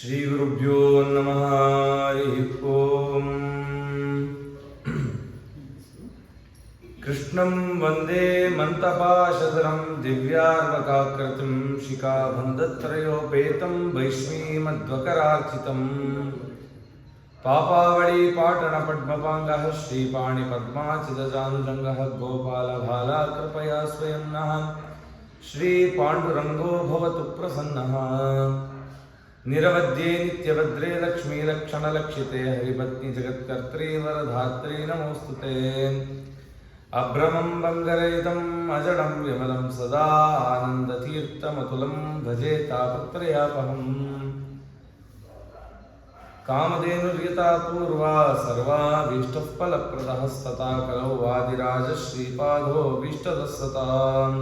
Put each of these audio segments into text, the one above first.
ಶ್ರೀ ಗುರುಭ್ಯೋ ನಮಃ. ಹರಿ ಓಂ. ಕೃಷ್ಣಂ ವಂದೇ ಮಂತಪಾಶಧರಂ ದಿವ್ಯಾರ್ವಕಾಕೃತಿಂ ಶಿಖಾಬಂಧತ್ರಯೋಪೇತಂ ವೈಷ್ಣೀಮಧ್ವಕರಾರ್ಚಿತಂ ಪಾಪಾವಳಿ ಪಾಟಣ ಪದ್ಮಪಾಂಗಃ ಶ್ರೀಪಾಣಿ ಪದ್ಮಾಚಿತಜಾನುಜಂಗಃ ಗೋಪಾಲಭಾಲಾ ಕೃಪಯಾ ಸ್ವಯಂ ನಃ ಶ್ರೀ ಪಾಂಡುರಂಗೋ ಭವತು ಪ್ರಸನ್ನಃ. ನಿರವದ್ಯೆ ನಿತ್ಯಭದ್ರೇ ಲಕ್ಷ್ಮೀ ಲಕ್ಷಣಲಕ್ಷಿತೆ ಹರಿಪತ್ನಿ ಜಗತ್ಕರ್ತ್ರೀ ವರಧಾತ್ರೀ ನಮೋಸ್ತುತೆ. ಅಭ್ರಮಂ ಬಂಗರಹಿತಂ ಅಜಡಂ ವಿಮಲಂ ಸದಾ ಆನಂದತೀರ್ಥಮತುಲಂ ಭಜೆ ತಾಪತ್ರಯಾಪಹಂ. ಕಾಮಧೇನುರ್ಯತಾ ಪೂರ್ವಾ ಸರ್ವಾಭೀಷ್ಟಃ ಫಲಪ್ರದಃ ಸ್ತತಾ ಕಲೌ ವಾದಿರಾಜ ಶ್ರೀಪಾದೋ ಭೀಷ್ಟದಸ್ಸತಾಂ.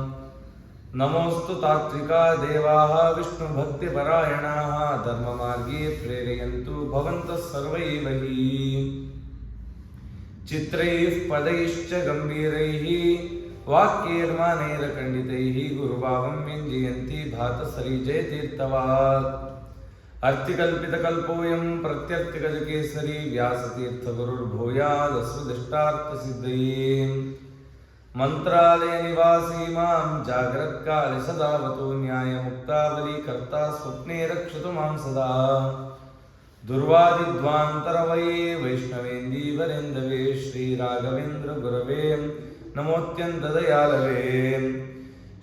ನಮೋಸ್ತು ತಾತ್ವಿಕಾ ದೇವಾಃ ವಿಷ್ಣುಭಕ್ತಿಪರಾಯಣಾಃ ಧರ್ಮಮಾರ್ಗೇ ಪ್ರೇರಯन्तु ಭವಂತಃ ಸರ್ವೈವ ಹಿ. ಚಿತ್ರೈಃ ಪದೈಶ್ಚ ಗಂಭೀರೈಃ ವಾಕ್ಯೈರ್ಮಾನೈರಖಂಡಿತೈಃ ಗುರುಭಾವಂ ವ್ಯಂಜಯಂತಿ ಭಾತಸರಿ ಜಯತೀರ್ಥವಾಕ್. ಅರ್ಥಿಕಲ್ಪಿತಕಲ್ಪೋऽಯಂ ಪ್ರತ್ಯರ್ಥಿಗಜಕೇಸರಿ ವ್ಯಾಸತೀರ್ಥಗುರುರ್ಭೂಯಾದಸ್ಮದಿಷ್ಟಾರ್ಥಸಿದ್ಧಯೇ. ಮಂತ್ರಾಲಯ ನಿವಾಸಿ ಮಾಂ ಜಾಗ್ರತ್ಕಾಲೆ ಸದಾವತು ನ್ಯಾಯಮುಕ್ತಾವಲಿ ಕರ್ತಾ ಸ್ವಪ್ನೆ ರಕ್ಷತು ಮಾಂ ಸದಾ. ದುರ್ವಾದಿಧ್ವಾಂತರವಯೇ ವೈಷ್ಣವೇಂದೀವರೆಂದವೇ ಶ್ರೀ ರಾಘವೇಂದ್ರ ಗುರವೇ ನಮೋತ್ಯಂತ ದಯಾಲವೇ.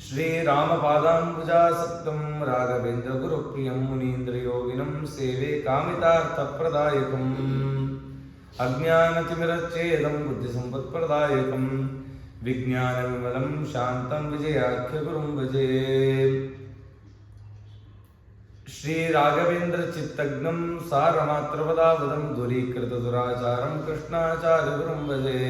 ಶ್ರೀರಾಮಪಾದಾಂಬುಜಾಸಕ್ತಂ ರಾಘವೇಂದ್ರ ಗುರುಪ್ರಿಯಂ ಮುನೀಂದ್ರಯೋಗಿನಂ ಸೇವೆ ಕಾಮಿತಾರ್ಥಪ್ರದಾಯಕಂ. ಅಜ್ಞಾನತಿಮಿರಚ್ಛೇದಂ ಬುದ್ಧಿಸಂಪತ್ಪ್ರದಾಯಕಂ ವಿಜ್ಞಾನವಿಮಲಂ ಶಾಂತಂ ವಿಜಯಾಖ್ಯಗುರುಂ ಭಜೆ. ಶ್ರೀರಾಘವೇಂದ್ರ ಚಿತ್ತಗ್ನಂ ಸಾರಮಾತ್ರವದಾವದಂ ದೂರೀಕೃತ ದುರಾಚಾರಂ ಕೃಷ್ಣಾಚಾರ್ಯಗುರುಂ ಭಜೆ.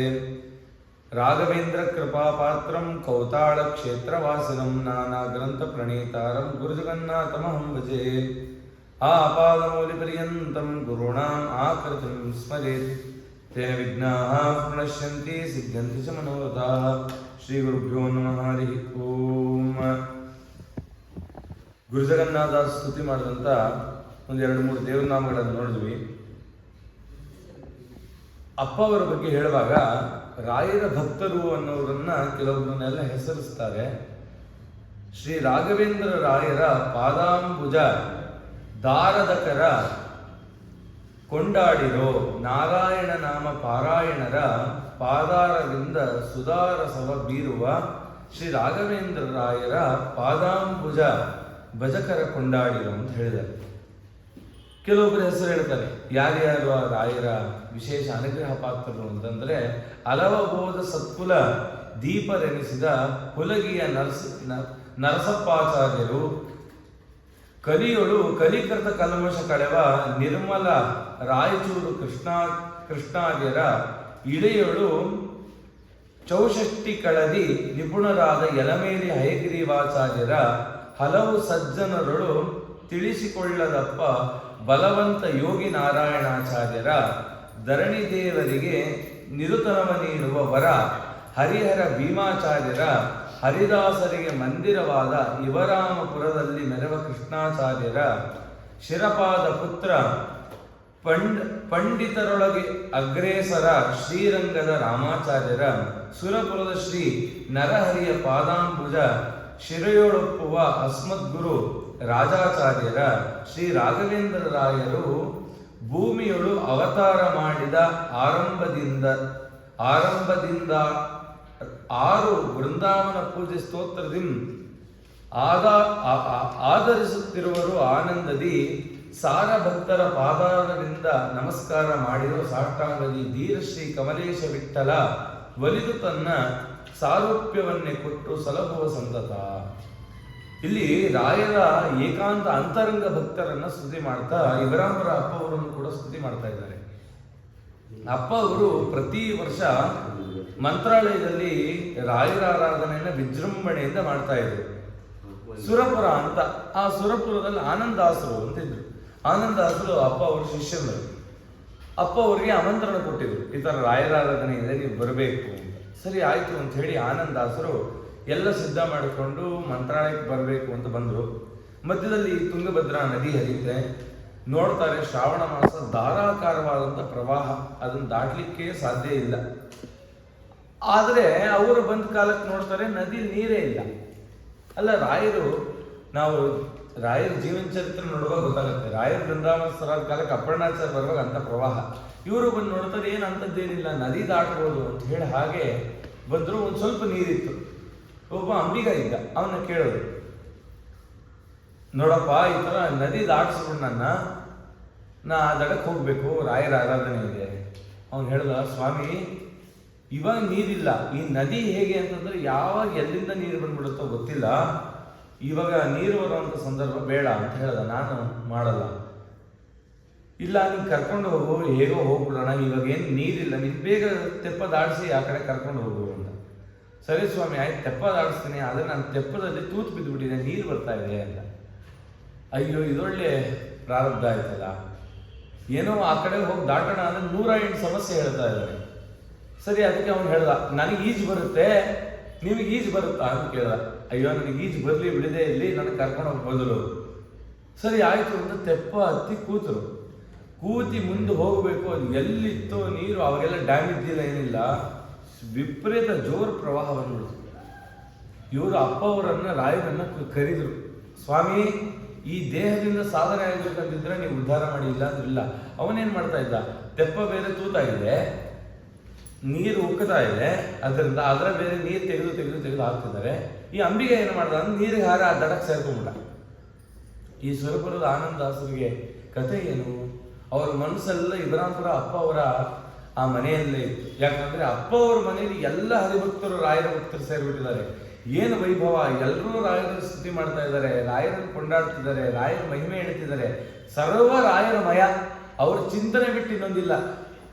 ರಾಘವೇಂದ್ರ ಕೃಪಾಪಾತ್ರಂ ಕೌತಾಳ ಕ್ಷೇತ್ರವಾಸಿನಂ ನಾನಾಗ್ರಂಥ ಪ್ರಣೀತಾರಂ ಗುರುಜಗನ್ನಾಥಮಹಂ ಭಜೆ. ಆಪಾದಮೌಲಿಪರ್ಯಂತಂ ಗುರುಣಾಂ ಆಕೃತಿಂ ಸ್ಮರೇತ್ ತೇನ ವಿಘ್ನಾಃ ಪ್ರಣಶ್ಯಂತಿ ಸಿದ್ಧ್ಯಂತಿ ಚ ಮನೋರಥಾಃ. ಶ್ರೀ ಗುರುಭ್ಯೋ ನಮಃ. ಹರಿ ಓಂ. ಗುರುಜಗನ್ನಾಥ ಸ್ತುತಿ ಮಾಡಿದಂಥ ಒಂದು 2-3 ದೇವನಾಮಗಳನ್ನು ನೋಡಿದ್ವಿ. ಅಪ್ಪ ಅವರ ಬಗ್ಗೆ ಹೇಳುವಾಗ ರಾಯರ ಭಕ್ತರು ಅನ್ನೋರನ್ನ ಕೆಲವೊಬ್ಬರನ್ನೆಲ್ಲ ಹೆಸರಿಸ್ತಾರೆ. ಶ್ರೀ ರಾಘವೇಂದ್ರ ರಾಯರ ಪಾದಾಂಬುಜ ದಾರದಕರ ಕೊಂಡಾಡಿರೋ ನಾರಾಯಣ ನಾಮ ಪಾರಾಯಣರ ಪಾದಾರದಿಂದ ಸುಧಾರಸವ ಬೀರುವ ಶ್ರೀ ರಾಘವೇಂದ್ರ ರಾಯರ ಪಾದಾಂಬುಜ ಭಜಕರ ಕೊಂಡಾಡಿರೋ ಅಂತ ಹೇಳಿದ್ದಾರೆ. ಕೆಲವೊಬ್ಬರು ಹೆಸರು ಹೇಳ್ತಾರೆ. ಯಾರ್ಯಾರು ಆ ರಾಯರ ವಿಶೇಷ ಅನುಗ್ರಹ ಪಾತ್ರರು ಅಂತಂದ್ರೆ, ಅಲವಬೋಧ ಸತ್ಕುಲ ದೀಪರೆನಿಸಿದ ಹುಲಗಿಯ ನರಸಪ್ಪಾಚಾರ್ಯರು, ಕಲಿಯೊಳು ಕಲಿಕೃತ ಕಲ್ಮಶ ಕಳೆವ ನಿರ್ಮಲ ರಾಯಚೂರು ಕೃಷ್ಣಾರ್ಯರ, ಇಳೆಯೊಳು ಚೌಷಷ್ಟಿ ಕಳದಿ ನಿಪುಣರಾದ ಯಲಮೇಲಿ ಹಯಗ್ರೀವಾಚಾರ್ಯರ, ಹಲವು ಸಜ್ಜನರಳು ತಿಳಿಸಿಕೊಳ್ಳದಪ್ಪ ಬಲವಂತ ಯೋಗಿ ನಾರಾಯಣಾಚಾರ್ಯರ, ಧರಣಿ ದೇವರಿಗೆ ನಿರುತನವ ನೀಡುವ ವರ ಹರಿಹರ ಭೀಮಾಚಾರ್ಯರ, ಹರಿದಾಸರಿಗೆ ಮಂದಿರವಾದ ಯುವರಾಮಪುರದಲ್ಲಿ ಮೆರವ ಕೃಷ್ಣಾಚಾರ್ಯರ, ಶಿರಪಾದ ಪುತ್ರ ಪಂಡಿತರೊಳಗೆ ಅಗ್ರೇಸರ ಶ್ರೀರಂಗದ ರಾಮಾಚಾರ್ಯರ, ಸುರಪುರದ ಶ್ರೀ ನರಹರಿಯ ಪಾದಾಂಬುಜ ಶಿರೆಯೊಳೊಪ್ಪುವ ಅಸ್ಮದ್ಗುರು ರಾಜಾಚಾರ್ಯರ, ಶ್ರೀ ರಾಘವೇಂದ್ರ ರಾಯರು ಭೂಮಿಯೊಳು ಅವತಾರ ಮಾಡಿದ ಆರಂಭದಿಂದ 6 ಬೃಂದಾವನ ಪೂಜೆ ಸ್ತೋತ್ರದಿಂದ ಆಧರಿಸುತ್ತಿರುವರು ಆನಂದದಿ. ಸಾರ ಭಕ್ತರ ಪಾದಾರದಿಂದ ನಮಸ್ಕಾರ ಮಾಡಿರೋ ಸಾಷ್ಟಾಂಗದಿ ಧೀರ ಶ್ರೀ ಕಮಲೇಶ ವಿಠಲ ಒಲಿದು ತನ್ನ ಸಾರೂಪ್ಯವನ್ನೇ ಕೊಟ್ಟು ಸಲಹುವ ಸಂತತ. ಇಲ್ಲಿ ರಾಯರ ಏಕಾಂತ ಅಂತರಂಗ ಭಕ್ತರನ್ನ ಸ್ತುತಿ ಮಾಡ್ತಾ ಯುವರಾಮರ ಅಪ್ಪ ಅವರನ್ನು ಕೂಡ ಸ್ತುತಿ ಮಾಡ್ತಾ ಇದ್ದಾರೆ. ಅಪ್ಪ ಅವರು ಪ್ರತಿ ವರ್ಷ ಮಂತ್ರಾಲಯದಲ್ಲಿ ರಾಯರ ಆರಾಧನೆಯನ್ನ ವಿಜೃಂಭಣೆಯಿಂದ ಮಾಡ್ತಾ ಇದ್ರು. ಸುರಪುರ ಅಂತ, ಆ ಸುರಪುರದಲ್ಲಿ ಆನಂದಾಸರು ಅಂತಿದ್ರು. ಆನಂದಾಸರು ಅಪ್ಪ ಅವರು ಶಿಷ್ಯಂದರು. ಅಪ್ಪ ಅವರಿಗೆ ಆಮಂತ್ರಣ ಕೊಟ್ಟಿದ್ರು, ಈ ತರ ರಾಯರ ಆರಾಧನೆ ಇದೆ, ನೀವು ಬರಬೇಕು ಅಂತ. ಸರಿ ಆಯ್ತು ಅಂತ ಹೇಳಿ ಆನಂದಾಸರು ಎಲ್ಲ ಸಿದ್ಧ ಮಾಡಿಕೊಂಡು ಮಂತ್ರಾಲಯಕ್ಕೆ ಬರಬೇಕು ಅಂತ ಬಂದರು. ಮಧ್ಯದಲ್ಲಿ ತುಂಗಭದ್ರಾ ನದಿ ಹರಿಯುತ್ತೆ. ನೋಡ್ತಾರೆ ಶ್ರಾವಣ ಮಾಸ ಧಾರಾಕಾರವಾದಂಥ ಪ್ರವಾಹ, ಅದನ್ನು ದಾಟಲಿಕ್ಕೆ ಸಾಧ್ಯ ಇಲ್ಲ. ಆದರೆ ಅವರು ಬಂದ ಕಾಲಕ್ಕೆ ನೋಡ್ತಾರೆ ನದಿ ನೀರೇ ಇಲ್ಲ. ಅಲ್ಲ, ನಾವು ರಾಯರ ಜೀವನ ಚರಿತ್ರೆ ನೋಡುವಾಗ ಗೊತ್ತಾಗುತ್ತೆ. ರಾಯರ ಬೃಂದಾವನಸ್ಥರಾದ ಕಾಲಕ್ಕೆ ಅಪ್ಪಣ್ಣಾಚಾರ್ಯ ಬರುವಾಗ ಅಂತ ಪ್ರವಾಹ, ಇವರು ಬಂದು ನೋಡ್ತಾರೆ ಏನು ಅಂಥದ್ದೇನಿಲ್ಲ, ನದಿ ದಾಟ್ಬೋದು ಅಂತ ಹೇಳಿ ಹಾಗೆ ಬಂದರು. ಒಂದು ಸ್ವಲ್ಪ ನೀರಿತ್ತು. ಒಬ್ಬ ಅಂಬಿಗ ಇದ್ದ, ಅವನ್ನ ಕೇಳೋದು, ನೋಡಪ್ಪ ಈ ಥರ ನದಿ ದಾಟಿಸ್ಬಿಡು ನಾ ಆ ದಡಕ್ಕೆ ಹೋಗ್ಬೇಕು, ರಾಯರ ಆರಾಧನೆ ಇದೆ. ಅವನು ಹೇಳ್ದ, ಸ್ವಾಮಿ ಇವಾಗ ನೀರಿಲ್ಲ, ಈ ನದಿ ಹೇಗೆ ಅಂತಂದ್ರೆ ಯಾವಾಗ ಎಲ್ಲಿಂದ ನೀರು ಬಂದ್ಬಿಡುತ್ತೋ ಗೊತ್ತಿಲ್ಲ, ಇವಾಗ ನೀರು ಬರುವಂಥ ಸಂದರ್ಭ ಬೇಡ ಅಂತ ಹೇಳ್ದ. ನಾನು ಮಾಡಲ್ಲ, ಇಲ್ಲ ನೀನು ಕರ್ಕೊಂಡು ಹೋಗು, ಹೇಗೋ ಹೋಗ್ಬಿಡೋಣ, ಇವಾಗ ಏನು ನೀರಿಲ್ಲ, ನೀನು ಬೇಗ ತೆಪ್ಪ ದಾಡಿಸಿ ಆ ಕಡೆ ಕರ್ಕೊಂಡು ಹೋಗು ಅಂತ. ಸರಿ ಸ್ವಾಮಿ ಆಯ್ತು, ತೆಪ್ಪ ದಾಡಿಸ್ತೀನಿ, ಆದರೆ ನಾನು ತೆಪ್ಪದಲ್ಲಿ ತೂತು ಬಿದ್ದುಬಿಟ್ಟಿದೆ, ನೀರು ಬರ್ತಾ ಇದೆ ಅಂತ. ಅಯ್ಯೋ ಇದೊಳ್ಳೆ ಪ್ರಾರಬ್ಧ ಆಯ್ತಲ್ಲ, ಏನೋ ಆ ಕಡೆ ಹೋಗಿ ದಾಟೋಣ ಅಂದ್ರೆ 108 ಸಮಸ್ಯೆ ಹೇಳ್ತಾ ಇದ್ದಾರೆ. ಸರಿ, ಅದಕ್ಕೆ ಅವನು ಹೇಳ್ದ, ನನಗೆ ಈಜು ಬರುತ್ತೆ, ನಿಮಗೆ ಈಜು ಬರುತ್ತಾ ಅಂತ ಕೇಳ್ದ. ಅಯ್ಯೋ ನನಗೆ ಈಜು ಬರಲಿ ಬಿಡದೆ ಇಲ್ಲಿ, ನನಗೆ ಕರ್ಕೊಂಡು ಹೋಗಿ ಬದಲು. ಸರಿ ಆಯ್ತು ಅಂತ ತೆಪ್ಪ ಹತ್ತಿ ಕೂತಿ ಮುಂದೆ ಹೋಗಬೇಕು. ಅದು ಎಲ್ಲಿತ್ತೋ ನೀರು, ಅವಾಗೆಲ್ಲ ಡ್ಯಾಮ್ ಇದ್ದಿಲ್ಲ, ಏನಿಲ್ಲ, ವಿಪರೀತ ಜೋರು ಪ್ರವಾಹ ಬಂದ್ಬಿಡ್ತು. ಇವರು ಅಪ್ಪ ಅವರನ್ನ ರಾಯರನ್ನ ಕರೆದ್ರು, ಸ್ವಾಮಿ ಈ ದೇಹದಿಂದ ಸಾಧನೆ ಆಗ್ಬೇಕಂತಿದ್ರೆ ನೀವು ಉದ್ಧಾರ ಮಾಡಿ, ಇಲ್ಲ ಅಂದ್ರಿಲ್ಲ. ಅವನೇನ್ ಮಾಡ್ತಾ ಇದ್ದ, ತೆಪ್ಪ ಬೇರೆ ತೂತಾಗಿದೆ, ನೀರು ಉಕ್ಕತಾ ಇದೆ, ಅದರಿಂದ ಅದರ ಬೇರೆ ನೀರು ತೆಗೆದು ಹಾಕ್ತಿದ್ದಾರೆ. ಈ ಅಂಬಿಗೆ ಏನು ಮಾಡ್ದ ಅಂದ್ರೆ ನೀರಿಗೆ ಹಾರ ಆ ದಡಕ್ಕೆ ಸೇರ್ಕೊಂಡ್ಬಿಟ್ಟ. ಈ ಸುರಪುರದ ಆನಂದದಾಸರಿಗೆ ಕಥೆ ಏನು, ಅವ್ರ ಮನಸ್ಸೆಲ್ಲ ಇಬ್ರಾಂಪುರ ಅಪ್ಪ ಅವರ ಆ ಮನೆಯಲ್ಲೇ ಇತ್ತು. ಯಾಕಂದ್ರೆ ಅಪ್ಪ ಅವ್ರ ಮನೆಯಲ್ಲಿ ಎಲ್ಲ ಹರಿಭಕ್ತರು ರಾಯರ ಭಕ್ತರು ಸೇರ್ಬಿಟ್ಟಿದ್ದಾರೆ. ಏನು ವೈಭವ, ಎಲ್ಲರೂ ರಾಯರ ಸ್ತುತಿ ಮಾಡ್ತಾ ಇದ್ದಾರೆ, ರಾಯರನ್ನು ಕೊಂಡಾಡ್ತಿದ್ದಾರೆ, ರಾಯರ ಮಹಿಮೆ ಹೇಳ್ತಿದ್ದಾರೆ, ಸರ್ವ ರಾಯರ ಮಯ. ಅವ್ರ ಚಿಂತನೆ ಬಿಟ್ಟು ಇನ್ನೊಂದಿಲ್ಲ.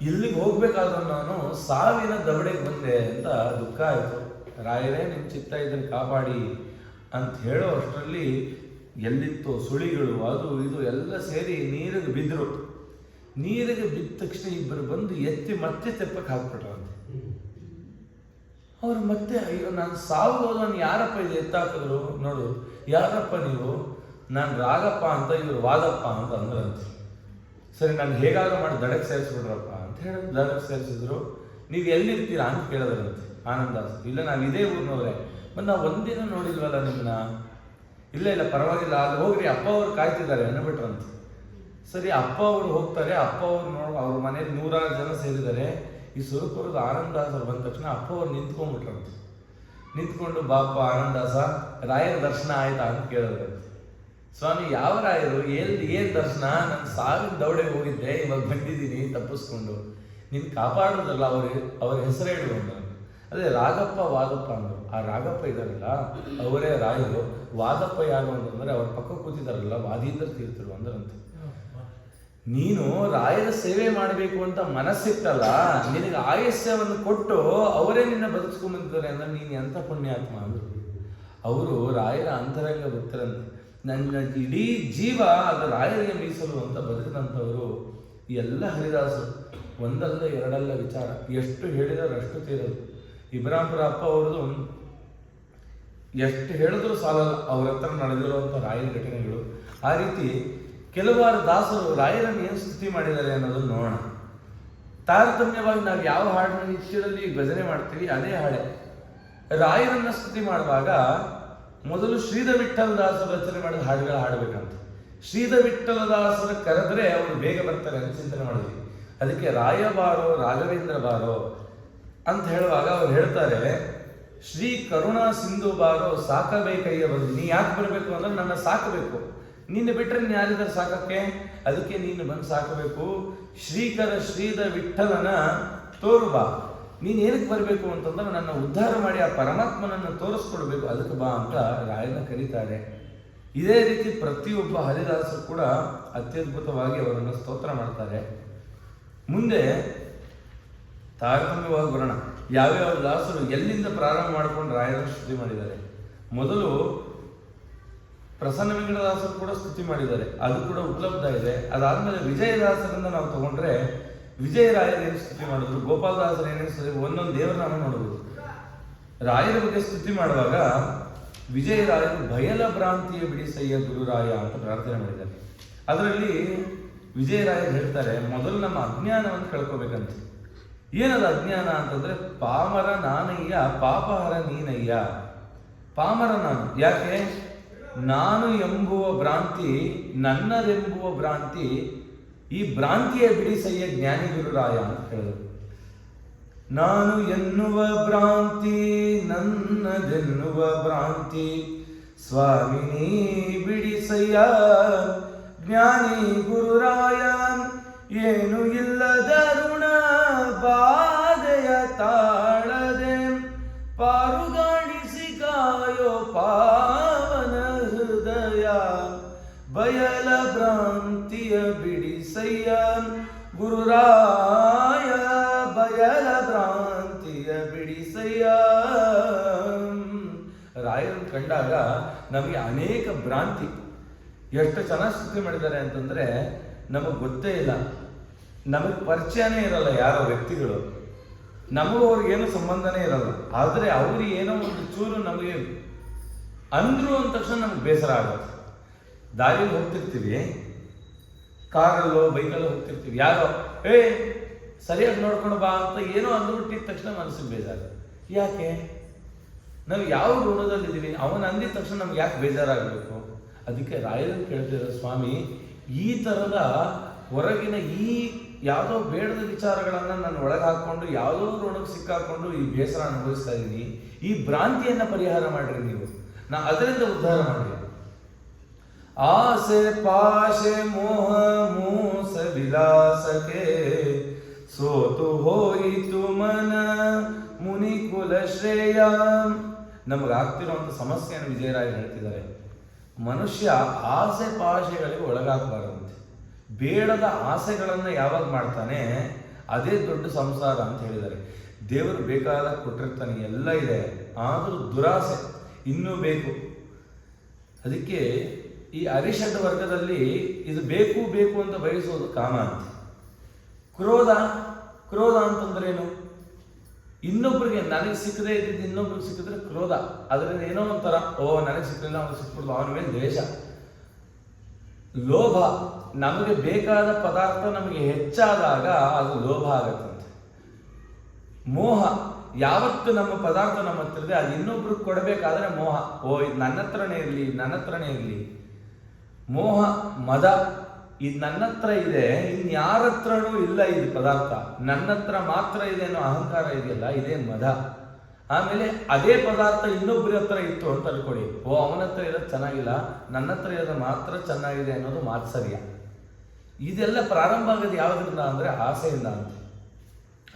ಇಲ್ಲಿಗೆ ಹೋಗ್ಬೇಕಾದ್ರೂ ನಾನು ಸಾವಿನ ದವಡೆಗೆ ಬಂದೆ ಅಂತ ದುಃಖ ಆಯಿತು. ರಾಯರೇ ನಿಮ್ಮ ಚಿತ್ತ ಇದನ್ನು ಕಾಪಾಡಿ ಅಂತ ಹೇಳೋ ಅಷ್ಟರಲ್ಲಿ ಎಲ್ಲಿತ್ತು ಸುಳಿಗಳು ಅದು ಇದು ಎಲ್ಲ ಸೇರಿ ನೀರಿಗೆ ಬಿದ್ದರು. ನೀರಿಗೆ ಬಿದ್ದ ತಕ್ಷಣ ಇಬ್ಬರು ಬಂದು ಎತ್ತಿ ಮತ್ತೆ ತೆಪ್ಪಕ್ಕೆ ಹಾಕ್ಬಿಟ್ರಂತೆ. ಅವ್ರು ಮತ್ತೆ, ಅಯ್ಯೋ ನಾನು ಸಾವು ಹೋದವನು ಯಾರಪ್ಪ ಇದು ಎತ್ತಾಕಿದ್ರು, ನೋಡು ಯಾರಪ್ಪ ನೀವು, ನಾನು ರಾಗಪ್ಪ ಅಂತ, ಇವರು ವಾದಪ್ಪ ಅಂತ ಅಂದ್ರಂತೆ. ಸರಿ ನಾನು ಹೇಗಾದ್ರೂ ಮಾಡಿ ದಡಕ್ಕೆ ಸೇರಿಸ್ಬಿಡ್ರಪ್ಪ ಅಂತ ಹೇಳಿ ದಡಕ್ಕೆ ಸೇರಿಸಿದ್ರು. ನೀವು ಎಲ್ಲಿರ್ತೀರಾ ಅಂತ ಕೇಳಿದ್ರಂತೆ ಆನಂದಾಸ್. ಇಲ್ಲ ನಾವು ಇದೇ ಊರಿನವ್ರೆ, ಮತ್ತು ನಾವು ಒಂದಿನ ನೋಡಿಲ್ವಲ್ಲ ನಿಮ್ಮನ್ನ. ಇಲ್ಲ ಪರವಾಗಿಲ್ಲ, ಅಲ್ಲಿ ಹೋಗ್ರಿ, ಅಪ್ಪ ಅವ್ರು ಕಾಯ್ತಿದ್ದಾರೆ ಅನ್ನಬಿಟ್ರಂತೆ. ಸರಿ ಅಪ್ಪ ಅವರು ಹೋಗ್ತಾರೆ. ಅಪ್ಪ ಅವ್ರು ಅವ್ರ ಮನೇಲಿ 106 ಜನ ಸೇರಿದ್ದಾರೆ. ಈ ಸುರಪುರದ ಆನಂದಾಸರು ಬಂದ ತಕ್ಷಣ ಅಪ್ಪ ಅವ್ರು ನಿಂತ್ಕೊಂಡ್ಬಿಟ್ರಂತೆ. ನಿಂತ್ಕೊಂಡು, ಬಾಪ ಆನಂದಾಸ ರಾಯರ ದರ್ಶನ ಆಯ್ತಾ ಅಂತ ಕೇಳಿದ್ರಂತೆ. ಸ್ವಾಮಿ ಯಾವ ರಾಯರು, ಏನ್ ದರ್ಶನ, ನಾನು ಸಾವಿನ ದೌಡೆಗೆ ಹೋಗಿದ್ದೆ, ಇವಾಗ ಬಂದಿದ್ದೀನಿ ತಪ್ಪಿಸ್ಕೊಂಡು, ನೀನು ಕಾಪಾಡೋದಲ್ಲ, ಅವ್ರ ಹೆಸರು ಹೇಳುವಂತ. ಅದೇ ರಾಗಪ್ಪ ವಾದಪ್ಪ ಅಂದರು. ಆ ರಾಗಪ್ಪ ಇದಾರಲ್ಲ ಅವರೇ ರಾಯರು. ವಾದಪ್ಪ ಯಾರು ಅಂತಂದ್ರೆ ಅವ್ರ ಪಕ್ಕ ಕೂತಿದಾರಲ್ಲ ವಾದೀಂದ್ರ ತೀರ್ಥರು ಅಂದ್ರಂತೆ. ನೀನು ರಾಯರ ಸೇವೆ ಮಾಡಬೇಕು ಅಂತ ಮನಸ್ಸಿತ್ತಲ್ಲ, ನಿನಗೆ ಆಯುಷ್ಯವನ್ನು ಕೊಟ್ಟು ಅವರೇ ನಿನ್ನ ಬದುಕಿಸ್ಕೊಂಡ್ಬಂದಿದ್ದಾರೆ ಅಂದ್ರೆ ನೀನು ಎಂಥ ಪುಣ್ಯಾತ್ಮ ಅಂದರು. ಅವರು ರಾಯರ ಅಂತರಂಗ ಭಕ್ತರಂತೆ. ನನ್ನ ಇಡೀ ಜೀವ ಅದು ರಾಯರಿಗೆ ಮೀಸಲು ಅಂತ ಬದುಕಿದಂಥವರು ಈ ಎಲ್ಲ ಹರಿದಾಸರು. ಒಂದಲ್ಲ ಎರಡಲ್ಲ ವಿಚಾರ, ಎಷ್ಟು ಹೇಳಿದರೂ ಅಷ್ಟು ತೀರದು. ಇಬ್ರಾಂಪುರ ಅಪ್ಪ ಅವ್ರದ್ದು ಎಷ್ಟು ಹೇಳಿದ್ರು ಸಾಲಲ್ಲ ಅವ್ರ ಹತ್ರ ನಡೆದಿರುವಂಥ ರಾಯರ ಘಟನೆಗಳು. ಆ ರೀತಿ ಕೆಲವಾರು ದಾಸರು ರಾಯರನ್ನು ಏನು ಸ್ತುತಿ ಮಾಡಿದ್ದಾರೆ ಅನ್ನೋದನ್ನು ನೋಡೋಣ. ತಾರತಮ್ಯವಾಗಿ ನಾವು ಯಾವ ಹಾಡಿನ ನಿತ್ಯದಲ್ಲಿ ಭಜನೆ ಮಾಡ್ತೀವಿ ಅದೇ ಹಾಡೆ. ರಾಯರನ್ನ ಸ್ತುತಿ ಮಾಡುವಾಗ ಮೊದಲು ಶ್ರೀಧ ವಿಠಲದಾಸರು ರಚನೆ ಮಾಡಿದ ಹಾಡುಗಳ ಹಾಡಬೇಕಂತ. ಶ್ರೀಧ ವಿಠಲದಾಸರ ಕರೆದ್ರೆ ಅವರು ಬೇಗ ಬರ್ತಾರೆ ಅಂತ ಚಿಂತನೆ ಮಾಡಿದ್ವಿ. ಅದಕ್ಕೆ ರಾಯ ಬಾರೋ ರಾಘವೇಂದ್ರ ಬಾರೋ ಅಂತ ಹೇಳುವಾಗ ಅವ್ರು ಹೇಳ್ತಾರೆ, ಶ್ರೀ ಕರುಣಾ ಸಿಂಧು ಬಾರೋ ಸಾಕಬೇಕಯ್ಯ ಬಂದು. ನೀ ಯಾಕೆ ಬರಬೇಕು ಅಂದ್ರೆ ನನ್ನ ಸಾಕಬೇಕು, ನಿನ್ನ ಬಿಟ್ಟರೆ ನೀನು ಯಾರಿದ್ದಾರೆ ಸಾಕಕ್ಕೆ, ಅದಕ್ಕೆ ನೀನು ಬಂದು ಸಾಕಬೇಕು. ಶ್ರೀಕರ ಶ್ರೀಧ ವಿಠಲನ ತೋರು ಬಾ. ನೀನು ಏನಕ್ಕೆ ಬರಬೇಕು ಅಂತಂದ್ರೆ ನನ್ನ ಉದ್ಧಾರ ಮಾಡಿ ಆ ಪರಮಾತ್ಮನನ್ನು ತೋರಿಸ್ಕೊಡ್ಬೇಕು, ಅದಕ್ಕೆ ಬಾ ಅಂತ ರಾಯನ ಕರೀತಾರೆ. ಇದೇ ರೀತಿ ಪ್ರತಿಯೊಬ್ಬ ಹರಿದಾಸರು ಕೂಡ ಅತ್ಯದ್ಭುತವಾಗಿ ಅವರನ್ನು ಸ್ತೋತ್ರ ಮಾಡ್ತಾರೆ. ಮುಂದೆ ತಾರತಮ್ಯವಾಗಿ ಬರೋಣ. ಯಾವ್ಯಾವ ದಾಸರು ಎಲ್ಲಿಂದ ಪ್ರಾರಂಭ ಮಾಡ್ಕೊಂಡು ರಾಯರ ಸ್ತುತಿ ಮಾಡಿದ್ದಾರೆ. ಮೊದಲು ಪ್ರಸನ್ನ ವೆಂಕಟದಾಸರು ಕೂಡ ಸ್ತುತಿ ಮಾಡಿದ್ದಾರೆ, ಅದು ಕೂಡ ಉಪಲಬ್ಧ ಇದೆ. ಅದಾದ್ಮೇಲೆ ವಿಜಯದಾಸರಿಂದ ನಾವು ತಗೊಂಡ್ರೆ ವಿಜಯರಾಯರು ಏನು ಸ್ತುತಿ ಮಾಡಿದ್ರು, ಗೋಪಾಲದಾಸರು ಏನೇನು ಸ್ತುತಿ, ಒಂದೊಂದು ದೇವರನಾಮ ನೋಡಬಹುದು. ರಾಯರ ಬಗ್ಗೆ ಸ್ತುತಿ ಮಾಡುವಾಗ ವಿಜಯರಾಯರು ಬಯಲ ಭ್ರಾಂತಿಯ ಬಿಡಿಸಯ್ಯ ಗುರುರಾಯ ಅಂತ ಪ್ರಾರ್ಥನೆ ಮಾಡಿದ್ದಾರೆ. ಅದರಲ್ಲಿ ವಿಜಯರಾಯರು ಹೇಳ್ತಾರೆ, ಮೊದಲು ನಮ್ಮ ಅಜ್ಞಾನವನ್ನು ಕಳ್ಕೋಬೇಕಂತ. ಏನದು ಅಜ್ಞಾನ ಅಂತಂದ್ರೆ, ಪಾಮರ ನಾನಯ್ಯ ಪಾಪಹರ ನೀನಯ್ಯ. ಪಾಮರ ನಾನು, ಯಾಕೆ? ನಾನು ಎಂಬುವ ಭ್ರಾಂತಿ, ನನ್ನದೆಂಬುವ ಭ್ರಾಂತಿ, ಈ ಭ್ರಾಂತಿಯ ಬಿಡಿಸಯ್ಯ ಜ್ಞಾನಿ ಗುರುರಾಯ ಅಂತ ಹೇಳಿದರು. ನಾನು ಎನ್ನುವ ಭ್ರಾಂತಿ, ನನ್ನದೆನ್ನುವ ಭ್ರಾಂತಿ, ಸ್ವಾಮಿನಿ ಬಿಡಿಸಯ್ಯ ಜ್ಞಾನಿ ಗುರುರಾಯ. ಏನು ಇಲ್ಲದ ಋಣ ಬಾಧೆಯ ತಾಳದೆ, ಪಾರುಗಾಣಿಸಿ ಕಾಯೋ ಪಾವನ ಹೃದಯ, ಬಯಲ ಭ್ರಾಂತಿಯ ಬಿಡಿಸಯ್ಯ ಗುರುರಾಯ, ಬಯಲ ಭ್ರಾಂತಿಯ ಬಿಡಿಸಯ್ಯ. ರಾಯರನ್ನು ಕಂಡಾಗ ನಮಗೆ ಅನೇಕ ಭ್ರಾಂತಿ, ಎಷ್ಟು ಚೆನ್ನಾಗಿ ಸ್ತುತಿ ಮಾಡಿದ್ದಾರೆ ಅಂತಂದ್ರೆ ನಮಗೆ ಗೊತ್ತೇ ಇಲ್ಲ, ನಮಗೆ ಪರಿಚಯನೇ ಇರಲ್ಲ ಯಾರೋ ವ್ಯಕ್ತಿಗಳು, ನಮಗೂ ಅವ್ರಿಗೇನು ಸಂಬಂಧನೇ ಇರಲ್ಲ. ಆದರೆ ಅವ್ರಿಗೆ ಏನೋ ಒಂದು ಚೂರು ನಮಗೆ ಅಂದ್ರು ಅಂದ ತಕ್ಷಣ ನಮ್ಗೆ ಬೇಸರ ಆಗುತ್ತೆ. ದಾರಿಯಲ್ಲಿ ಹೋಗ್ತಿರ್ತೀವಿ, ಕಾರಲ್ಲೋ ಬೈಕಲ್ಲೋ ಹೋಗ್ತಿರ್ತೀವಿ, ಯಾರೋ ಸರಿಯಾಗಿ ನೋಡ್ಕೊಂಡು ಬಾ ಅಂತ ಏನೋ ಅಂದ್ಬಿಟ್ಟಿದ ತಕ್ಷಣ ಮನಸ್ಸಿಗೆ ಬೇಜಾರ. ಯಾಕೆ? ನಾವು ಯಾವ ಋಣದಲ್ಲಿದ್ದೀವಿ, ಅವನು ಅಂದಿದ ತಕ್ಷಣ ನಮ್ಗೆ ಯಾಕೆ ಬೇಜಾರಾಗಬೇಕು? ಅದಕ್ಕೆ ರಾಯರನ್ನು ಕೇಳ್ತಿರೋ, ಸ್ವಾಮಿ ಈ ಥರದ ಹೊರಗಿನ ಈ ಯಾವುದೋ ಬೇಡದ ವಿಚಾರಗಳನ್ನು ನಾನು ಒಳಗೆ ಹಾಕ್ಕೊಂಡು ಯಾವುದೋ ಋಣಕ್ಕೆ ಸಿಕ್ಕಾಕೊಂಡು ಈ ಬೇಸರ ಅನುಭವಿಸ್ತಾ ಇದ್ದೀನಿ. ಈ ಭ್ರಾಂತಿಯನ್ನು ಪರಿಹಾರ ಮಾಡ್ರಿ ನೀವು, ನಾ ಅದರಿಂದ ಉದ್ಧಾರ ಮಾಡ್ರಿ. ಆಸೆ ಪಾಶೆ ಮೋಹ ಮೋಸ ವಿಲಾಸಕ್ಕೆ ಸೋತು ಹೋಯಿತು ಮನ ಮುನಿಕುಲ ಶ್ರೇಯ. ನಮಗಾಗ್ತಿರುವಂಥ ಸಮಸ್ಯೆಯನ್ನು ವಿಜಯರಾಯರು ಹೇಳ್ತಿದ್ದಾರೆ. ಮನುಷ್ಯ ಆಸೆ ಪಾಶೆಗಳಿಗೆ ಒಳಗಾಗಬಾರದಂತೆ. ಬೇಡದ ಆಸೆಗಳನ್ನು ಯಾವಾಗ ಮಾಡ್ತಾನೆ ಅದೇ ದೊಡ್ಡ ಸಂಸಾರ ಅಂತ ಹೇಳಿದ್ದಾರೆ. ದೇವರು ಬೇಕಾದ ಕೊಟ್ಟಿರ್ತಾನೆ, ಎಲ್ಲ ಇದೆ, ಆದರೂ ದುರಾಸೆ ಇನ್ನೂ ಬೇಕು. ಅದಕ್ಕೆ ಈ ಅರಿಷಡ್ ವರ್ಗದಲ್ಲಿ ಇದು ಬೇಕು ಬೇಕು ಅಂತ ಬಯಸೋದು ಕಾಮ ಅಂತ. ಕ್ರೋಧ, ಕ್ರೋಧ ಅಂತಂದ್ರೇನು? ಇನ್ನೊಬ್ಬರಿಗೆ ನನಗೆ ಸಿಕ್ಕದೆ ಇದ್ದಿದ್ದು ಇನ್ನೊಬ್ರಿಗೆ ಸಿಕ್ಕಿದ್ರೆ ಕ್ರೋಧ. ಅದರಿಂದ ಏನೋ ಒಂಥರ, ನನಗೆ ಸಿಕ್ಕಲಿಲ್ಲ ಅವನಿಗೆ ಸಿಕ್ಬಿಡ್ದು, ಅವನ ಮೇಲೆ ದ್ವೇಷ. ಲೋಭ, ನಮಗೆ ಬೇಕಾದ ಪದಾರ್ಥ ನಮಗೆ ಹೆಚ್ಚಾದಾಗ ಅದು ಲೋಭ ಆಗತ್ತಂತೆ. ಮೋಹ, ಯಾವತ್ತು ನಮ್ಮ ಪದಾರ್ಥ ನಮ್ಮ ಹತ್ರ ಇದೆ ಅದು ಇನ್ನೊಬ್ರಿಗೆ ಕೊಡಬೇಕಾದ್ರೆ ಮೋಹ, ಇದು ನನ್ನ ಹತ್ರನೇ ಇರಲಿ, ನನ್ನ ಹತ್ರನೇ ಇರಲಿ. ಮೋಹ, ಮದ, ಇದು ನನ್ನ ಹತ್ರ ಇದೆ, ಇನ್ಯಾರ ಹತ್ರನೂ ಇಲ್ಲ ಇದು ಪದಾರ್ಥ, ನನ್ನ ಹತ್ರ ಮಾತ್ರ ಇದೆ ಅನ್ನೋ ಅಹಂಕಾರ ಇದೆಯಲ್ಲ, ಇದೇ ಮದ. ಆಮೇಲೆ ಅದೇ ಪದಾರ್ಥ ಇನ್ನೊಬ್ಬರ ಹತ್ರ ಇತ್ತು ಅಂತ ಅನ್ಕೊಳ್ಳಿ, ಅವನ ಹತ್ರ ಇರೋದು ಚೆನ್ನಾಗಿಲ್ಲ, ನನ್ನ ಹತ್ರ ಇರೋದು ಮಾತ್ರ ಚೆನ್ನಾಗಿದೆ ಅನ್ನೋದು ಮಾತ್ಸರ್ಯ. ಇದೆಲ್ಲ ಪ್ರಾರಂಭ ಆಗೋದು ಯಾವುದರಿಂದ ಅಂದರೆ ಆಸೆಯಿಂದ ಅಂತ.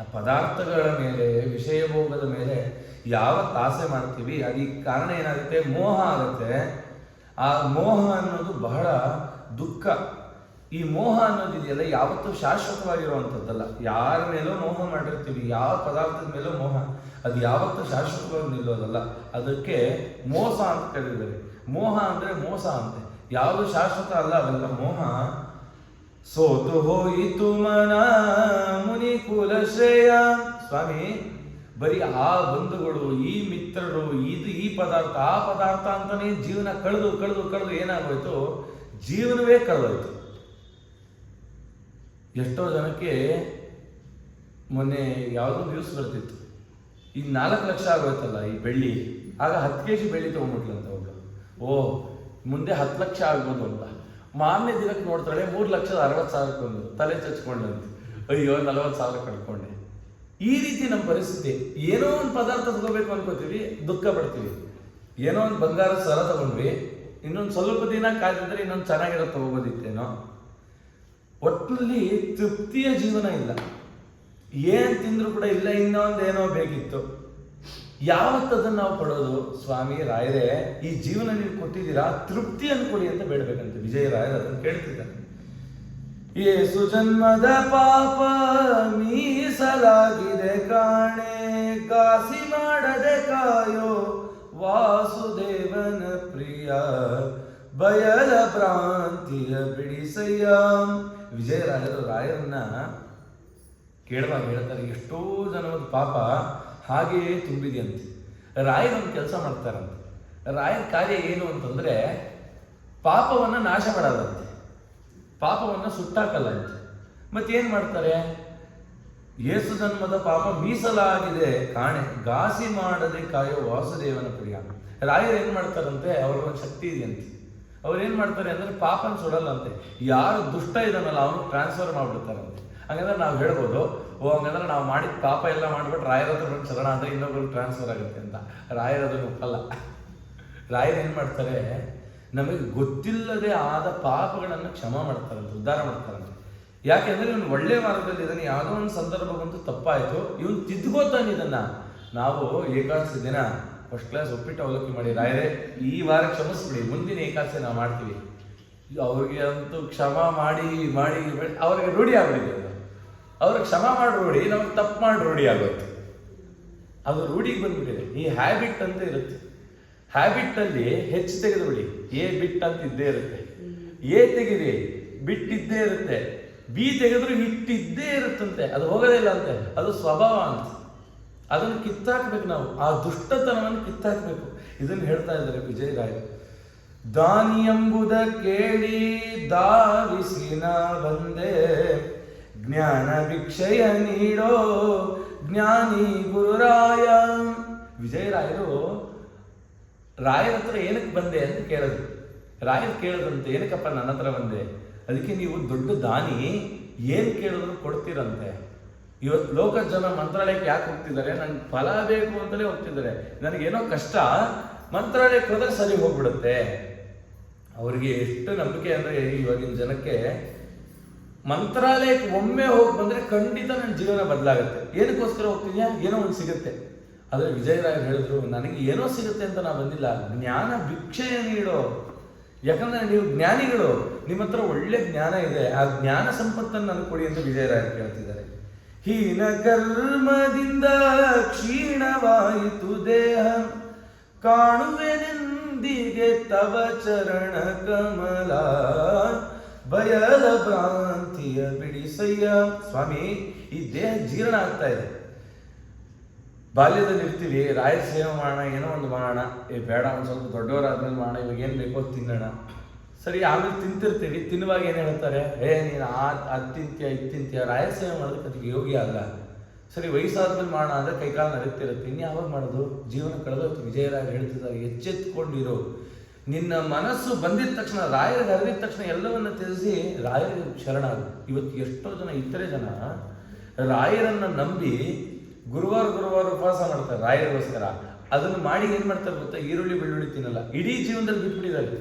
ಆ ಪದಾರ್ಥಗಳ ಮೇಲೆ, ವಿಷಯ ಭೋಗದ ಮೇಲೆ ಯಾವತ್ತು ಆಸೆ ಮಾಡ್ತೀವಿ ಅದಕ್ಕೆ ಕಾರಣ ಏನಾಗುತ್ತೆ? ಮೋಹ ಆಗುತ್ತೆ. ಆ ಮೋಹ ಅನ್ನೋದು ಬಹಳ ದುಃಖ. ಈ ಮೋಹ ಅನ್ನೋದಿದೆಯಲ್ಲ ಯಾವತ್ತೂ ಶಾಶ್ವತವಾಗಿರುವಂಥದ್ದಲ್ಲ. ಯಾರ ಮೇಲೋ ಮೋಹ ಮಾಡಿರ್ತೀವಿ, ಯಾವ ಪದಾರ್ಥದ ಮೇಲೋ ಮೋಹ, ಅದು ಯಾವತ್ತೂ ಶಾಶ್ವತವಾಗಿ ನಿಲ್ಲೋದಲ್ಲ. ಅದಕ್ಕೆ ಮೋಸ ಅಂತ ಕರೀತಾರೆ. ಮೋಹ ಅಂದರೆ ಮೋಸ ಅಂತೆ, ಯಾವುದು ಶಾಶ್ವತ ಅಲ್ಲ ಅವೆಲ್ಲ ಮೋಹ. ಸೋತು ಹೋಯಿತು ಮನ ಮುನಿ ಕುಲ ಶ್ರೇಯ. ಸ್ವಾಮಿ, ಬರೀ ಆ ಬಂಧುಗಳು, ಈ ಮಿತ್ರರು, ಈ ಪದಾರ್ಥ ಆ ಪದಾರ್ಥ ಅಂತಾನೆ ಜೀವನ ಕಳೆದು ಕಳೆದು ಕಳೆದು ಏನಾಗೋಯ್ತು? ಜೀವನವೇ ಕಳೆದೋಯ್ತು. ಎಷ್ಟೋ ಜನಕ್ಕೆ ಮೊನ್ನೆ ಯಾವುದೋ ನ್ಯೂಸ್ ಬರ್ತಿತ್ತು, ಈಗ 4 ಲಕ್ಷ ಆಗೋಯ್ತಲ್ಲ ಈ ಬೆಳ್ಳಿ, ಆಗ 10 kg ಬೆಳ್ಳಿ ತೊಗೊಂಡ್ಬಿಟ್ಲಂತ ಒಬ್ಳು. ಮುಂದೆ 10 ಲಕ್ಷ ಆಗ್ಬೋದು ಅಂತ. ಮಾರನೇ ದಿನಕ್ಕೆ ನೋಡ್ತಾಳೆ 3,60,000 ತಲೆ ಚಚ್ಕೊಂಡಂತ. ಅಯ್ಯೋ 40,000 ಕಳ್ಕೊಂಡೆ. ಈ ರೀತಿ ನಮ್ಮ ಪರಿಸ್ಥಿತಿ. ಏನೋ ಒಂದು ಪದಾರ್ಥ ತಗೋಬೇಕು ಅನ್ಕೋತೀವಿ, ದುಃಖ ಪಡ್ತೀವಿ. ಏನೋ ಒಂದು ಬಂಗಾರ ಸರ ತಗೊಂಡ್ವಿ, ಇನ್ನೊಂದು ಸ್ವಲ್ಪ ದಿನ ಕಾದಿದ್ರೆ ಇನ್ನೊಂದು ಚೆನ್ನಾಗಿರೋ ತಗೋಬೋದಿತ್ತೇನೋ. ಒಟ್ಟಿನಲ್ಲಿ ತೃಪ್ತಿಯ ಜೀವನ ಇಲ್ಲ. ಏನ್ ತಿಂದ್ರು ಕೂಡ ಇಲ್ಲ, ಇನ್ನೊಂದೇನೋ ಬೇಕಿತ್ತು. ಯಾವತ್ತದನ್ನು ನಾವು ಪಡೋದು? ಸ್ವಾಮಿ ರಾಯರೇ, ಈ ಜೀವನ ನೀವು ಕೊಟ್ಟಿದ್ದೀರಾ, ತೃಪ್ತಿಯನ್ನು ಕೊಡಿ ಅಂತ ಬೇಡಬೇಕಂತೆ. ವಿಜಯರಾಯರು ಅದನ್ನು ಕೇಳ್ತಿದ್ದಾರೆ. ಏಸು ಜನ್ಮದ ಪಾಪ ಮೀಸಲಾಗಿದೆ ಕಾಣೆ, ಗಾಸಿ ಮಾಡದೆ ಕಾಯೋ ವಾಸುದೇವನ ಪ್ರಿಯ, ಬಯಲ ಭ್ರಾಂತಿಯ ಬಿಡಿಸಯ್ಯ. ವಿಜಯರಾಯರು ರಾಯರನ್ನ ಕೇಳುವಾಗ ಹೇಳ್ತಾರೆ, ಎಷ್ಟೋ ಜನದ ಪಾಪ ಹಾಗೆಯೇ ತುಂಬಿದೆಯಂತೆ. ರಾಯರೊಂದು ಕೆಲಸ ಮಾಡ್ತಾರಂತೆ. ರಾಯರ ಕಾರ್ಯ ಏನು ಅಂತಂದ್ರೆ ಪಾಪವನ್ನು ನಾಶ ಮಾಡೋದಂತೆ. ಪಾಪವನ್ನು ಸುಟ್ಟಾಕಲ್ಲ ಅಂತ. ಮತ್ತೇನು ಮಾಡ್ತಾರೆ? ಯೇಸು ಜನ್ಮದ ಪಾಪ ಮೀಸಲಾಗಿದೆ ಕಾಣೆ, ಘಾಸಿ ಮಾಡದೆ ಕಾಯೋ ವಾಸುದೇವನ ಪ್ರಿಯ. ರಾಯರು ಏನು ಮಾಡ್ತಾರಂತೆ, ಅವ್ರಿಗೊಂದು ಶಕ್ತಿ ಇದೆಯಂತೆ. ಅವ್ರು ಏನು ಮಾಡ್ತಾರೆ ಅಂದರೆ ಪಾಪನ ಸುಡಲ್ಲಂತೆ, ಯಾರು ದುಷ್ಟ ಇದನ್ನಲ್ಲ ಅವನು ಟ್ರಾನ್ಸ್ಫರ್ ಮಾಡಿಬಿಡ್ತಾರಂತೆ. ಹಾಗಂದ್ರೆ ನಾವು ಹೇಳ್ಬೋದು, ಹಂಗಂದ್ರೆ ನಾವು ಮಾಡಿದ ಪಾಪ ಎಲ್ಲ ಮಾಡಿಬಿಟ್ಟು ರಾಯರ ಹತ್ರ ಬಂದು ಶರಣ ಅಂದರೆ ಇನ್ನೊಬ್ರಿಗೆ ಟ್ರಾನ್ಸ್ಫರ್ ಆಗುತ್ತೆ ಅಂತ. ರಾಯರದನ್ನು ಒಪ್ಪಲ್ಲ. ರಾಯರು ಏನು ಮಾಡ್ತಾರೆ, ನಮಗೆ ಗೊತ್ತಿಲ್ಲದೆ ಆದ ಪಾಪಗಳನ್ನು ಕ್ಷಮ ಮಾಡ್ತಾರಂತೆ, ಉದ್ಧಾರ ಮಾಡ್ತಾರಂತೆ. ಯಾಕೆಂದ್ರೆ ಇವನು ಒಳ್ಳೆ ಮಾರ್ಗದಲ್ಲಿ ಇದನ್ನು ಯಾವುದೋ ಒಂದು ಸಂದರ್ಭ ಬಂತು, ತಪ್ಪಾಯಿತು, ಇವನು ತಿದ್ಕೋತಾನೆ ಇದನ್ನ. ನಾವು ಏಕಾದಶಿ ದಿನ ಫಸ್ಟ್ ಕ್ಲಾಸ್ ಒಪ್ಪಿಟ್ಟು ಅವಲಕ್ಕಿ ಮಾಡಿ, ರಾಯರೇ ಈ ವಾರ ಕ್ಷಮಿಸ್ಬಿಡಿ, ಮುಂದಿನ ಏಕಾದಶಿ ನಾವು ಮಾಡ್ತೀವಿ. ಅವ್ರಿಗೆ ಅಂತೂ ಕ್ಷಮ ಮಾಡಿ ಮಾಡಿ ಅವ್ರಿಗೆ ರೂಢಿ ಆಗ್ಬಿಟ್ಟಿದೆ. ಅದು ಅವ್ರಿಗೆ ಕ್ಷಮ ಮಾಡಿ ರೂಢಿ, ನಮ್ಗೆ ತಪ್ಪು ಮಾಡಿ ರೂಢಿ ಆಗುತ್ತೆ. ಅದು ರೂಢಿಗೆ ಬಂದ್ಬಿಟ್ಟಿದೆ. ಈ ಹ್ಯಾಬಿಟ್ ಅಂತ ಇರುತ್ತೆ. ಹ್ಯಾಬಿಟ್ಟಲ್ಲಿ ಹೆಚ್ಚು ತೆಗೆದುಬಿಡಿ, ಎ ಬಿಟ್ ಅಂತ ಇದ್ದೇ ಇರುತ್ತೆ, ಎ ತೆಗಿರಿ ಬಿಟ್ಟಿದ್ದೇ ಇರುತ್ತೆ, ಬಿ ತೆಗೆದ್ರು ಇಟ್ಟಿದ್ದೇ ಇರುತ್ತಂತೆ, ಅದು ಹೋಗೋದೇ ಇಲ್ಲ ಅಂತೆ. ಅದು ಸ್ವಭಾವ ಅಂತ. ಅದನ್ನು ಕಿತ್ತಾಕ್ಬೇಕು ನಾವು, ಆ ದುಷ್ಟತನವನ್ನು ಕಿತ್ತಾಕ್ಬೇಕು. ಇದನ್ನು ಹೇಳ್ತಾ ಇದ್ದಾರೆ ವಿಜಯರಾಯರು. ದಾನಿ ಎಂಬುದ ಕೇಳಿ ಧಾವಿಸಿನ ಬಂದೆ, ಜ್ಞಾನ ಭಿಕ್ಷೆಯ ನೀಡೋ ಜ್ಞಾನಿ ಗುರುರಾಯ. ವಿಜಯರಾಯರು ರಾಯರ ಹತ್ರ ಏನಕ್ಕೆ ಬಂದೆ ಅಂತ ಕೇಳಿದ್ರು. ರಾಯರು ಕೇಳದಂತೆ, ಏನಕ್ಕಪ್ಪ ನನ್ನ ಹತ್ರ ಬಂದೆ? ಅದಕ್ಕೆ ನೀವು ದೊಡ್ಡ ದಾನಿ, ಏನು ಕೇಳಿದ್ರು ಕೊಡ್ತೀರಂತೆ. ಇವತ್ತು ಲೋಕ ಜನ ಮಂತ್ರಾಲಯಕ್ಕೆ ಯಾಕೆ ಹೋಗ್ತಿದ್ದಾರೆ? ನಂಗೆ ಫಲ ಬೇಕು ಅಂತಲೇ ಹೋಗ್ತಿದ್ದಾರೆ. ನನಗೇನೋ ಕಷ್ಟ, ಮಂತ್ರಾಲಯಕ್ಕೆ ಹೋದ್ರೆ ಸರಿ ಹೋಗ್ಬಿಡುತ್ತೆ. ಅವರಿಗೆ ಎಷ್ಟು ನಂಬಿಕೆ ಅಂದರೆ, ಇವಾಗಿನ ಜನಕ್ಕೆ ಮಂತ್ರಾಲಯಕ್ಕೆ ಒಮ್ಮೆ ಹೋಗಿ ಬಂದರೆ ಖಂಡಿತ ನನ್ನ ಜೀವನ ಬದಲಾಗುತ್ತೆ. ಏನಕ್ಕೋಸ್ಕರ ಹೋಗ್ತಿದ್ಯಾ? ಏನೋ ಒಂದು ಸಿಗುತ್ತೆ. ಆದರೆ ವಿಜಯರಾಯರು ಹೇಳಿದ್ರು, ನನಗೆ ಏನೋ ಸಿಗುತ್ತೆ ಅಂತ ನಾನು ಬಂದಿಲ್ಲ, ಜ್ಞಾನ ಭಿಕ್ಷೆಯ ನೀಡೋ. ಯಾಕಂದ್ರೆ ನೀವು ಜ್ಞಾನಿಗಳು, ನಿಮ್ಮ ಹತ್ರ ಒಳ್ಳೆ ಜ್ಞಾನ ಇದೆ, ಆ ಜ್ಞಾನ ಸಂಪತ್ತನ್ನು ನನಗೆ ಕೊಡಿ ಅಂತ ವಿಜಯರಾಯರು ಕೇಳ್ತಿದ್ದಾರೆ. ಹೀನ ಕರ್ಮದಿಂದ ಕ್ಷೀಣವಾಯಿತು ದೇಹ, ಕಾಣುವೆನೆಂದಿಗೆ ತವ ಚರಣ ಕಮಲ, ಭಯದ ಭ್ರಾಂತಿಯ ಬಿಡಿಸಯ್ಯ. ಸ್ವಾಮಿ, ಈ ದೇಹ ಜೀರ್ಣ ಆಗ್ತಾ ಇದೆ. ಬಾಲ್ಯದಲ್ಲಿ ಇರ್ತೀವಿ, ರಾಯರ ಸೇವೆ ಮಾಡೋಣ, ಏನೋ ಒಂದು ಮಾಡೋಣ, ಬೇಡ ಒಂದು ಸ್ವಲ್ಪ ದೊಡ್ಡವರಾದ್ಮೇಲೆ ಮಾಡೋಣ, ಇವಾಗ ಏನು ಬೇಕೋ ತಿನ್ನೋಣ. ಸರಿ, ಆಮೇಲೆ ತಿಂತಿರ್ತೀವಿ. ತಿನ್ನುವಾಗ ಏನು ಹೇಳ್ತಾರೆ, ನೀನು ಅದು ತಿಂತೀಯ ಇದು ತಿಂತೀಯ. ರಾಯರ ಸೇವೆ ಮಾಡೋದಕ್ಕೆ ಅದಕ್ಕೆ ಯೋಗ್ಯ ಅಲ್ಲ. ಸರಿ, ವಯಸ್ಸಾದ್ಮೇಲೆ ಮಾಡೋಣ ಅಂದರೆ ಕೈಕಾಲು ನಡೀತಿರುತ್ತೆ. ಇನ್ನು ಯಾವಾಗ ಮಾಡೋದು? ಜೀವನ ಕಳೆದೋಯ್ತು. ವಿಜಯರಾಯರು ಹೇಳ್ತಿದ್ದಾರೆ, ಎಚ್ಚೆತ್ಕೊಂಡಿರೋ. ನಿನ್ನ ಮನಸ್ಸು ಬಂದಿದ ತಕ್ಷಣ, ರಾಯರಿಗೆ ಅರಿವಿದ ತಕ್ಷಣ ಎಲ್ಲವನ್ನ ತಿಳಿಸಿ ರಾಯರಿಗೆ ಶರಣಾಗು. ಇವತ್ತು ಎಷ್ಟೋ ಜನ, ಇತರೆ ಜನ ರಾಯರನ್ನು ನಂಬಿ ಗುರುವಾರ ಉಪವಾಸ ಮಾಡ್ತಾರೆ ರಾಯರಿಗೋಸ್ಕರ. ಅದನ್ನು ಮಾಡಿ ಏನು ಮಾಡ್ತಾರೆ ಗೊತ್ತಾ? ಈರುಳ್ಳಿ ಬೆಳ್ಳುಳ್ಳಿ ತಿನ್ನಲ್ಲ. ಇಡೀ ಜೀವನದಲ್ಲಿ ಬಿಟ್ಬಿಟ್ಟಿದ್ದಾರೆ.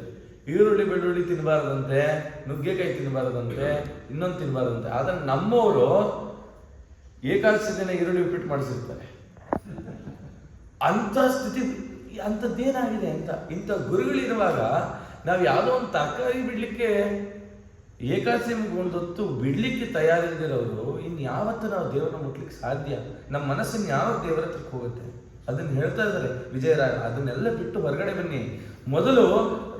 ಈರುಳ್ಳಿ ಬೆಳ್ಳುಳ್ಳಿ ತಿನ್ನಬಾರ್ದಂತೆ, ನುಗ್ಗೆಕಾಯಿ ತಿನ್ನಬಾರ್ದಂತೆ, ಇನ್ನೊಂದು ತಿನ್ನಬಾರ್ದಂತೆ. ಆದರೆ ನಮ್ಮವರು ಏಕಾದಶಿ ದಿನ ಈರುಳ್ಳಿ ಉಪ್ಪಿಟ್ಟು ಮಾಡಿಸಿರ್ತಾರೆ. ಅಂಥ ಸ್ಥಿತಿ, ಅಂಥದ್ದೇನಾಗಿದೆ ಅಂತ. ಇಂಥ ಗುರುಗಳಿರುವಾಗ ನಾವು ಯಾವುದೋ ಒಂದು ತರಕಾರಿ ಬಿಡ್ಲಿಕ್ಕೆ, ಏಕಾದಶಿ ಒಂದೊತ್ತು ಬಿಡ್ಲಿಕ್ಕೆ ತಯಾರಿಲ್ದಿರೋರು ಇನ್ನು ಯಾವತ್ತೂ ನಾವು ದೇವರನ್ನ ಮುಟ್ಲಿಕ್ಕೆ ಸಾಧ್ಯ? ನಮ್ಮ ಮನಸ್ಸನ್ನು ಯಾವ ದೇವರ ಹತ್ರಕ್ಕೆ ಹೋಗುತ್ತೆ? ಅದನ್ನು ಹೇಳ್ತಾ ಇದ್ದಾರೆ ವಿಜಯರಾಯರು. ಅದನ್ನೆಲ್ಲ ಬಿಟ್ಟು ಹೊರಗಡೆ ಬನ್ನಿ. ಮೊದಲು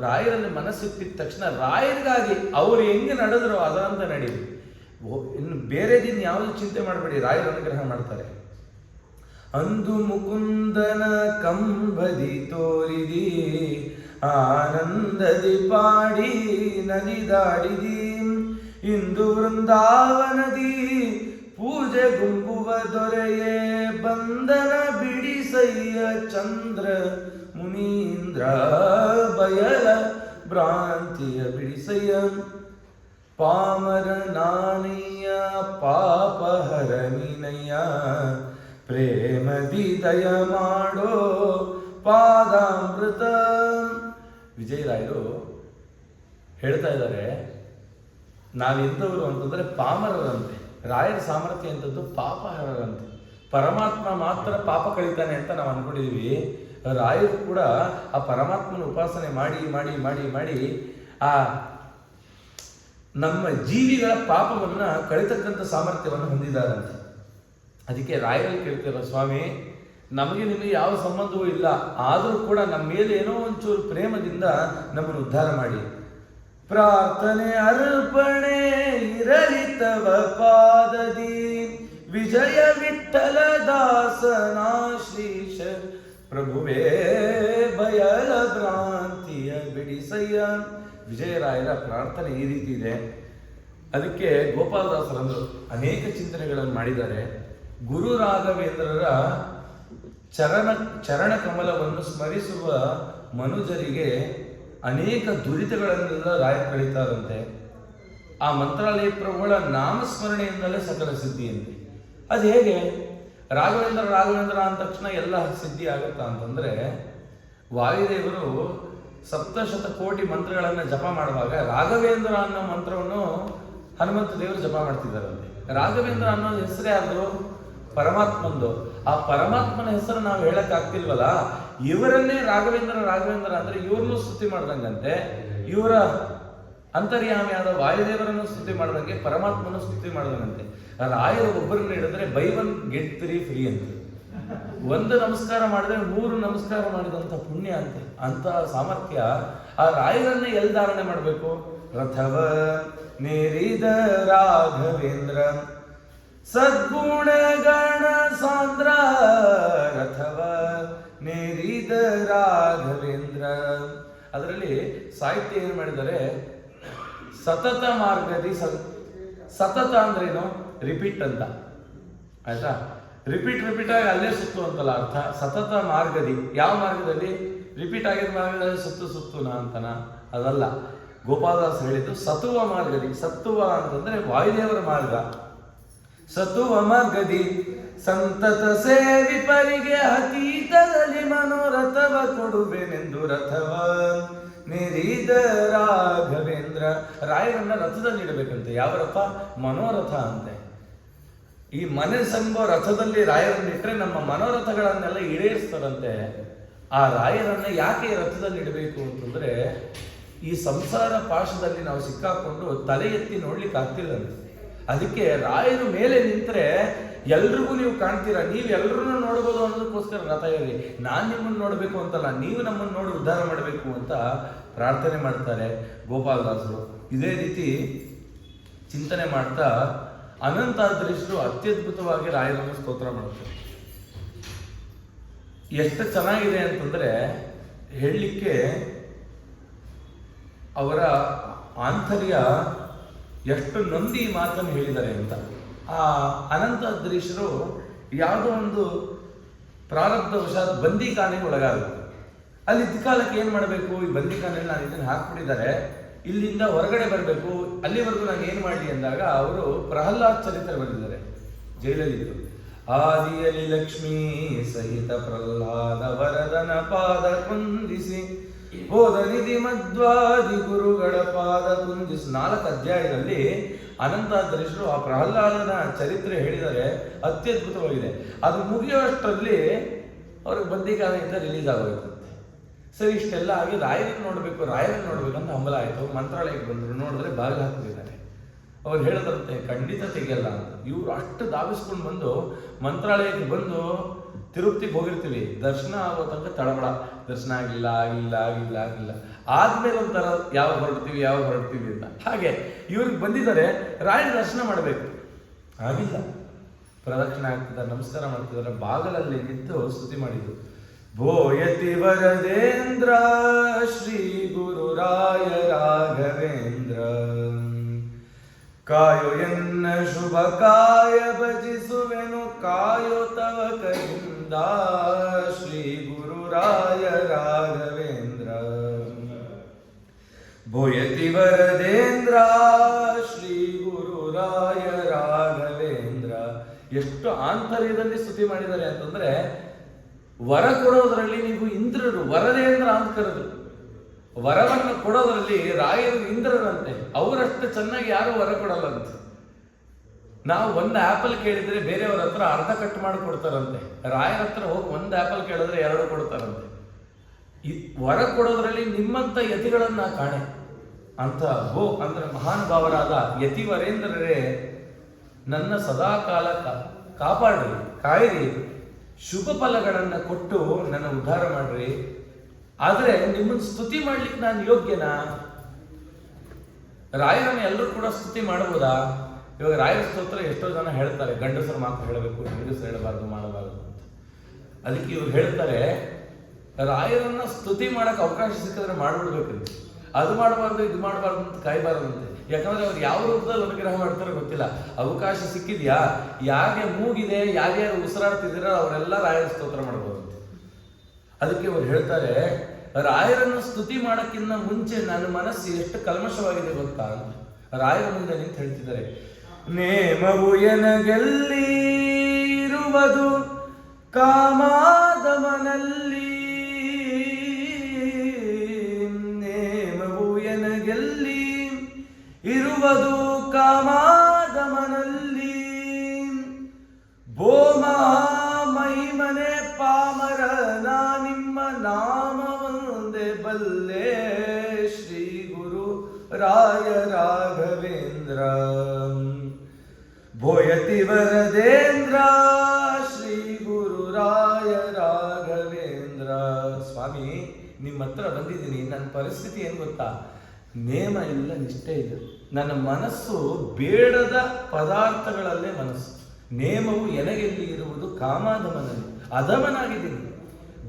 ರಾಯರಲ್ಲಿ ಮನಸ್ಸಿಟ್ಟಿದ ತಕ್ಷಣ ರಾಯರಿಗಾಗಿ ಅವ್ರು ಹೆಂಗೆ ನಡೆದ್ರು ಅದರಂತ ನಡೀರಿ. ಇನ್ನು ಬೇರೆ ದಿನ ಯಾವುದು ಚಿಂತೆ ಮಾಡಬೇಡಿ, ರಾಯರು ಅನುಗ್ರಹ ಮಾಡ್ತಾರೆ. ಅಂದು ಮುಕುಂದನ ಕಂಬದಿ ತೋರಿದಿ, ಆನಂದದಿ ಪಾಡಿ ನಲಿದಾಡಿದಿ, ಇಂದು ವೃಂದಾವನದಿ ಪೂಜೆ ಗುಂಬುವ ದೊರೆಯೇ, ಬಂಧನ ಬಿಡಿಸಯ್ಯ ಚಂದ್ರ ಮುನೀಂದ್ರ, ಬಯಲ ಭ್ರಾಂತಿಯ ಬಿಡಿಸಯ್ಯ, ಪಾಮರ ನಾನಯ್ಯ ಪಾಪಹರ ನೀನಯ್ಯ, ಪ್ರೇಮದಿ ದಯ ಮಾಡೋ ಪಾದಾಮೃತ. ವಿಜಯರಾಯರು ಹೇಳ್ತಾ ಇದ್ದಾರೆ, ನಾವೆಂಥವರು ಅಂತಂದ್ರೆ ಪಾಮರರಂತೆ. ರಾಯರ ಸಾಮರ್ಥ್ಯ ಅಂತದ್ದು ಪಾಪಹರರಂತೆ. ಪರಮಾತ್ಮ ಮಾತ್ರ ಪಾಪ ಕಳೀತಾನೆ ಅಂತ ನಾವು ಅನ್ಕೊಂಡಿದೀವಿ. ರಾಯರು ಕೂಡ ಆ ಪರಮಾತ್ಮನ ಉಪಾಸನೆ ಮಾಡಿ ಮಾಡಿ ಮಾಡಿ ಮಾಡಿ ಆ ನಮ್ಮ ಜೀವಿಗಳ ಪಾಪವನ್ನ ಕಳಿತಕ್ಕಂಥ ಸಾಮರ್ಥ್ಯವನ್ನು ಹೊಂದಿದ್ದಾರಂತೆ. ಅದಕ್ಕೆ ರಾಯರಲ್ಲಿ ಕೇಳ್ತಿರೋ, ಸ್ವಾಮಿ ನಮಗೆ ನಿಮಗೆ ಯಾವ ಸಂಬಂಧವೂ ಇಲ್ಲ, ಆದರೂ ಕೂಡ ನಮ್ಮ ಮೇಲೆ ಏನೋ ಒಂಚೂರು ಪ್ರೇಮದಿಂದ ನಮ್ಮನ್ನು ಉದ್ಧಾರ ಮಾಡಿ. ಪ್ರಾರ್ಥನೆ ಅರ್ಪಣೆ ಇರಲಿ ತವ ಪಾದದಿ, ವಿಜಯ ವಿಠಲ ದಾಸನಾಶ್ರೀಶ ಪ್ರಭುವೇ, ಬಯಲ ಭ್ರಾಂತಿಯ ಬಿಡಿಸಯ್ಯ. ವಿಜಯರಾಯರ ಪ್ರಾರ್ಥನೆ ಈ ರೀತಿ ಇದೆ. ಅದಕ್ಕೆ ಗೋಪಾಲದಾಸರಂದರು ಅನೇಕ ಚಿಂತನೆಗಳನ್ನು ಮಾಡಿದ್ದಾರೆ. ಗುರು ರಾಘವೇಂದ್ರರ ಚರಣ ಕಮಲವನ್ನು ಸ್ಮರಿಸುವ ಮನುಜರಿಗೆ ಅನೇಕ ದುರಿತಗಳನ್ನೆಲ್ಲ ರಾಯ ಕಳೀತಾರಂತೆ. ಆ ಮಂತ್ರಾಲಯ ಪ್ರಭುಗಳ ನಾಮಸ್ಮರಣೆಯಿಂದಲೇ ಸಕಲ ಸಿದ್ಧಿಯಂತೆ. ಅದು ಹೇಗೆ? ರಾಘವೇಂದ್ರ ಅಂದ ತಕ್ಷಣ ಎಲ್ಲ ಸಿದ್ಧಿ ಆಗುತ್ತಾ ಅಂತಂದ್ರೆ, ವಾಯುದೇವರು ಸಪ್ತಶತ ಕೋಟಿ ಮಂತ್ರಗಳನ್ನು ಜಪ ಮಾಡುವಾಗ ರಾಘವೇಂದ್ರ ಅನ್ನೋ ಮಂತ್ರವನ್ನು ಹನುಮಂತ ದೇವರು ಜಪ ಮಾಡ್ತಿದ್ದಾರಂತೆ. ರಾಘವೇಂದ್ರ ಅನ್ನೋ ಹೆಸರೇ ಆದ್ರು ಪರಮಾತ್ಮಂದು. ಆ ಪರಮಾತ್ಮನ ಹೆಸರು ನಾವು ಹೇಳಕ್ ಆಗ್ತಿಲ್ವಲ್ಲ, ಇವರನ್ನೇ ರಾಘವೇಂದ್ರ ಅಂದ್ರೆ ಇವ್ರನ್ನೂ ಸ್ತುತಿ ಮಾಡ್ದಂಗಂತೆ, ಇವರ ಅಂತರ್ಯಾಮಿಯಾದ ವಾಯುದೇವರನ್ನು ಸ್ತುತಿ ಮಾಡ್ದಂಗೆ ಪರಮಾತ್ಮನ ಸ್ತುತಿ ಮಾಡ್ದಂಗಂತೆ. ರಾಯರು ಒಬ್ಬರನ್ನ ಹಿಡಿದ್ರೆ ಬೈ 1 get 3 ಫ್ರೀ ಅಂತೆ. ಒಂದು ನಮಸ್ಕಾರ ಮಾಡಿದ್ರೆ 3 ನಮಸ್ಕಾರ ಮಾಡಿದಂತ ಪುಣ್ಯ ಅಂತೆ. ಅಂತ ಸಾಮರ್ಥ್ಯ ಆ ರಾಯರನ್ನೇ ಎಲ್ಲಿ ಧಾರಣೆ ಮಾಡಬೇಕು? ರಥವ ನೇರಿದ ರಾಘವೇಂದ್ರ ಸದ್ಗುಣ ಗಣ ಸಾಂದ್ರ, ರಥವ ನೇರಿದ ರಾಘವೇಂದ್ರ. ಅದರಲ್ಲಿ ಸಾಹಿತ್ಯ ಏನ್ ಮಾಡಿದ್ದಾರೆ? ಸತತ ಮಾರ್ಗದಿ ಸತತ ಅಂದ್ರೇನು? ರಿಪೀಟ್ ಅಂತ, ಆಯ್ತಾ? ರಿಪೀಟ್ ಆಗಿ ಅಲ್ಲೇ ಸುತ್ತು ಅಂತಲ್ಲ ಅರ್ಥ. ಸತತ ಮಾರ್ಗದಿ, ಯಾವ ಮಾರ್ಗದಲ್ಲಿ? ರಿಪೀಟ್ ಆಗಿದ ಮಾರ್ಗದಲ್ಲಿ ಸುತ್ತುನಾ ಅಂತನ? ಅದಲ್ಲ. ಗೋಪಾಲದಾಸ್ ಹೇಳಿದ್ದು ಸತುವ ಮಾರ್ಗದಿ. ಸತ್ತುವ ಅಂತಂದ್ರೆ ವಾಯುದೇವರ ಮಾರ್ಗ. ಸತುವ ಮಾರ್ಗದಿ ಸಂತತ ಸೇವಿಪರಿಗೆ ಅತೀತದಲ್ಲಿ ಮನೋರಥವ ಕೊಡುವೆನೆಂದು ರಥವ ನಿರಿದ ರಾಘವೇಂದ್ರ. ರಾಯರನ್ನ ರಥದಲ್ಲಿ ಇಡಬೇಕಂತೆ. ಯಾವ ರಥ? ಮನೋರಥ ಅಂತೆ. ಈ ಮನಸ್ಸೆಂಬ ರಥದಲ್ಲಿ ರಾಯರನ್ನ ಇಟ್ಟರೆ ನಮ್ಮ ಮನೋರಥಗಳನ್ನೆಲ್ಲ ಈಡೇರಿಸ್ತಾರಂತೆ. ಆ ರಾಯರನ್ನ ಯಾಕೆ ರಥದಲ್ಲಿ ಇಡಬೇಕು ಅಂತಂದ್ರೆ, ಈ ಸಂಸಾರ ಪಾಶದಲ್ಲಿ ನಾವು ಸಿಕ್ಕಾಕೊಂಡು ತಲೆ ಎತ್ತಿ ನೋಡ್ಲಿಕ್ಕೆ ಆಗ್ತಿಲ್ಲಂತೆ. ಅದಕ್ಕೆ ರಾಯರು ಮೇಲೆ ನಿಂತರೆ ಎಲ್ರಿಗೂ ನೀವು ಕಾಣ್ತೀರಾ, ನೀವು ಎಲ್ಲರನ್ನೂ ನೋಡ್ಬೋದು ಅನ್ನೋದಕ್ಕೋಸ್ಕರ ರಥ ಏರಿ. ನಾನು ನಿಮ್ಮನ್ನು ನೋಡಬೇಕು ಅಂತಲ್ಲ, ನೀವು ನಮ್ಮನ್ನು ನೋಡಿ ಉದ್ಧಾರ ಮಾಡಬೇಕು ಅಂತ ಪ್ರಾರ್ಥನೆ ಮಾಡ್ತಾರೆ ಗೋಪಾಲದಾಸರು. ಇದೇ ರೀತಿ ಚಿಂತನೆ ಮಾಡ್ತಾ ಅನಂತಾದ್ರೀಶರು ಅತ್ಯದ್ಭುತವಾಗಿ ರಾಯರನ್ನು ಸ್ತೋತ್ರ ಮಾಡ್ತಾರೆ. ಎಷ್ಟು ಚೆನ್ನಾಗಿದೆ ಅಂತಂದ್ರೆ ಹೇಳಲಿಕ್ಕೆ ಅವರ ಆಂತರ್ಯ ಎಷ್ಟು ನೊಂದಿ ಮಾತನ್ನು ಹೇಳಿದ್ದಾರೆ ಅಂತ. ಆ ಅನಂತಾದ್ರೀಶರು ಯಾವುದೋ ಒಂದು ಪ್ರಾರಬ್ಧವಶಾತ್ ಬಂದಿಖಾನೆಗೆ ಒಳಗಾಗುತ್ತೆ. ಅಲ್ಲಿ ಕಾಲಕ್ಕೆ ಏನ್ ಮಾಡಬೇಕು? ಈ ಬಂದಿಖಾನೆಯಲ್ಲಿ ನಾನು ಇದನ್ನು ಹಾಕ್ಬಿಟ್ಟಿದ್ದಾರೆ, ಇಲ್ಲಿಂದ ಹೊರಗಡೆ ಬರಬೇಕು, ಅಲ್ಲಿವರೆಗೂ ನಾನು ಏನು ಮಾಡಲಿ ಅಂದಾಗ ಅವರು ಪ್ರಹ್ಲಾದ್ ಚರಿತ್ರೆ ಬರೆದಿದ್ದಾರೆ ಜೈಲಲ್ಲಿದ್ದು. ಆದಿಯಲ್ಲಿ ಲಕ್ಷ್ಮೀ ಸಹಿತ ಪ್ರಹ್ಲಾದ ವರದನ ಪಾದ ಕುಂದಿಸಿ ಬೋಧ ನಿಧಿ ಮಧ್ವಾದಿ ಗುರುಗಳ ಪಾದ ಕುಂದಿಸಿ. 4 ಅಧ್ಯಾಯದಲ್ಲಿ ಅನಂತಾದ್ರೀಶರು ಆ ಪ್ರಹ್ಲಾದನ ಚರಿತ್ರೆ ಹೇಳಿದರೆ ಅತ್ಯದ್ಭುತವಾಗಿದೆ. ಅದು ಮುಗಿಯುವಷ್ಟರಲ್ಲಿ ಅವ್ರಿಗೆ ಬಂದಿಖಾನೆಯಿಂದ ರಿಲೀಸ್ ಆಗೋಯ್ತಂತೆ. ಸರಿ, ಇಷ್ಟೆಲ್ಲ ಆಗಿ ರಾಯರನ್ನು ನೋಡ್ಬೇಕಂತ ಹಂಬಲ ಆಯಿತು. ಮಂತ್ರಾಲಯಕ್ಕೆ ಬಂದರು, ನೋಡಿದ್ರೆ ಬಾಗಿಲು ಹಾಕ್ತಿದ್ದಾರೆ. ಅವ್ರು ಹೇಳಿದ್ರಂತೆ ಖಂಡಿತ ತೆಗಿಯಲ್ಲ ಅಂತ. ಇವ್ರು ಅಷ್ಟು ದಾವಿಸ್ಕೊಂಡು ಬಂದು ಮಂತ್ರಾಲಯಕ್ಕೆ ಬಂದು ತಿರುಪತಿಗೆ ಹೋಗಿರ್ತೀವಿ, ದರ್ಶನ ಆಗೋ ತನಕ ತಳಬಡ, ದರ್ಶನ ಆಗಿಲ್ಲ ಆದ್ಮೇಲೆ ಒಂಥರ ಯಾವಾಗ ಹೊರಡ್ತೀವಿ ಅಂತ. ಹಾಗೆ ಇವ್ರಿಗೆ ಬಂದಿದ್ದಾರೆ, ರಾಯರ ದರ್ಶನ ಮಾಡಬೇಕು, ಆಗಿಲ್ಲ. ಪ್ರದಕ್ಷಿಣೆ ಆಗ್ತಿದ್ದಾರೆ, ನಮಸ್ಕಾರ ಮಾಡ್ತಿದ್ದಾರೆ, ಬಾಗಲಲ್ಲಿ ನಿಂತು ಸ್ತುತಿ ಮಾಡಿದ್ದು. ಭೋಯತಿ ವರದೇಂದ್ರ ಶ್ರೀ ಗುರು ರಾಯ ರಾಘವೇಂದ್ರ, ಕಾಯೋ ಎನ್ನ ಶುಭ ಕಾಯ ಭಜಿಸುವೆನು, ಕಾಯೋ ತವ ಕೈಯಿಂದ ಶ್ರೀ ಗುರು ರಾಯ ರಾಘವೇಂದ್ರ. ಭೋಯತಿ ವರದೇಂದ್ರ ಶ್ರೀ ಗುರು ರಾಯ ರಾಘವೇಂದ್ರ. ಎಷ್ಟು ಆಂತರ್ಯದಲ್ಲಿ ಸ್ತುತಿ ಮಾಡಿದ್ದಾರೆ ಅಂತಂದ್ರೆ, ವರ ಕೊಡೋದ್ರಲ್ಲಿ ನೀವು ಇಂದ್ರರು, ವರದೇಂದ್ರ ಅಂತ ಕರೆದು ವರವನ್ನು ಕೊಡೋದ್ರಲ್ಲಿ ರಾಯರು ಇಂದ್ರರಂತೆ. ಅವರಷ್ಟು ಚೆನ್ನಾಗಿ ಯಾರು ವರ ಕೊಡಲ್ಲಂತೆ. ನಾವು ಒಂದು ಆಪಲ್ ಕೇಳಿದ್ರೆ ಬೇರೆಯವ್ರ ಹತ್ರ ಅರ್ಧ ಕಟ್ ಮಾಡಿ ಕೊಡ್ತಾರಂತೆ. ರಾಯರ ಹತ್ರ ಹೋಗಿ ಒಂದು ಆಪಲ್ ಕೇಳಿದ್ರೆ 2 ಕೊಡ್ತಾರಂತೆ. ಈ ವರ ಕೊಡೋದ್ರಲ್ಲಿ ನಿಮ್ಮಂತ ಯತಿಗಳನ್ನ ಕಾಣೆ ಅಂತ. ಅಂದ್ರೆ ಮಹಾನುಭಾವರಾದ ಯತಿವರೇಂದ್ರರೇ, ನನ್ನ ಸದಾಕಾಲ ಕಾಪಾಡ್ರಿ, ಕಾಯಿರಿ, ಶುಭ ಫಲಗಳನ್ನು ಕೊಟ್ಟು ನನ್ನ ಉದ್ಧಾರ ಮಾಡ್ರಿ. ಆದ್ರೆ ನಿಮ್ಮನ್ನು ಸ್ತುತಿ ಮಾಡ್ಲಿಕ್ಕೆ ನಾನು ಯೋಗ್ಯನಾ? ರಾಯರನ್ನು ಎಲ್ಲರೂ ಕೂಡ ಸ್ತುತಿ ಮಾಡಬಹುದಾ? ಇವಾಗ ರಾಯರ ಸ್ತೋತ್ರ ಎಷ್ಟೋ ಜನ ಹೇಳ್ತಾರೆ, ಗಂಡಸರು ಮಾತ್ರ ಹೇಳಬೇಕು, ಹೆಂಗಸರು ಹೇಳಬಾರ್ದು, ಮಾಡಬಾರ್ದು ಅಂತ. ಅದಕ್ಕೆ ಇವ್ರು ಹೇಳ್ತಾರೆ, ರಾಯರನ್ನ ಸ್ತುತಿ ಮಾಡಕ್ಕೆ ಅವಕಾಶ ಸಿಕ್ಕಿದ್ರೆ ಮಾಡ್ಬಿಡ್ಬೇಕಂತೆ. ಅದು ಮಾಡಬಾರ್ದು, ಇದು ಮಾಡಬಾರ್ದು ಅಂತ ಕಾಯಬಾರ್ದಂತೆ. ಯಾಕಂದ್ರೆ ಅವ್ರು ಯಾವ ರೂಪದಲ್ಲಿ ಅನುಗ್ರಹ ಮಾಡ್ತಾರೋ ಗೊತ್ತಿಲ್ಲ. ಅವಕಾಶ ಸಿಕ್ಕಿದ್ಯಾ, ಯಾರಿಗೆ ಮೂಗಿದೆ, ಯಾರ್ಯಾರು ಉಸಿರಾಡ್ತಿದ್ದೀರೋ ಅವರೆಲ್ಲ ರಾಯರ ಸ್ತೋತ್ರ ಮಾಡ್ಬೋದು. ಅದಕ್ಕೆ ಅವ್ರು ಹೇಳ್ತಾರೆ, ರಾಯರನ್ನು ಸ್ತುತಿ ಮಾಡೋಕ್ಕಿಂತ ಮುಂಚೆ ನನ್ನ ಮನಸ್ಸು ಎಷ್ಟು ಕಲ್ಮಶವಾಗಿದೆ ಗೊತ್ತಾ. ರಾಯರ ಮುಂದೆ ನಿಂತು ಹೇಳ್ತಿದ್ದಾರೆ, ನೇಮವು ಎನಗೆಲ್ಲಿ ಇರುವುದು ಕಾಮಾದಮನಲ್ಲಿ, ನೇಮವು ಎನಗೆಲ್ಲಿ ಇರುವುದು ಕಾಮಾದಮನಲ್ಲಿ, ಭೋಮ ಮಹಿಮನೆ ಪಾಮರ ನಾ ನಿಮ್ಮ ನಾಮ ಒಂದೇ ಬಲ್ಲೆ, ಶ್ರೀ ಗುರು ರಾಯ ರಾಘವೇಂದ್ರ ಭೋಯತಿ ವರದೇಂದ್ರ, ಶ್ರೀ ಗುರು ರಾಯ ರಾಘವೇಂದ್ರ. ಸ್ವಾಮಿ, ನಿಮ್ಮ ಹತ್ರ ಬಂದಿದ್ದೀನಿ, ನನ್ನ ಪರಿಸ್ಥಿತಿ ಏನು ಗೊತ್ತಾ, ನೇಮ ಇಲ್ಲ, ನಿಷ್ಠೆ ಇಲ್ಲ. ನನ್ನ ಮನಸ್ಸು ಬೇಡದ ಪದಾರ್ಥಗಳಲ್ಲೇ ಮನಸ್ಸು. ನೇಮವು ಎನಗೆಲ್ಲಿ ಇರುವುದು ಕಾಮಾಧಮನಲ್ಲಿ, ಅಧಮನಾಗಿದ್ದೀನಿ.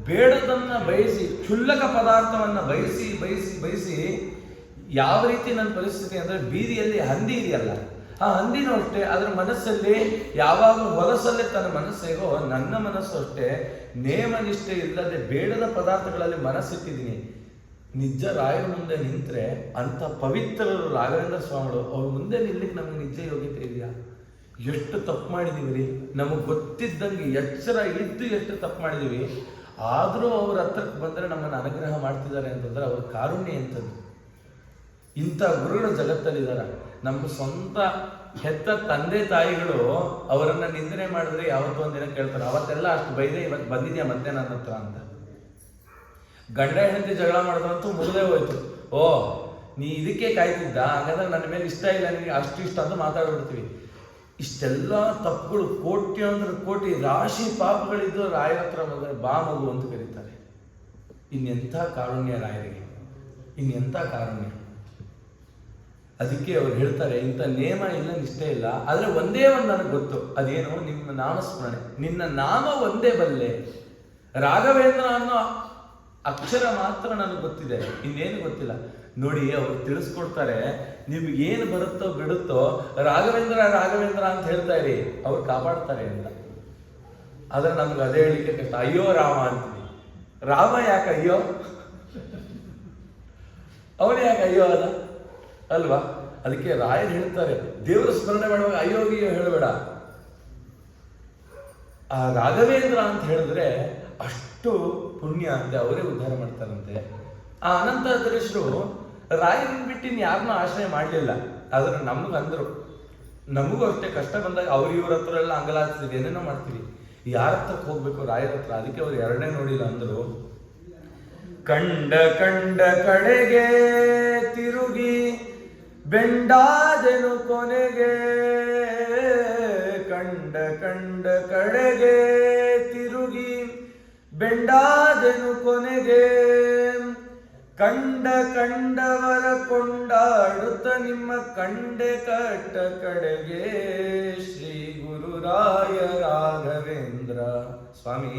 ಬೇಡದನ್ನ ಬಯಸಿ, ಕ್ಷುಲ್ಲಕ ಪದಾರ್ಥವನ್ನ ಬಯಸಿ ಬಯಸಿ ಬಯಸಿ ಯಾವ ರೀತಿ ನನ್ನ ಪರಿಸ್ಥಿತಿ ಅಂದರೆ, ಬೀದಿಯಲ್ಲಿ ಹಂದಿ ಇದೆಯಲ್ಲ, ಆ ಹಂದಿನೂ ಅಷ್ಟೇ ಅದರ ಮನಸ್ಸಲ್ಲಿ ಯಾವಾಗಲೂ ಹೊಲಸಲ್ಲೇ ತನ್ನ ಮನಸ್ಸೇಗೋ, ನನ್ನ ಮನಸ್ಸು ಅಷ್ಟೇ ನೇಮ ನಿಷ್ಠೆ ಇಲ್ಲದೆ ಬೇಡದ ಪದಾರ್ಥಗಳಲ್ಲಿ ಮನಸ್ಸಿಟ್ಟಿದ್ದೀನಿ. ನಿಜ ರಾಯರ ಮುಂದೆ ನಿಂತರೆ ಅಂಥ ಪವಿತ್ರರು ರಾಘವೇಂದ್ರ ಸ್ವಾಮಿಗಳು, ಅವ್ರ ಮುಂದೆ ನಿಲ್ಲಿಕ್ಕೆ ನಮಗೆ ನಿಜ ಯೋಗ್ಯತೆ ಇದೆಯಾ? ಎಷ್ಟು ತಪ್ಪು ಮಾಡಿದೀವಿ ರೀ, ನಮಗೆ ಗೊತ್ತಿದ್ದಂಗೆ ಎಚ್ಚರ ಇದ್ದು ಎಷ್ಟು ತಪ್ಪು ಮಾಡಿದೀವಿ. ಆದರೂ ಅವ್ರ ಹತ್ರಕ್ಕೆ ಬಂದರೆ ನಮ್ಮನ್ನು ಅನುಗ್ರಹ ಮಾಡ್ತಿದ್ದಾರೆ ಅಂತಂದ್ರೆ ಅವ್ರ ಕಾರುಣ್ಯ ಎಂಥದ್ದು. ಇಂಥ ಗುರುಗಳು ಜಗತ್ತಲ್ಲಿದ್ದಾರೆ. ನಮ್ಮ ಸ್ವಂತ ಹೆತ್ತ ತಂದೆ ತಾಯಿಗಳು ಅವರನ್ನ ನಿಂದನೆ ಮಾಡಿದ್ರೆ ಯಾವತ್ತೂ ಒಂದಿನ ಕೇಳ್ತಾರೆ, ಅವತ್ತೆಲ್ಲ ಅಷ್ಟು ಬೈದೆ, ಇವತ್ತು ಬಂದಿದ್ಯಾ ಮತ್ತೆ ನನ್ನ ಹತ್ರ ಅಂತ. ಗಂಡ ಹೆಂಡತಿ ಜಗಳ ಮಾಡಿದ್ರಂತೂ ಮುಗಿದೇ ಹೋಯ್ತು. ಓ, ನೀ ಇದಕ್ಕೆ ಕಾಯ್ತಿದ್ದ, ಹಾಗಾದ್ರೆ ನನ್ನ ಮೇಲೆ ಇಷ್ಟ ಇಲ್ಲ ನಿನಗೆ, ಅಷ್ಟು ಇಷ್ಟ ಅಂತ ಮಾತಾಡ್ಬಿಡ್ತೀವಿ. ಇಷ್ಟೆಲ್ಲ ತಪ್ಪುಗಳು, ಕೋಟ್ಯಾಂತರ ಕೋಟಿ ರಾಶಿ ಪಾಪಗಳಿದ್ದು ರಾಯರ ಹತ್ರ ಬಂದರೆ ಬಾ ಮಗು ಅಂತ ಕರೀತಾರೆ. ಇನ್ನೆಂಥ ಕಾರುಣ್ಯ ರಾಯರಿಗೆ, ಇನ್ನೆಂಥ ಕಾರುಣ್ಯ. ಅದಕ್ಕೆ ಅವ್ರು ಹೇಳ್ತಾರೆ, ಇಂಥ ನೇಮ ಇಲ್ಲ, ನಿಷ್ಠೆ ಇಲ್ಲ, ಆದರೆ ಒಂದೇ ಒಂದು ನನಗೆ ಗೊತ್ತು, ಅದೇನು, ನಿಮ್ಮ ನಾಮಸ್ಮರಣೆ. ನಿನ್ನ ನಾಮ ಒಂದೇ ಬಲ್ಲೆ. ರಾಘವೇಂದ್ರ ಅನ್ನೋ ಅಕ್ಷರ ಮಾತ್ರ ನನಗೆ ಗೊತ್ತಿದೆ, ಇನ್ನೇನು ಗೊತ್ತಿಲ್ಲ. ನೋಡಿ, ಅವ್ರು ತಿಳಿಸ್ಕೊಡ್ತಾರೆ, ನಿಮ್ಗೆ ಏನು ಬರುತ್ತೋ ಬಿಡುತ್ತೋ ರಾಘವೇಂದ್ರ ರಾಘವೇಂದ್ರ ಅಂತ ಹೇಳ್ತಾ ಇರಿ, ಅವ್ರು ಕಾಪಾಡ್ತಾರೆ ಅಂತ. ಆದ್ರೆ ನಮ್ಗೆ ಅದೇ ಹೇಳಿಕೆ ಕಷ್ಟ. ಅಯ್ಯೋ ರಾಮ ಅಂತೀವಿ. ರಾಮ ಯಾಕೆ ಅಯ್ಯೋ? ಅವನೇ ಯಾಕೆ ಅಯ್ಯೋ ಅದ ಅಲ್ವಾ? ಅದಕ್ಕೆ ರಾಯರು ಹೇಳ್ತಾರೆ, ದೇವರ ಸ್ಮರಣೆ ಮಾಡುವಾಗ ಅಯ್ಯೋ ಅಯ್ಯೋ ಹೇಳಬೇಡ. ಆ ರಾಘವೇಂದ್ರ ಅಂತ ಹೇಳಿದ್ರೆ ಅಷ್ಟು ಪುಣ್ಯ ಅಂತೆ, ಅವರೇ ಉದ್ಧಾರ ಮಾಡ್ತಾರಂತೆ. ಆ ಅನಂತಧರೇಶ್ವರು ರಾಯರನ್ನ ಬಿಟ್ಟು ಯಾರನ್ನೂ ಆಶ್ರಯ ಮಾಡಲಿಲ್ಲ. ಆದ್ರೆ ನಮಗಂದ್ರು, ನಮಗೂ ಅಷ್ಟೇ ಕಷ್ಟ ಬಂದಾಗ ಅವ್ರ ಇವ್ರ ಹತ್ರ ಎಲ್ಲ ಅಂಗಲಾಚ್ತೀವಿ, ಏನೇನೋ ಮಾಡ್ತೀವಿ. ಯಾರ ಹತ್ರಕ್ಕೆ ಹೋಗ್ಬೇಕು? ರಾಯರ ಹತ್ರ. ಅದಕ್ಕೆ ಅವ್ರು ಎರಡನೇ ನೋಡಿಲ್ಲ ಅಂದ್ರು. ಕಂಡ ಕಂಡ ಕಡೆಗೆ ತಿರುಗಿ ಬೆಂಡಾದೆನು ಕೊನೆಗೆ, ಕಂಡ ಕಂಡ ಕಡೆಗೆ ತಿರುಗಿ ಬೆಂಡಾದೆನು ಕೊನೆಗೆ, ಕಂಡ ಕಂಡವರ ಕೊಂಡಾಡುತ್ತ ನಿಮ್ಮ ಕಂಡೆ ಕಟ್ಟ ಕಡೆಗೆ, ಶ್ರೀ ಗುರುರಾಯ ರಾಘವೇಂದ್ರ. ಸ್ವಾಮಿ,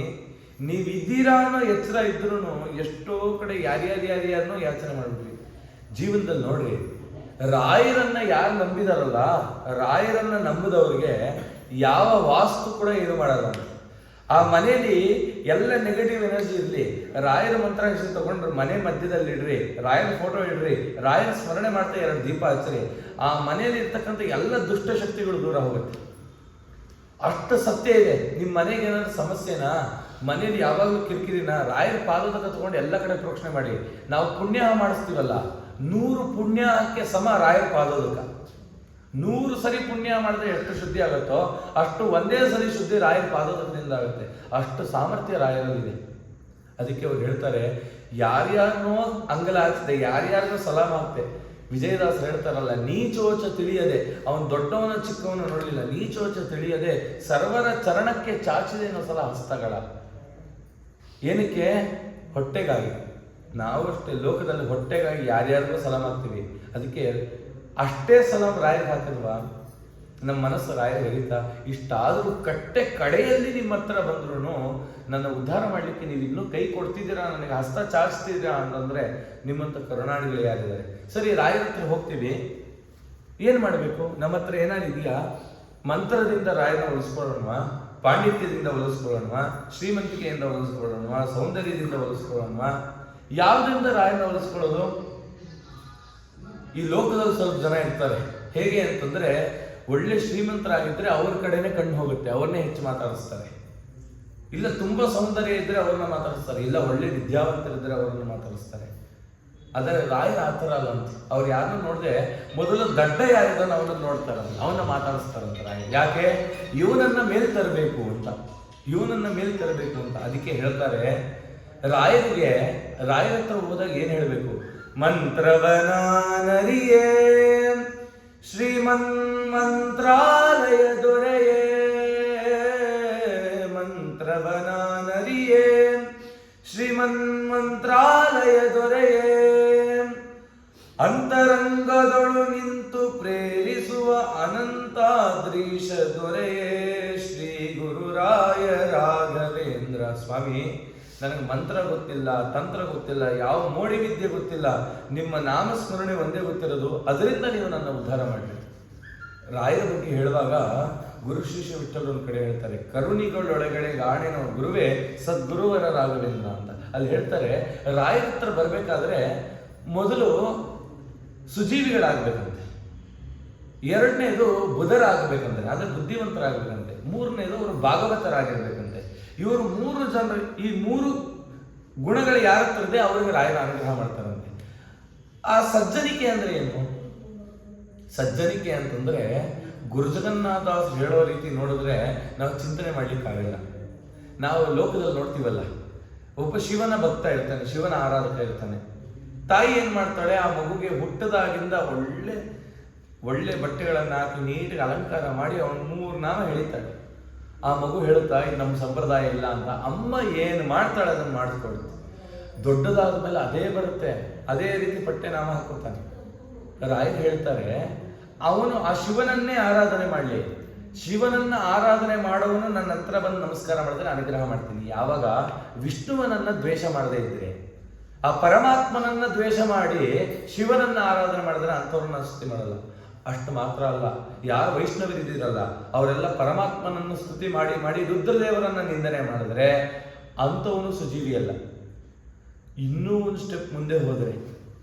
ನೀವಿದ್ದೀರಾ ಅನ್ನೋ ಎಚ್ಚರ ಇದ್ರೂ ಎಷ್ಟೋ ಕಡೆ ಯಾರ್ಯಾರ್ಯಾರ್ಯಾರನ್ನೋ ಯಾಚನೆ ಮಾಡ್ಬಿಟ್ರಿ ಜೀವನದಲ್ಲಿ. ನೋಡ್ರಿ, ರಾಯರನ್ನ ಯಾರು ನಂಬಿದಾರಲ್ಲ, ರಾಯರನ್ನ ನಂಬಿದವ್ರಿಗೆ ಯಾವ ವಾಸ್ತು ಕೂಡ ಏನು ಮಾಡಲ್ಲ. ಆ ಮನೆಯಲ್ಲಿ ಎಲ್ಲ ನೆಗೆಟಿವ್ ಎನರ್ಜಿ ಇರಲಿ, ರಾಯರ ಮಂತ್ರಾಕ್ಷರ ತಗೊಂಡ್ರೆ ಮನೆ ಮಧ್ಯದಲ್ಲಿ ಇಡ್ರಿ, ರಾಯರ ಫೋಟೋ ಇಡ್ರಿ, ರಾಯರ ಸ್ಮರಣೆ ಮಾಡ್ತಾ 2 ದೀಪ ಹಚ್ಚ್ರಿ, ಆ ಮನೆಯಲ್ಲಿ ಇರ್ತಕ್ಕಂಥ ಎಲ್ಲ ದುಷ್ಟಶಕ್ತಿಗಳು ದೂರ ಹೋಗುತ್ತೆ. ಅಷ್ಟು ಸತ್ಯ ಇದೆ. ನಿಮ್ಮ ಮನೆಗೆ ಏನಾದ್ರು ಸಮಸ್ಯೆನಾ, ಮನೇಲಿ ಯಾವಾಗಲೂ ಕಿರಿಕಿರಿನ, ರಾಯರ ಪಾದೋದಕ ತಗೊಂಡು ಎಲ್ಲ ಕಡೆ ಪ್ರೋಕ್ಷಣೆ ಮಾಡಿ. ನಾವು ಪುಣ್ಯ ಮಾಡಿಸ್ತೀವಲ್ಲ, 100 ಪುಣ್ಯಕ್ಕೆ ಸಮ ರಾಯರ ಪಾದೋದಕ. 100 ಸರಿ ಪುಣ್ಯ ಮಾಡಿದ್ರೆ ಎಷ್ಟು ಶುದ್ಧಿ ಆಗುತ್ತೋ ಅಷ್ಟು ಒಂದೇ ಸರಿ ಶುದ್ಧಿ ರಾಯರ ಪಾದೋದಕದಿಂದ ಆಗುತ್ತೆ. ಅಷ್ಟು ಸಾಮರ್ಥ್ಯ ರಾಯರಲ್ಲಿದೆ. ಅದಕ್ಕೆ ಅವ್ರು ಹೇಳ್ತಾರೆ, ಯಾರ್ಯಾರನ್ನೋ ಅಂಗಲಾಚಿದೆ, ಯಾರ್ಯಾರನ್ನೋ ಸಲಾಮ್ ಆಗ್ತೆ. ವಿಜಯದಾಸರು ಹೇಳ್ತಾರಲ್ಲ, ನೀಚೋಚ ತಿಳಿಯದೆ, ಅವನು ದೊಡ್ಡವನ ಚಿಕ್ಕವನು ನೋಡಲಿಲ್ಲ, ನೀಚೋಚ ತಿಳಿಯದೆ ಸರ್ವರ ಚರಣಕ್ಕೆ ಚಾಚಿದೆ ಅನ್ನೋ ಸಲ ಹಸ್ತಗಳ. ಏನಕ್ಕೆ? ಹೊಟ್ಟೆಗಾಗಿ. ನಾವು ಅಷ್ಟೇ ಲೋಕದಲ್ಲಿ ಹೊಟ್ಟೆಗಾಗಿ ಯಾರ್ಯಾರಿಗೂ ಸಲಾಮ್ ಆಗ್ತೀವಿ. ಅದಕ್ಕೆ ಅಷ್ಟೇ ಸಲಾಮ್ ರಾಯರಿಗೆ ಹಾಕಿಲ್ವಾ? ನಮ್ಮ ಮನಸ್ಸು ರಾಯರು ಹೇಳಿತಾ, ಇಷ್ಟಾದರೂ ಕಟ್ಟೆ ಕಡೆಯಲ್ಲಿ ನಿಮ್ಮ ಹತ್ರ ಬಂದ್ರು ನನ್ನ ಉದ್ಧಾರ ಮಾಡಲಿಕ್ಕೆ ನೀವು ಇನ್ನೂ ಕೈ ಕೊಡ್ತಿದ್ದೀರಾ, ನನಗೆ ಹಸ್ತ ಚಾಚಿಸ್ತಿದ್ದೀರಾ ಅಂತಂದ್ರೆ ನಿಮ್ಮಂಥ ಕರುಣಾಳಿಗಳು ಯಾರಿದ್ದಾರೆ? ಸರಿ, ರಾಯರ ಹತ್ರ ಹೋಗ್ತೀವಿ, ಏನ್ ಮಾಡಬೇಕು? ನಮ್ಮ ಹತ್ರ ಏನಾದ್ರು ಇದೆಯಾ? ಮಂತ್ರದಿಂದ ರಾಯನ ಒಲಿಸ್ಕೊಳ್ಳೋಣ, ಪಾಂಡಿತ್ಯದಿಂದ ಒಲಿಸ್ಕೊಳ್ಳೋಣ, ಶ್ರೀಮಂತಿಕೆಯಿಂದ ಒಲಿಸ್ಕೊಳ್ಳೋಣ, ಸೌಂದರ್ಯದಿಂದ ಒಲಿಸ್ಕೊಳ್ಳೋಣ? ಯಾವ್ದ್ರಿಂದ ರಾಯನ ಒಲಿಸ್ಕೊಳ್ಳೋದು? ಈ ಲೋಕದಲ್ಲಿ ಸ್ವಲ್ಪ ಜನ ಇರ್ತಾರೆ, ಹೇಗೆ ಅಂತಂದ್ರೆ ಒಳ್ಳೆ ಶ್ರೀಮಂತರಾಗಿದ್ರೆ ಅವ್ರ ಕಡೆನೆ ಕಣ್ಣು ಹೋಗುತ್ತೆ, ಅವ್ರನ್ನೇ ಹೆಚ್ಚು ಮಾತಾಡಿಸ್ತಾರೆ. ಇಲ್ಲ ತುಂಬಾ ಸೌಂದರ್ಯ ಇದ್ರೆ ಅವ್ರನ್ನ ಮಾತಾಡಿಸ್ತಾರೆ, ಇಲ್ಲ ಒಳ್ಳೆ ವಿದ್ಯಾವಂತರಿದ್ರೆ ಅವ್ರನ್ನ ಮಾತಾಡಿಸ್ತಾರೆ. ಆದರೆ ರಾಯ ಆ ಥರ ಅಲ್ಲ ಅಂತ. ಅವ್ರು ಯಾರನ್ನ ನೋಡಿದ್ರೆ ಮೊದಲು ದಡ್ಡ ಯಾರಿದ್ದಾನೆ ಅವನನ್ನ ನೋಡ್ತಾರಂತ, ಅವನ್ನ ಮಾತಾಡಿಸ್ತಾರಂತ ರಾಯ. ಯಾಕೆ? ಇವನನ್ನ ಮೇಲ್ ತರಬೇಕು ಅಂತ, ಇವನನ್ನ ಮೇಲ್ ತರಬೇಕು ಅಂತ. ಅದಕ್ಕೆ ಹೇಳ್ತಾರೆ ರಾಯರಿಗೆ, ರಾಯರ ಹತ್ರ ಹೋದಾಗ ಏನ್ ಹೇಳ್ಬೇಕು? ಮಂತ್ರವನಾನರಿಯೇ ಶ್ರೀಮನ್ ಮಂತ್ರಾಲಯ ದೊರೆಯೇ, ಮಂತ್ರವನಾನರಿಯೇ ಶ್ರೀಮನ್ ಮಂತ್ರಾಲಯ ದೊರೆಯೇ, ಅಂತರಂಗದೊಳು ನಿಂತು ಪ್ರೇರಿಸುವ ಅನಂತಾದ್ರೀಶ ದೊರೆಯೇ ಶ್ರೀ ಗುರುರಾಯ ರಾಘವೇಂದ್ರ. ಸ್ವಾಮಿ, ನನಗೆ ಮಂತ್ರ ಗೊತ್ತಿಲ್ಲ, ತಂತ್ರ ಗೊತ್ತಿಲ್ಲ, ಯಾವ ಮೋಡಿ ವಿದ್ಯೆ ಗೊತ್ತಿಲ್ಲ, ನಿಮ್ಮ ನಾಮಸ್ಮರಣೆ ಒಂದೇ ಗೊತ್ತಿರೋದು, ಅದರಿಂದ ನೀವು ನನ್ನ ಉದ್ಧಾರ ಮಾಡಿ. ರಾಯರ ಬಗ್ಗೆ ಹೇಳುವಾಗ ಗುರು ಶಿಷ್ಯ ವಿಠ್ಠಲರು ಒಂದು ಕಡೆ ಹೇಳ್ತಾರೆ, ಕರುಣಿಗಳೊಳಗಡೆ ಗಾಣಿನ ಗುರುವೇ ಸದ್ಗುರುವರ ರಾಘವೇಂದ್ರ ಅಂತ. ಅಲ್ಲಿ ಹೇಳ್ತಾರೆ ರಾಯರ ಹತ್ರ ಬರ್ಬೇಕಾದ್ರೆ ಮೊದಲು ಸುಜೀವಿಗಳಾಗಬೇಕಂತೆ, ಎರಡನೇದು ಬುಧರಾಗಬೇಕಂತೆ, ಅಂದ್ರೆ ಬುದ್ಧಿವಂತರಾಗಬೇಕಂತೆ, ಮೂರನೇದು ಅವರು ಭಾಗವತರಾಗಿರ್ಬೇಕಂತೆ. ಇವರು 3 ಜನರು, ಈ 3 ಗುಣಗಳು ಯಾರ ಹತ್ರ ಇದೆ ಅವರಿಗೆ ರಾಯರ ಅನುಗ್ರಹ ಮಾಡ್ತಾರಂತೆ. ಆ ಸಜ್ಜನಿಕೆ ಅಂದ್ರೆ ಏನು? ಸಜ್ಜನಿಕೆ ಅಂತಂದ್ರೆ ಗುರುಜಗನ್ನಾಥದಾಸ್ ಹೇಳೋ ರೀತಿ ನೋಡಿದ್ರೆ ನಾವು ಚಿಂತನೆ ಮಾಡ್ಲಿಕ್ಕಾಗಲ್ಲ. ನಾವು ಲೋಕದಲ್ಲಿ ನೋಡ್ತೀವಲ್ಲ, ಒಬ್ಬ ಶಿವನ ಭಕ್ತ ಇರ್ತಾನೆ, ಶಿವನ ಆರಾಧಕ ಇರ್ತಾನೆ. ತಾಯಿ ಏನ್ ಮಾಡ್ತಾಳೆ? ಆ ಮಗುಗೆ ಹುಟ್ಟದಾಗಿಂದ ಒಳ್ಳೆ ಒಳ್ಳೆ ಬಟ್ಟೆಗಳನ್ನ ಹಾಕಿ ನೀಟಿಗೆ ಅಲಂಕಾರ ಮಾಡಿ ಅವನು 3 ನಾಮ ಹೇಳಿತಾಳೆ. ಆ ಮಗು ಹೇಳುತ್ತಾ ಇದು ನಮ್ಮ ಸಂಪ್ರದಾಯ ಇಲ್ಲ ಅಂತ. ಅಮ್ಮ ಏನು ಮಾಡ್ತಾಳೆ ಅದನ್ನು ಮಾಡಿಸ್ಕೊಡುತ್ತೆ. ದೊಡ್ಡದಾದ ಮೇಲೆ ಅದೇ ಬರುತ್ತೆ, ಅದೇ ರೀತಿ ಬಟ್ಟೆ ನಾಮ ಹಾಕೋತಾನೆ. ರಾಯರು ಹೇಳ್ತಾರೆ ಅವನು ಆ ಶಿವನನ್ನೇ ಆರಾಧನೆ ಮಾಡಲಿ, ಶಿವನನ್ನ ಆರಾಧನೆ ಮಾಡೋವನು ನನ್ನ ಹತ್ರ ಬಂದು ನಮಸ್ಕಾರ ಮಾಡಿದ್ರೆ ಅನುಗ್ರಹ ಮಾಡ್ತೀನಿ. ಯಾವಾಗ ವಿಷ್ಣುವನನ್ನ ದ್ವೇಷ ಮಾಡದೇ ಇದ್ರೆ, ಆ ಪರಮಾತ್ಮನನ್ನ ದ್ವೇಷ ಮಾಡಿ ಶಿವನನ್ನ ಆರಾಧನೆ ಮಾಡಿದ್ರೆ ಅಂಥವ್ರನ್ನ ಸ್ತುತಿ ಮಾಡಲ್ಲ. ಅಷ್ಟು ಮಾತ್ರ ಅಲ್ಲ, ಯಾರು ವೈಷ್ಣವರಿದ್ದೀರಲ್ಲ ಅವರೆಲ್ಲ ಪರಮಾತ್ಮನನ್ನು ಸ್ತುತಿ ಮಾಡಿ ಮಾಡಿ ರುದ್ರದೇವರನ್ನ ನಿಂದನೆ ಮಾಡಿದ್ರೆ ಅಂಥವನು ಸುಜೀವಿ ಅಲ್ಲ. ಇನ್ನೂ ಒಂದು ಸ್ಟೆಪ್ ಮುಂದೆ ಹೋದರೆ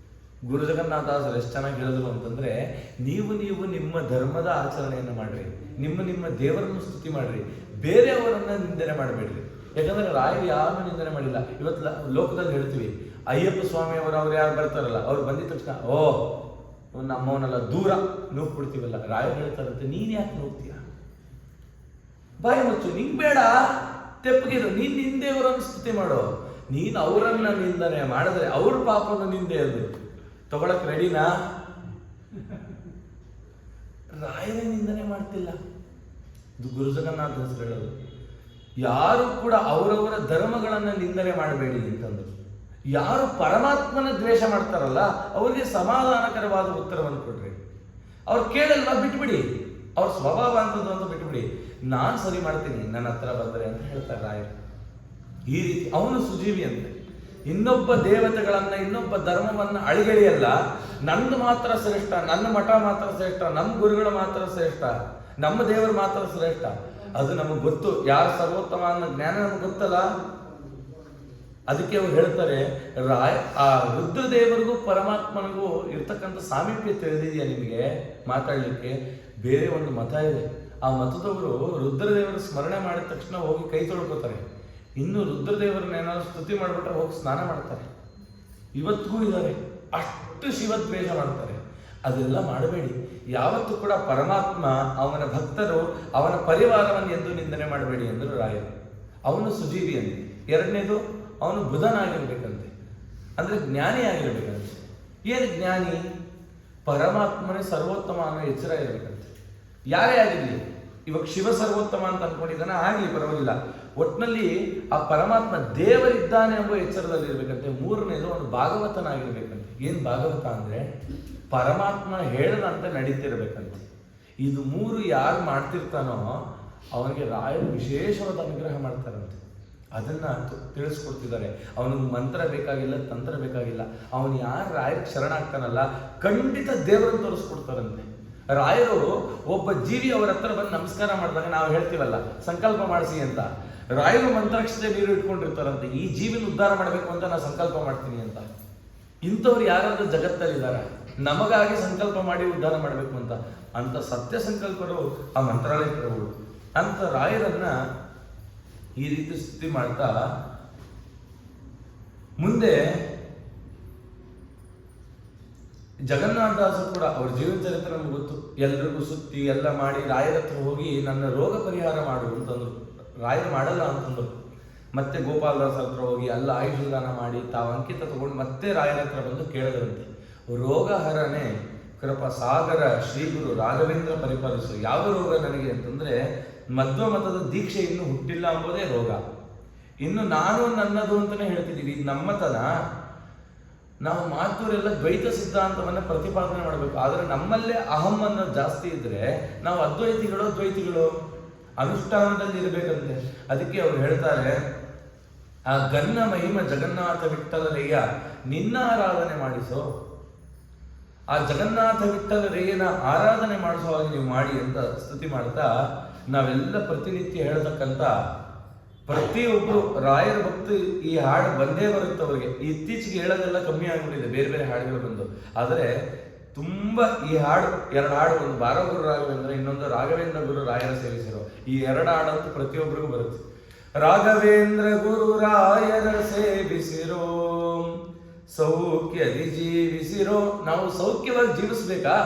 ಗುರು ಜಗನ್ನಾಥದಾಸರು ಎಷ್ಟು ಚೆನ್ನಾಗಿ ಹೇಳಿದ್ರು ಅಂತಂದ್ರೆ, ನೀವು ನಿಮ್ಮ ಧರ್ಮದ ಆಚರಣೆಯನ್ನು ಮಾಡ್ರಿ, ನಿಮ್ಮ ದೇವರನ್ನು ಸ್ತುತಿ ಮಾಡ್ರಿ, ಬೇರೆಯವರನ್ನ ನಿಂದನೆ ಮಾಡಬೇಡ್ರಿ. ಯಾಕಂದ್ರೆ ರಾಯರು ಯಾರನ್ನು ನಿಂದನೆ ಮಾಡಿಲ್ಲ. ಇವತ್ತು ಲೋಕದಲ್ಲಿ ಹೇಳ್ತೀವಿ ಅಯ್ಯಪ್ಪ ಸ್ವಾಮಿ ಅವ್ರು ಯಾರು ಬರ್ತಾರಲ್ಲ, ಅವ್ರು ಬಂದಿದ ತಕ್ಷಣ ಓ ನಮ್ಮವನೆಲ್ಲ ದೂರ ನೂಗ್ ಕೊಡ್ತೀವಲ್ಲ. ರಾಯರು ಹೇಳ್ತಾರಂತೆ ನೀನ್ ಯಾಕೆ ನೋಗ್ತೀಯ? ಬಾಯಿ ಮುಚ್ಚು, ನಿಂಗ್ ಬೇಡ, ತೆಪ್ಪಗಿರು, ನೀನ್ ನಿಂದೇವರನ್ನು ಸ್ತುತಿ ಮಾಡೋ. ನೀನ್ ಅವರನ್ನ ನಿಂದನೆ ಮಾಡಿದ್ರೆ ಅವ್ರ ಪಾಪನ ನಿಂದೆ ಅದು ತಗೊಳಕ್ ರೆಡಿನಾ? ರಾಯರೇ ನಿಂದನೆ ಮಾಡ್ತಿಲ್ಲ. ಇದು ಗುರು ಜಗನ್ನಾಥ ಹೇಳೋದು. ಯಾರು ಕೂಡ ಅವರವರ ಧರ್ಮಗಳನ್ನ ನಿಂದನೆ ಮಾಡಬೇಡಿ ಅಂತಂದ್ರು. ಯಾರು ಪರಮಾತ್ಮನ ದ್ವೇಷ ಮಾಡ್ತಾರಲ್ಲ ಅವ್ರಿಗೆ ಸಮಾಧಾನಕರವಾದ ಉತ್ತರವನ್ನು ಕೊಡ್ರಿ. ಅವ್ರು ಕೇಳಲ್ವಾ ಬಿಟ್ಬಿಡಿ, ಅವ್ರ ಸ್ವಭಾವ ಅಂತದ್ದು ಅಂತ ಬಿಟ್ಬಿಡಿ, ನಾನ್ ಸರಿ ಮಾಡ್ತೀನಿ ನನ್ನ ಹತ್ರ ಬಂದರೆ ಅಂತ ಹೇಳ್ತಾರೆ ರಾಯರು. ಈ ರೀತಿ ಅವನು ಸುಜೀವಿ ಅಂತೆ. ಇನ್ನೊಬ್ಬ ದೇವತೆಗಳನ್ನ ಇನ್ನೊಬ್ಬ ಧರ್ಮವನ್ನ ಅಳಿಗಡಿಯಲ್ಲ, ನಂದು ಮಾತ್ರ ಶ್ರೇಷ್ಠ, ನನ್ನ ಮಠ ಮಾತ್ರ ಶ್ರೇಷ್ಠ, ನಮ್ಮ ಗುರುಗಳು ಮಾತ್ರ ಶ್ರೇಷ್ಠ, ನಮ್ಮ ದೇವರು ಮಾತ್ರ ಶ್ರೇಷ್ಠ. ಅದು ನಮಗೆ ಗೊತ್ತು, ಯಾರು ಸರ್ವೋತ್ತಮ ಅನ್ನೋ ಜ್ಞಾನ ನಮ್ಗೆ ಗೊತ್ತಲ್ಲ. ಅದಕ್ಕೆ ಅವ್ರು ಹೇಳ್ತಾರೆ ಆ ರುದ್ರದೇವರಿಗೂ ಪರಮಾತ್ಮನಿಗೂ ಇರ್ತಕ್ಕಂಥ ಸಾಮೀಪ್ಯ ತಿಳಿದಿದೆಯಾ ನಿಮಗೆ ಮಾತಾಡ್ಲಿಕ್ಕೆ? ಬೇರೆ ಒಂದು ಮತ ಇದೆ, ಆ ಮತದವರು ರುದ್ರದೇವರ ಸ್ಮರಣೆ ಮಾಡಿದ ತಕ್ಷಣ ಹೋಗಿ ಕೈ ತೊಳ್ಕೊತಾರೆ. ಇನ್ನು ರುದ್ರದೇವರನ್ನ ಏನಾದ್ರು ಸ್ತುತಿ ಮಾಡಿಬಿಟ್ರೆ ಹೋಗಿ ಸ್ನಾನ ಮಾಡ್ತಾರೆ. ಇವತ್ತಿಗೂ ಇದ್ದಾರೆ, ಅಷ್ಟು ಶಿವದ್ವೇಷ ಮಾಡ್ತಾರೆ. ಅದೆಲ್ಲ ಮಾಡಬೇಡಿ. ಯಾವತ್ತೂ ಕೂಡ ಪರಮಾತ್ಮ, ಅವನ ಭಕ್ತರು, ಅವನ ಪರಿವಾರವನ್ನು ಎಂದು ನಿಂದನೆ ಮಾಡಬೇಡಿ ಎಂದರು ರಾಯರು. ಅವನು ಸುಜೀವಿ ಅಂತೆ. ಎರಡನೇದು ಅವನು ಬುಧನಾಗಿರ್ಬೇಕಂತೆ, ಅಂದ್ರೆ ಜ್ಞಾನಿ ಆಗಿರ್ಬೇಕಂತೆ. ಏನು ಜ್ಞಾನಿ? ಪರಮಾತ್ಮನೇ ಸರ್ವೋತ್ತಮ ಅನ್ನೋ ಎಚ್ಚರ ಇರಬೇಕಂತೆ. ಯಾರೇ ಆಗಿರ್ಲಿ, ಇವಾಗ ಶಿವ ಸರ್ವೋತ್ತಮ ಅಂತ ಅನ್ಕೊಂಡಿದ್ದಾನೆ, ಆಗ್ಲಿ ಪರವಾಗಿಲ್ಲ, ಒಟ್ಟಿನಲ್ಲಿ ಆ ಪರಮಾತ್ಮ ದೇವರಿದ್ದಾನೆ ಎಂಬ ಎಚ್ಚರದಲ್ಲಿ ಇರ್ಬೇಕಂತೆ. ಮೂರನೇದು ಅವನು ಭಾಗವತನಾಗಿರ್ಬೇಕಂತೆ. ಏನ್ ಭಾಗವತ ಅಂದ್ರೆ ಪರಮಾತ್ಮ ಹೇಳದಂತೆ ನಡೀತಿರ್ಬೇಕಂತೆ. ಇದು 3 ಯಾರು ಮಾಡ್ತಿರ್ತಾನೋ ಅವನಿಗೆ ರಾಯರು ವಿಶೇಷವಾದ ಅನುಗ್ರಹ ಮಾಡ್ತಾರಂತೆ. ಅದನ್ನ ತಿಳಿಸ್ಕೊಡ್ತಿದ್ದಾರೆ. ಅವನಿಗೆ ಮಂತ್ರ ಬೇಕಾಗಿಲ್ಲ, ತಂತ್ರ ಬೇಕಾಗಿಲ್ಲ. ಅವನು ಯಾರು ರಾಯರಿಗೆ ಶರಣಾಗ್ತಾನಲ್ಲ ಖಂಡಿತ ದೇವರನ್ನು ತೋರಿಸ್ಕೊಡ್ತಾರಂತೆ. ರಾಯರು ಒಬ್ಬ ಜೀವಿ ಅವರ ಹತ್ರ ಬಂದು ನಮಸ್ಕಾರ ಮಾಡಿದಾಗ ನಾವು ಹೇಳ್ತೀವಲ್ಲ ಸಂಕಲ್ಪ ಮಾಡಿಸಿ ಅಂತ, ರಾಯರು ಮಂತ್ರಾಕ್ಷತೆ ನೀರು ಇಟ್ಕೊಂಡಿರ್ತಾರಂತೆ, ಈ ಜೀವಿನ ಉದ್ಧಾರ ಮಾಡಬೇಕು ಅಂತ ನಾನು ಸಂಕಲ್ಪ ಮಾಡ್ತೀನಿ ಅಂತ. ಇಂಥವ್ರು ಯಾರಾದ್ರೂ ಜಗತ್ತಲ್ಲಿದ್ದಾರೆ ನಮಗಾಗಿ ಸಂಕಲ್ಪ ಮಾಡಿ ಉದ್ಧಾರ ಮಾಡಬೇಕು ಅಂತ ಸತ್ಯ ಸಂಕಲ್ಪರು ಆ ಮಂತ್ರಾಲಯ ಪ್ರಭುಗಳು. ಅಂತ ರಾಯರನ್ನ ಈ ರೀತಿ ಸ್ತುತಿ ಮಾಡ್ತಾ ಮುಂದೆ ಜಗನ್ನಾಥದಾಸರು ಕೂಡ ಅವ್ರ ಜೀವನ ಚರಿತ್ರೆ ನಮ್ಗೆ ಗೊತ್ತು, ಎಲ್ರಿಗೂ ಸುತ್ತಿ ಎಲ್ಲ ಮಾಡಿ ರಾಯರ ಹತ್ರ ಹೋಗಿ ನನ್ನ ರೋಗ ಪರಿಹಾರ ಮಾಡು ಅಂತಂದ್ರು. ರಾಯರು ಮಾಡಲ್ಲ ಅಂತಂದ್ರು. ಮತ್ತೆ ಗೋಪಾಲದಾಸ ಹತ್ರ ಹೋಗಿ ಎಲ್ಲ ಆಯುಷ ದಾನ ಮಾಡಿ ತಾವು ಅಂಕಿತ ತಗೊಂಡು ಮತ್ತೆ ರಾಯರ ಹತ್ರ ಬಂದು ಕೇಳಿದ್ರಂತೆ, ರೋಗಹರನೆ ಕೃಪಾ ಸಾಗರ ಶ್ರೀ ಗುರು ರಾಘವೇಂದ್ರ ಪರಿಪಾಲಿಸು. ಯಾವ ರೋಗ ನನಗೆ ಅಂತಂದ್ರೆ ಮಧ್ವ ಮತದ ದೀಕ್ಷೆ ಇನ್ನು ಹುಟ್ಟಿಲ್ಲ ಎಂಬುದೇ ರೋಗ. ಇನ್ನು ನಾನು ನನ್ನದು ಅಂತಾನೆ ಹೇಳ್ತಿದ್ದೀವಿ, ಇದು ನಮ್ಮತನ. ನಾವು ಮಾತುರೆಲ್ಲ ದ್ವೈತ ಸಿದ್ಧಾಂತವನ್ನ ಪ್ರತಿಪಾದನೆ ಮಾಡಬೇಕು, ಆದ್ರೆ ನಮ್ಮಲ್ಲೇ ಅಹಂ ಅನ್ನೋದು ಜಾಸ್ತಿ ಇದ್ರೆ ನಾವು ಅದ್ವೈತಿಗಳು ದ್ವೈತಿಗಳು ಅನುಷ್ಠಾನದಲ್ಲಿ ಇರಬೇಕಂತೆ. ಅದಕ್ಕೆ ಅವ್ರು ಹೇಳ್ತಾರೆ, ಆ ಗನ್ನ ಮಹಿಮ ಜಗನ್ನಾಥ ವಿಠಲರಯ್ಯ ನಿನ್ನ ಆರಾಧನೆ ಮಾಡಿಸೋ, ಆ ಜಗನ್ನಾಥ ವಿಠಲರಯ್ಯನ ಆರಾಧನೆ ಮಾಡಿಸೋ ಹಾಗೆ ನೀವು ಮಾಡಿ ಅಂತ ಸ್ತುತಿ ಮಾಡ್ತಾ ನಾವೆಲ್ಲ ಪ್ರತಿನಿತ್ಯ ಹೇಳ್ತಕ್ಕಂಥ ಪ್ರತಿಯೊಬ್ರು ರಾಯರ ಭಕ್ತಿ ಈ ಹಾಡು ಬಂದೇ ಬರುತ್ತೆ ಅವರಿಗೆ. ಇತ್ತೀಚೆಗೆ ಹೇಳೋದೆಲ್ಲ ಕಮ್ಮಿ ಆಗ್ಬಿಟ್ಟಿದೆ, ಬೇರೆ ಬೇರೆ ಹಾಡುಗಳು ಬಂದು. ಆದರೆ ತುಂಬಾ ಈ ಹಾಡು, ಎರಡು ಹಾಡು, ಒಂದು ಬಾರಗುರು ರಾಘವೇಂದ್ರ, ಇನ್ನೊಂದು ರಾಘವೇಂದ್ರ ಗುರು ರಾಯರ ಸೇವಿಸಿರೋ, ಈ ಎರಡು ಹಾಡಂತೂ ಪ್ರತಿಯೊಬ್ಬರಿಗೂ ಬರುತ್ತೆ. ರಾಘವೇಂದ್ರ ಗುರು ರಾಯರ ಸೇವಿಸಿರೋ ಸೌಖ್ಯದಿ ಜೀವಿಸಿರೋ. ನಾವು ಸೌಖ್ಯವಾಗಿ ಜೀವಿಸ್ಬೇಕಾ,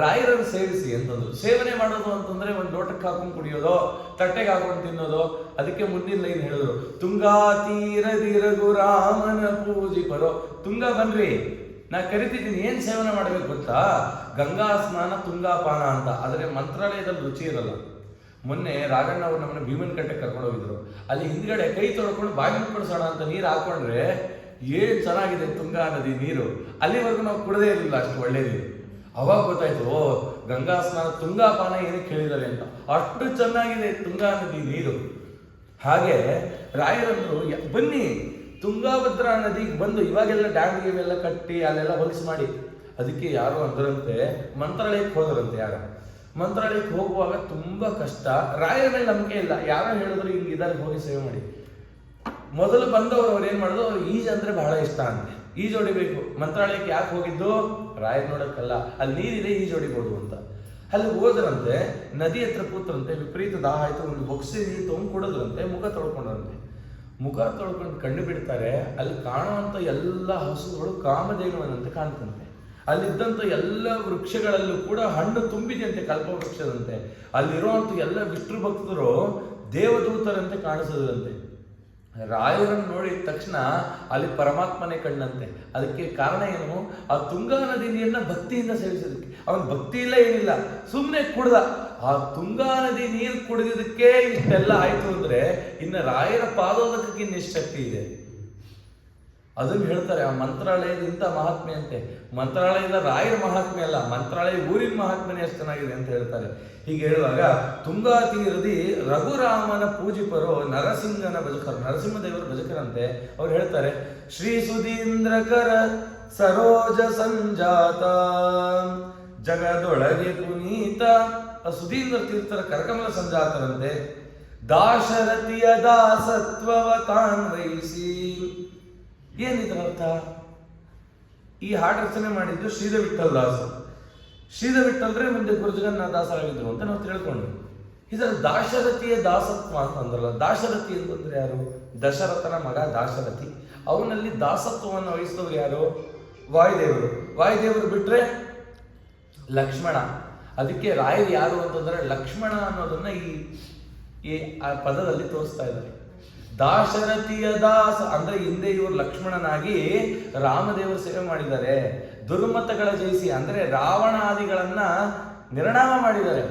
ರಾಯರನ್ನು ಸೇವಿಸಿ ಅಂತಂದ್ರು. ಸೇವನೆ ಮಾಡೋದು ಅಂತಂದ್ರೆ ಒಂದು ಲೋಟಕ್ಕೆ ಹಾಕೊಂಡು ಕುಡಿಯೋದು, ತಟ್ಟೆಗೆ ಹಾಕೊಂಡು ತಿನ್ನೋದು. ಅದಕ್ಕೆ ಮುಂದಿನ ಲೈನ್ ಹೇಳಿದ್ರು, ತುಂಗಾ ತೀರದಿ ರಘುರಾಮನ ಪೂಜಿ ಬರೋ. ತುಂಗ ಬನ್ರಿ, ನಾ ಕರಿತಿದ್ದೀನಿ, ಏನ್ ಸೇವನೆ ಮಾಡ್ಬೇಕು ಗೊತ್ತಾ, ಗಂಗಾ ಸ್ನಾನ ತುಂಗಾಪಾನ ಅಂತ. ಆದ್ರೆ ಮಂತ್ರಾಲಯದಲ್ಲಿ ರುಚಿ ಇರಲ್ಲ. ಮೊನ್ನೆ ರಾಘಣ್ಣ ಅವರು ನಮ್ಮನ್ನ ಭೀಮನ್ ಕಟ್ಟೆ ಕರ್ಕೊಂಡು ಹೋಗಿದ್ರು. ಅಲ್ಲಿ ಹಿಂದ್ಗಡೆ ಕೈ ತೊಳ್ಕೊಂಡು ಬಾಯಿ ಮುಕ್ಕಳಿಸೋಣ ಅಂತ ನೀರು ಹಾಕೊಂಡ್ರೆ ಏನ್ ಚೆನ್ನಾಗಿದೆ ತುಂಗಾ ನದಿ ನೀರು. ಅಲ್ಲಿವರೆಗೂ ನಾವು ಕುಡದೇ ಇರಲಿಲ್ಲ, ಅಷ್ಟು ಒಳ್ಳೆ ನೀರು. ಅವಾಗ ಗೊತ್ತಾಯ್ತು, ಓ ಗಂಗಾ ಸ್ನಾನ ತುಂಗಾಪಾನ ಏನಕ್ಕೆ ಹೇಳಿದ್ದಾರೆ ಅಂತ. ಅಷ್ಟು ಚೆನ್ನಾಗಿದೆ ತುಂಗಾ ನದಿ ನೀರು. ಹಾಗೆ ರಾಯರಂದ್ರು, ಬನ್ನಿ ತುಂಗಾಭದ್ರಾ ನದಿಗೆ ಬಂದು, ಇವಾಗೆಲ್ಲ ಡ್ಯಾಮ್ ಗಿವೆಲ್ಲ ಕಟ್ಟಿ ಅಲ್ಲೆಲ್ಲ ಹೊಲಸು ಮಾಡಿ. ಅದಕ್ಕೆ ಯಾರು ಅಂದ್ರಂತೆ, ಮಂತ್ರಾಲಯಕ್ಕೆ ಹೋದ್ರಂತೆ. ಯಾರ ಮಂತ್ರಾಲಯಕ್ಕೆ ಹೋಗುವಾಗ ತುಂಬಾ ಕಷ್ಟ, ರಾಯರ ಮೇಲೆ ನಂಬಿಕೆ ಇಲ್ಲ. ಯಾರೋ ಹೇಳಿದ್ರು ಹಿಂಗೆ ಇದರಲ್ಲಿ ಹೋಗಿ ಸೇವೆ ಮಾಡಿ. ಮೊದಲು ಬಂದವರು ಅವ್ರು ಏನ್ ಮಾಡಿದ್ರು, ಅವ್ರು ಈಜು ಅಂದ್ರೆ ಬಹಳ ಇಷ್ಟ ಅಂತೆ, ಈಜು ಹೊಡಿಬೇಕು. ಮಂತ್ರಾಲಯಕ್ಕೆ ಯಾಕೆ ಹೋಗಿದ್ದು, ರಾಯರ್ ನೋಡಕ್ಕಲ್ಲ, ಅಲ್ಲಿ ನೀರಿದೆ ಈಜು ಹೊಡಿಬೋದು ಅಂತ. ಅಲ್ಲಿ ಹೋದ್ರಂತೆ, ನದಿ ಹತ್ರ ಕೂತ್ರಂತೆ, ವಿಪರೀತ ದಾಹ ಆಯ್ತು, ಒಂದು ಬೊಕ್ಸಿ ನೀರು ತೊಗೊಂಡು ಕುಡಿದ್ರಂತೆ, ಮುಖ ತೊಳ್ಕೊಂಡ್ರಂತೆ. ಮುಖ ತೊಳ್ಕೊಂಡು ಕಣ್ಣು ಬಿಡ್ತಾರೆ, ಅಲ್ಲಿ ಕಾಣುವಂತ ಎಲ್ಲ ಹಸುಗಳು ಕಾಮಧೇನುವನಂತೆ ಕಾಣ್ತಂತೆ. ಅಲ್ಲಿದ್ದಂಥ ಎಲ್ಲ ವೃಕ್ಷಗಳಲ್ಲೂ ಕೂಡ ಹಣ್ಣು ತುಂಬಿದೆಯಂತೆ, ಕಲ್ಪ ವೃಕ್ಷದಂತೆ. ಅಲ್ಲಿರುವಂತ ಎಲ್ಲ ವಿಷ್ಣು ಭಕ್ತರು ದೇವದೂತರಂತೆ ಕಾಣಿಸದಂತೆ. ರಾಯರನ್ನು ನೋಡಿದ ತಕ್ಷಣ ಅಲ್ಲಿ ಪರಮಾತ್ಮನೇ ಕಣ್ಣಂತೆ. ಅದಕ್ಕೆ ಕಾರಣ ಏನು, ಆ ತುಂಗಾ ನದಿ ನೀರನ್ನ ಭಕ್ತಿಯಿಂದ ಸೇವಿಸೋದಕ್ಕೆ. ಅವನ್ ಭಕ್ತಿ ಇಲ್ಲ ಏನಿಲ್ಲ, ಸುಮ್ಮನೆ ಕುಡ್ದ. ಆ ತುಂಗಾ ನದಿ ನೀರು ಕುಡಿದಿದ್ದಕ್ಕೆ ಇಷ್ಟೆಲ್ಲ ಆಯ್ತು ಅಂದ್ರೆ ಇನ್ನು ರಾಯರ ಪಾದೋದಕಕ್ಕೆ ಇನ್ನೆಷ್ಟು ಶಕ್ತಿ ಇದೆ. ಅದನ್ನು ಹೇಳ್ತಾರೆ, ಆ ಮಂತ್ರಾಲಯದ ಇಂಥ ಮಹಾತ್ಮೆ ಅಂತೆ. ಮಂತ್ರಾಲಯದ ರಾಯರ ಮಹಾತ್ಮೆ ಅಲ್ಲ, ಮಂತ್ರಾಲಯ ಊರಿನ ಮಹಾತ್ಮೆನೇ ಎಷ್ಟು ಚೆನ್ನಾಗಿದೆ ಅಂತ ಹೇಳ್ತಾರೆ. ಹೀಗೆ ಹೇಳುವಾಗ, ತುಂಗಾ ತೀರದಿ ರಘುರಾಮನ ಪೂಜಿಪರು ನರಸಿಂಹನ ಭಜಕರು, ನರಸಿಂಹದೇವರ ಭಜಕರಂತೆ. ಅವ್ರು ಹೇಳ್ತಾರೆ, ಶ್ರೀ ಸುಧೀಂದ್ರಕರ ಸರೋಜ ಸಂಜಾತ ಜಗದೊಳಗೆ ಪುನೀತ. ಸುಧೀಂದ್ರ ತೀರ್ಥರ ಕರಕಮಲ ಸಂಜಾತರಂತೆ. ದಾಶರಥಿಯ ದಾಸತ್ವವ ತಾನ್ವಯಿಸಿ. ಏನಿದ್ರ ಅರ್ಥ? ಈ ಹಾಡು ರಚನೆ ಮಾಡಿದ್ದು ಶ್ರೀಧ ವಿಠಲ್ ದಾಸರು. ಶ್ರೀಧ ವಿಠಲ್ರೆ ಮುಂದೆ ಗುರುಜಗನ್ನಾಥ ದಾಸರಾಗಿದ್ರು ಅಂತ ನಾವು ತಿಳ್ಕೊಂಡ್ವಿ. ಇದರ ದಾಶರಥಿಯ ದಾಸತ್ವ ಅಂತ ಅಂದ್ರಲ್ಲ. ದಾಶರಥಿ ಅಂತಂದ್ರೆ ಯಾರು? ದಶರಥನ ಮಗ ದಾಶರಥಿ. ಅವನಲ್ಲಿ ದಾಸತ್ವವನ್ನು ವಹಿಸಿದವರು ಯಾರು? ವಾಯುದೇವರು. ವಾಯುದೇವರು ಬಿಟ್ರೆ ಲಕ್ಷ್ಮಣ. ಅದಕ್ಕೆ ರಾಯರು ಯಾರು ಅಂತಂದ್ರೆ ಲಕ್ಷ್ಮಣ ಅನ್ನೋದನ್ನ ಈ ಪದದಲ್ಲಿ ತೋರಿಸ್ತಾ ಇದ್ದಾರೆ. ದಾಶರಥಿಯ ದಾಸ ಅಂದ್ರೆ ಹಿಂದೆ ಇವರು ಲಕ್ಷ್ಮಣನಾಗಿ ರಾಮದೇವರು ಸೇವೆ ಮಾಡಿದ್ದಾರೆ. ದುರ್ಮತಗಳ ಜಯಿಸಿ ಅಂದ್ರೆ ರಾವಣಾದಿಗಳನ್ನ ನಿರ್ನಾಮ ಮಾಡಿದ್ದಾರೆ.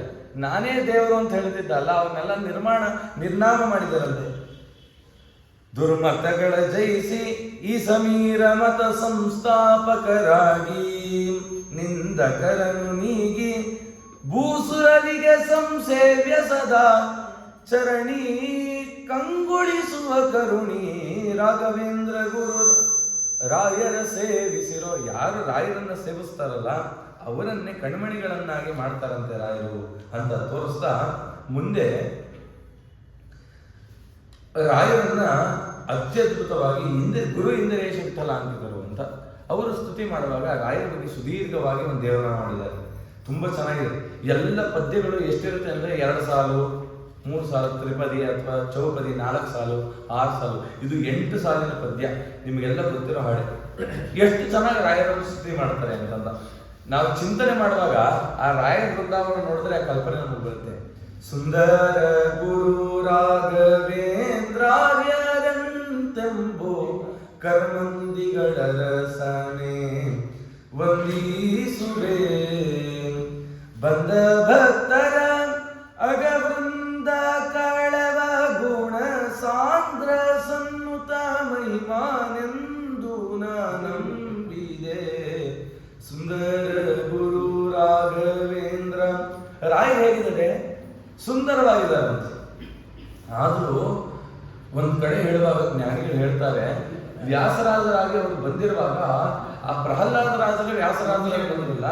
ನಾನೇ ದೇವರು ಅಂತ ಹೇಳ್ತಿದ್ದಲ್ಲ, ಅವನ್ನೆಲ್ಲ ನಿರ್ನಾಮ ಮಾಡಿದಾರಂತೆ. ದುರ್ಮತಗಳ ಜಯಿಸಿ ಈ ಸಮೀರ ಮತ ಸಂಸ್ಥಾಪಕರಾಗಿ ನಿಂದಕರನು ನೀಗಿ ಭೂಸುರರಿಗೆ ಸಂಸೇವ್ಯ ಸದಾ ಚರಣಿ ಕಂಗೊಳಿಸುವ ಕರುಣಿ ರಾಘವೇಂದ್ರ ಗುರು ರಾಯರ ಸೇವಿಸಿರೋ. ಯಾರು ರಾಯರನ್ನ ಸೇವಿಸ್ತಾರಲ್ಲ ಅವರನ್ನೇ ಕಣ್ಮಣಿಗಳನ್ನಾಗಿ ಮಾಡ್ತಾರಂತೆ ರಾಯರು ಅಂತ ತೋರಿಸ್ತಾ ಮುಂದೆ ರಾಯರನ್ನ ಅತ್ಯದ್ಭುತವಾಗಿ ಗುರು ಇಂದ್ರೇಶ ವಿಠಲ ಅಂತಿದ್ದರು ಅಂತ ಅವರು ಸ್ತುತಿ ಮಾಡುವಾಗ ರಾಯರ ಬಗ್ಗೆ ಸುದೀರ್ಘವಾಗಿ ಒಂದು ದೇವರ ಮಾಡಿದ್ದಾರೆ. ತುಂಬಾ ಚೆನ್ನಾಗಿದೆ. ಎಲ್ಲ ಪದ್ಯಗಳು ಎಷ್ಟಿರುತ್ತೆ ಅಂದ್ರೆ 2 ಸಾಲು 3 ಸಾಲು ತ್ರಿಪದಿ ಅಥವಾ ಚೌಪದಿ 4 ಸಾಲು 6 ಸಾಲು, ಇದು 8 ಸಾಲಿನ ಪದ್ಯ. ನಿಮಗೆಲ್ಲ ಗೊತ್ತಿರೋ ಹಾಡೆ. ಎಷ್ಟು ಚೆನ್ನಾಗಿ ರಾಯರನ್ನು ಸ್ತುತಿ ಮಾಡ್ತಾರೆ ಅಂತಂದ ನಾವು ಚಿಂತನೆ ಮಾಡುವಾಗ ಆ ರಾಯರ ಬೃಂದಾವನ ನೋಡಿದ್ರೆ ಆ ಕಲ್ಪನೆ ನಮಗೆ ಬರುತ್ತೆ. ಸುಂದರ ಗುರು ರಾಘವೇಂದ್ರಾರ್ಯರಂತೆಂಬೋ ಕರ್ಮಂದಿಗಳ ರಸನೆ ವಂದಿಸುವೆ ಬಂದ ಭಕ್ತರ ಅಗವೃಂದ ಕಳವ ಗುಣ ಸಾಂದ್ರ ಸನ್ನುತ ಮಹಿಮಾನೆಂದು ನಂಬಿದೆ. ಸುಂದರ ಗುರು ರಾಘವೇಂದ್ರ ರಾಯ ಹೇಗಿದ್ದಾರೆ? ಸುಂದರವಾಗಿದ್ದಾರೆ. ಆದರೂ ಒಂದ್ ಕಡೆ ಹೇಳುವಾಗ ಜ್ಞಾನಿಗಳು ಹೇಳ್ತಾರೆ, ವ್ಯಾಸರಾಜರಾಗಿ ಅವರು ಬಂದಿರುವಾಗ ಆ ಪ್ರಹ್ಲಾದರಾಜರು ವ್ಯಾಸರಾಜರಾಗಿ ಬಂದಿರಲಿಲ್ಲ.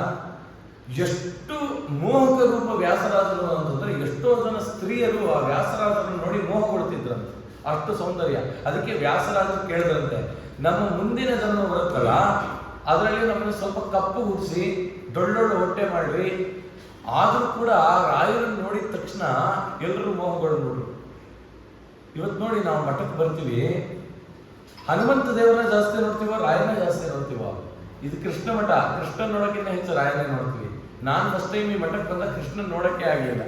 ಎಷ್ಟು ಮೋಹಕ ರೂಪ ವ್ಯಾಸರಾಜರು ಅಂತಂದ್ರೆ ಎಷ್ಟೋ ಜನ ಸ್ತ್ರೀಯರು ಆ ವ್ಯಾಸರಾಜರನ್ನು ನೋಡಿ ಮೋಹಗೊಳ್ತಿದ್ರಂತೆ, ಅಷ್ಟು ಸೌಂದರ್ಯ. ಅದಕ್ಕೆ ವ್ಯಾಸರಾಜರು ಕೇಳಿದ್ರಂತೆ, ನಮ್ಮ ಮುಂದಿನ ಜನ್ಮ ಬರುತ್ತಲ್ಲ ಅದರಲ್ಲಿ ನಮ್ಮನ್ನು ಸ್ವಲ್ಪ ಕಪ್ಪು ಹುಟ್ಟಿಸಿ ಡೊಳ್ಳೊಳ್ಳು ಹೊಟ್ಟೆ ಮಾಡ್ರಿ. ಆದ್ರೂ ಕೂಡ ರಾಯರನ್ನು ನೋಡಿದ ತಕ್ಷಣ ಎಲ್ಲರೂ ಮೋಹಗೊಳ್ಬಿಟ್ರು. ಇವತ್ತು ನೋಡಿ ನಾವು ಮಠಕ್ಕೆ ಬರ್ತೀವಿ, ಹನುಮಂತ ದೇವರನ್ನ ಜಾಸ್ತಿ ನೋಡ್ತೀವ, ರಾಯನ ಜಾಸ್ತಿ ನೋಡ್ತೀವ. ಇದು ಕೃಷ್ಣ ಮಠ, ಕೃಷ್ಣ ನೋಡೋಕ್ಕಿಂತ ಹೆಚ್ಚು ರಾಯನೇ ನೋಡ್ತೀವಿ. ನಾನು ಫಸ್ಟ್ ಟೈಮ್ ಈ ಮಠಕ್ಕೆ ಬಂದಾಗ ಕೃಷ್ಣನ್ ನೋಡಕ್ಕೆ ಆಗಲಿಲ್ಲ,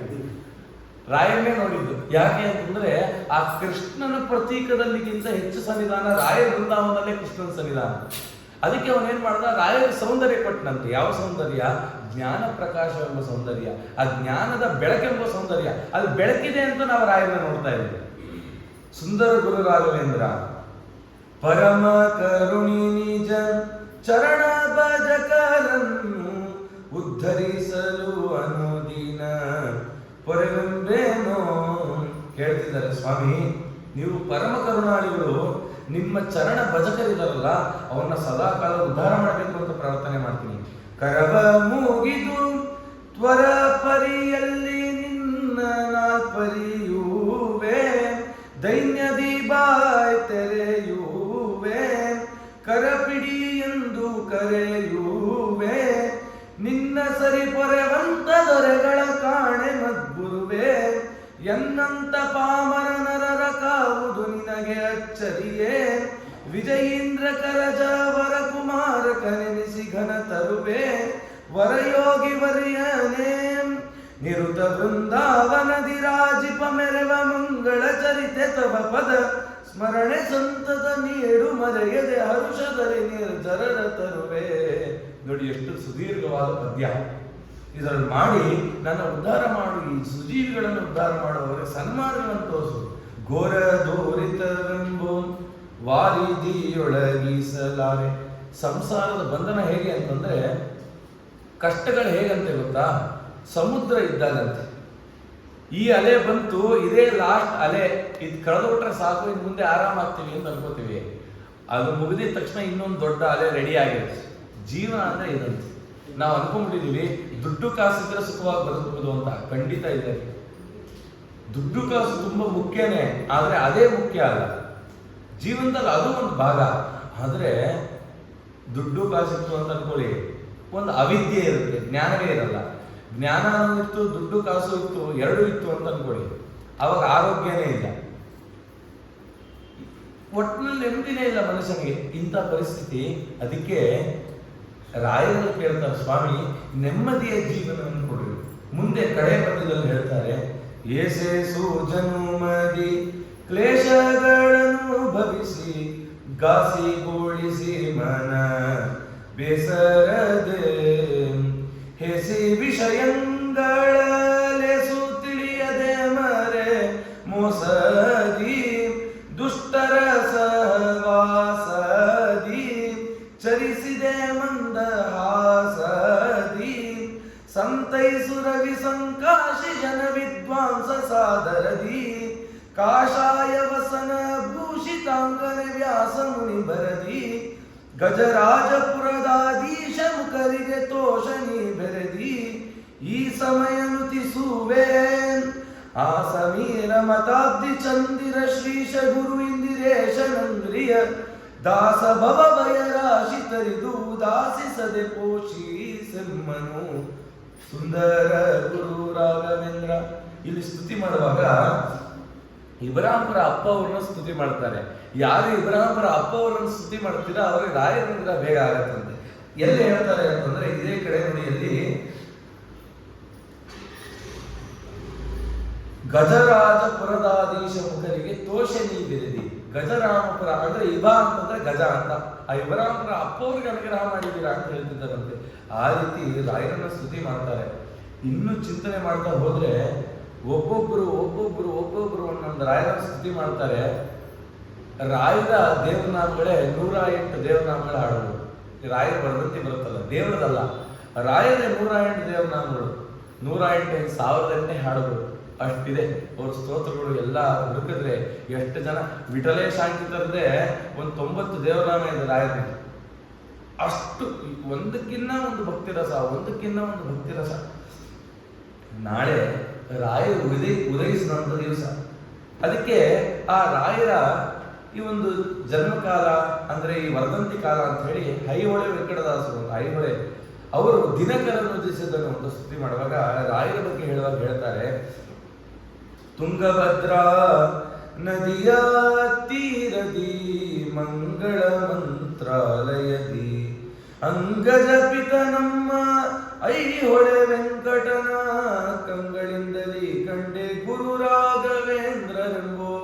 ರಾಯನ್ನೇ ನೋಡಿದ್ದು. ಯಾಕೆ ಅಂತಂದ್ರೆ ಆ ಕೃಷ್ಣನ ಪ್ರತೀಕದಲ್ಲಿಗಿಂತ ಹೆಚ್ಚು ಸನ್ನಿಧಾನ ರಾಯ ಬೃಂದಾವನದಲ್ಲೇ ಕೃಷ್ಣನ ಸನ್ನಿಧಾನ. ಅದಕ್ಕೆ ಅವನೇನ್ ಮಾಡ್ದ, ರಾಯರ ಸೌಂದರ್ಯ ಕೊಟ್ಟನಂತೆ. ಯಾವ ಸೌಂದರ್ಯ? ಜ್ಞಾನ ಪ್ರಕಾಶವೆಂಬ ಸೌಂದರ್ಯ, ಆ ಜ್ಞಾನದ ಬೆಳಕೆಂಬ ಸೌಂದರ್ಯ. ಅದು ಬೆಳಕಿದೆ ಅಂತ ನಾವು ರಾಯರನ್ನ ನೋಡ್ತಾ ಇದ್ದೀವಿ. ಸುಂದರ ಗುರು ರಾಘವೇಂದ್ರ ಪರಮ ಕರುಣಿ ನಿಜ ಚರಣ ಭಜಕರನ್ನು ಉದ್ಧರಿಸಲು ಅನುದಿನ ಪೊರೆವೆಂಬೇನೋ. ಹೇಳ್ತಿದ್ದಾರೆ, ಸ್ವಾಮಿ ನೀವು ಪರಮ ಕರುಣಾಳಿಗಳು, ನಿಮ್ಮ ಚರಣ ಭಜಕರಿದಾರಲ್ಲ ಅವನ್ನ ಸದಾ ಕಾಲ ಉದ್ಧಾರ ಮಾಡಬೇಕು ಅಂತ ಪ್ರಾರ್ಥನೆ ಮಾಡ್ತೀನಿ. ಕರವ ಮೂಗಿದು ತ್ವರ ಪರಿಯಲ್ಲಿ ನಿನ್ನ ನಾಲ್ಪರಿಯುವೆ, ದೈನ್ಯದಿ ಬಾಯ್ ತೆರೆಯುವೆ, ಕರಪಿಡಿ ಎಂದು ಕರೆಯುವೆ, ನಿನ್ನ ಸರಿ ಪೊರೆವಂತ ದೊರೆಗಳ ಕಾಣೆ ಮದ್ಗುರುವೆ, ಎನ್ನಂತ ಪಾಮರ ನರರ ಕಾವುದು ನಿನಗೆ ಅಚ್ಚರಿಯೇ, ವಿಜಯೀಂದ್ರ ಕರಜ ವರ ಕುಮಾರ ಕನೆನಿಸಿ ಘನ ತರುವೆ, ವರಯೋಗಿ ವರ್ಯನೇ ನಿರುತ ವೃಂದಾವನದಿ ರಾಜಿಪ ಮೆರವ ಮಂಗಳ ಚರಿತೆ ತವ ಪದ ಸ್ಮರಣೆ ಸಂತದ ನೀಡು ಮರೆಯದೆ ಹರುಷದಲ್ಲಿ ನಿರ್ಜರರ ತರುವೆ. ನೋಡಿ ಎಷ್ಟು ಸುದೀರ್ಘವಾದ ಪದ್ಯ. ಇದರಲ್ಲಿ ಮಾಡಿ ನನ್ನ ಉದ್ಧಾರ ಮಾಡು, ಈ ಸುಜೀವಿಗಳನ್ನು ಉದ್ಧಾರ ಮಾಡುವವರಿಗೆ ಸನ್ಮಾರ್ಗವನ್ನು ತೋರಿಸು. ಘೋರ ದೋರಿತವೆಂಬು ವಾರಿದಿಯೊಳಗಿಸಲಾರೆ. ಸಂಸಾರದ ಬಂಧನ ಹೇಗೆ ಅಂತಂದ್ರೆ, ಕಷ್ಟಗಳು ಹೇಗಂತೆ ಗೊತ್ತಾ? ಸಮುದ್ರ ಇದ್ದಾಗಂತೆ. ಈ ಅಲೆ ಬಂತು, ಇದೇ ಲಾಸ್ಟ್ ಅಲೆ, ಇದು ಕಳೆದುಬಿಟ್ರೆ ಸಾಕು, ಇನ್ನು ಮುಂದೆ ಆರಾಮಾಗ್ತೀವಿ ಅಂತ ಅನ್ಕೋತೀವಿ. ಅದು ಮುಗಿದಿದ ತಕ್ಷಣ ಇನ್ನೊಂದು ದೊಡ್ಡ ಅಲೆ ರೆಡಿ ಆಗಿರುತ್ತೆ. ಜೀವನ ಅಂದ್ರೆ ಇದಂತೆ. ನಾವು ಅನ್ಕೊಂಡ್ಬಿಟ್ಟಿದೀವಿ ದುಡ್ಡು ಕಾಸಿದ್ರೆ ಸುಖವಾಗಿ ಬದುಕಬಹುದು ಅಂತ. ಖಂಡಿತ ಇದೆ. ದುಡ್ಡು ಕಾಸು ತುಂಬಾ ಮುಖ್ಯನೇ, ಆದ್ರೆ ಅದೇ ಮುಖ್ಯ ಅಲ್ಲ. ಜೀವನದಲ್ಲಿ ಅದು ಒಂದು ಭಾಗ. ಆದ್ರೆ ದುಡ್ಡು ಕಾಸಿತ್ತು ಅಂತ ಅನ್ಕೊಳ್ಳಿ, ಒಂದು ಅವಿದ್ಯೆ ಇರುತ್ತೆ, ಜ್ಞಾನವೇ ಇರಲ್ಲ. ಜ್ಞಾನನೂ ಇತ್ತು, ದುಡ್ಡು ಕಾಸು ಇತ್ತು, ಎರಡೂ ಇತ್ತು ಅಂತ ಅನ್ಕೊಳ್ಳಿ, ಅವಾಗ ಆರೋಗ್ಯನೇ ಇಲ್ಲ, ಒಟ್ಟಿನಲ್ಲಿ ನೆಮ್ಮದಿನೇ ಇಲ್ಲ ಮನುಷ್ಯನಿಗೆ. ಇಂಥ ಪರಿಸ್ಥಿತಿ. ಅದಕ್ಕೆ ರಾಯರು ಕೇಳ್ತಾರೆ, ಸ್ವಾಮಿ ನೆಮ್ಮದಿಯ ಜೀವನವನ್ನು ಕೊಡ್ರಿ. ಮುಂದೆ ಕಡೆ ಪದ್ಯದಲ್ಲಿ ಹೇಳ್ತಾರೆ, ಏಸೇಸು ಜನುಮದಿ ಕ್ಲೇಶಗಳನ್ನು ಭವಿಸಿ ಗಾಸಿಗೊಳಿಸಿ ಮನ ಬೇಸರದೆ ಹೆಸಿ ವಿಷಯಂಗಳಲೆಸು ತಿಳಿಯದೆ ಮರೆ ಮೋಸದಿ ದುಷ್ಟರ ಸಹವಾಸದಿ ಚರಿಸಿದೆ ಮಂದಹಾಸದಿ ಸಂತೈಸು ರವಿ ಸಂಕಾಶಿ ಜನ ವಿದ್ವಾಂಸ ಸಾದರದಿ ಕಾಷಾಯ ವಸನ ಭೂಷಿತಾಂಗನೆ ವ್ಯಾಸ ಮುನಿ ಬರದಿ ಗಜರಾಜಪುರದಾಧೀಶ ಮುಖರಿಗೆ ತೋಷ ನೀ ಈ ಸಮಯ ನುತಿಸುವೆ ಆ ಸಮೀರ ಮತಾಬ್ದಿ ಚಂದಿರ ಶ್ರೀಶ ಗುರು ಇಂದಿರೇಶ ನಂದ್ರಿಯ ದಾಸ ಭವ ಭಯರಾಶಿ ತರಿದು ದಾಸಿಸದೆ ಪೋಷಿಸೆಮ್ಮನು ಸುಂದರ ಗುರು ರಾಘವೇಂದ್ರ. ಇಲ್ಲಿ ಸ್ತುತಿ ಮಾಡುವಾಗ ಇಬ್ರಾಹಿಂಪುರ ಅಪ್ಪ ಅವ್ರನ್ನ ಸ್ತುತಿ ಮಾಡ್ತಾರೆ. ಯಾರು ಇಬ್ರಾಹಿಂಪುರ ಅಪ್ಪ ಅವ್ರನ್ನ ಸ್ತುತಿ ಮಾಡ್ತೀರಾ ಅವ್ರಿಗೆ ರಾಯರ ಬೇಗ ಆಗತ್ತಂತೆ. ಎಲ್ಲಿ ಹೇಳ್ತಾರೆ ಅಂತಂದ್ರೆ ಇದೇ ಕಡೆ ನುಡಿಯಲ್ಲಿ ಗಜರಾಜಪುರದಾದೀಶ ಮುಖರಿಗೆ ತೋಷಣಿ ಬಿರಿದಿ. ಗಜರಾಮಪುರ ಅಂದ್ರೆ ಇಬಾ ಅಂತಂದ್ರೆ ಗಜ ಅಂತ. ಆ ಇಬ್ರಾಹಿಂಪುರ ಅಪ್ಪ ಅವ್ರಿಗೆ ಅನುಗ್ರಹ ಮಾಡಿದ್ದೀರಾ ಅಂತ ಹೇಳ್ತಿದ್ದಾರಂತೆ. ಆ ರೀತಿ ರಾಯರನ್ನ ಸ್ತುತಿ ಮಾಡ್ತಾರೆ. ಇನ್ನು ಚಿಂತನೆ ಮಾಡ್ತಾ ಹೋದ್ರೆ ಒಬ್ಬೊಬ್ರು ಒಂದೊಂದು ರಾಯರ ಸ್ತುತಿ ಮಾಡ್ತಾರೆ. ರಾಯರ ದೇವನಾಮಗಳೇ 108 ದೇವನಾಮಗಳ ಹಾಡುಗಳು. ರಾಯರ ಬರದಂತೆ ಬರುತ್ತಲ್ಲ, ದೇವರದಲ್ಲ, ರಾಯರೇ 108 ದೇವನಾಮಗಳು, 108 1008 ಹಾಡುಗಳು ಅಷ್ಟಿದೆ. ಅವ್ರ ಸ್ತೋತ್ರಗಳು ಎಲ್ಲ ಹುಡುಕಿದ್ರೆ ಎಷ್ಟು ಜನ ವಿಠಲೇ ಶಾಂತಿತರದೇ ಒಂದು 90 ದೇವನಾಮ ಇದೆ ರಾಯರಿಗೆ. ಅಷ್ಟು ಒಂದಕ್ಕಿನ್ನ ಒಂದು ಭಕ್ತಿರಸ. ನಾಳೆ ರಾಯರು ಉದಯಿಸಿದಂಥ ದಿವಸ. ಅದಕ್ಕೆ ಆ ರಾಯರ ಈ ಒಂದು ಜನ್ಮಕಾಲ ಅಂದ್ರೆ ಈ ವರ್ಧಂತಿ ಕಾಲ ಅಂತ ಹೇಳಿ ಐಹೊಳೆ ವೆಂಕಟದಾಸರು, ಐಹೊಳೆ ಅವರು ದಿನಕರನ್ನು ಉದಿಸಿದ್ದನ್ನು ಒಂದು ಸ್ತುತಿ ಮಾಡುವಾಗ ರಾಯರ ಬಗ್ಗೆ ಹೇಳುವಾಗ ಹೇಳ್ತಾರೆ, ತುಂಗಭದ್ರಾ ನದಿಯ ತೀರದಿ ಮಂಗಳ ಮಂತ್ರಾಲಯದಿ ಅಂಗಜ ಪಿತ ನಮ್ಮ ಐಹೊಳೆ ವೆಂಕಟನ ಕಂಗಳಿಂದಲಿ ಕಂಡೆ ಗುರು ರಾಘವೇಂದ್ರರೆಂಬೋ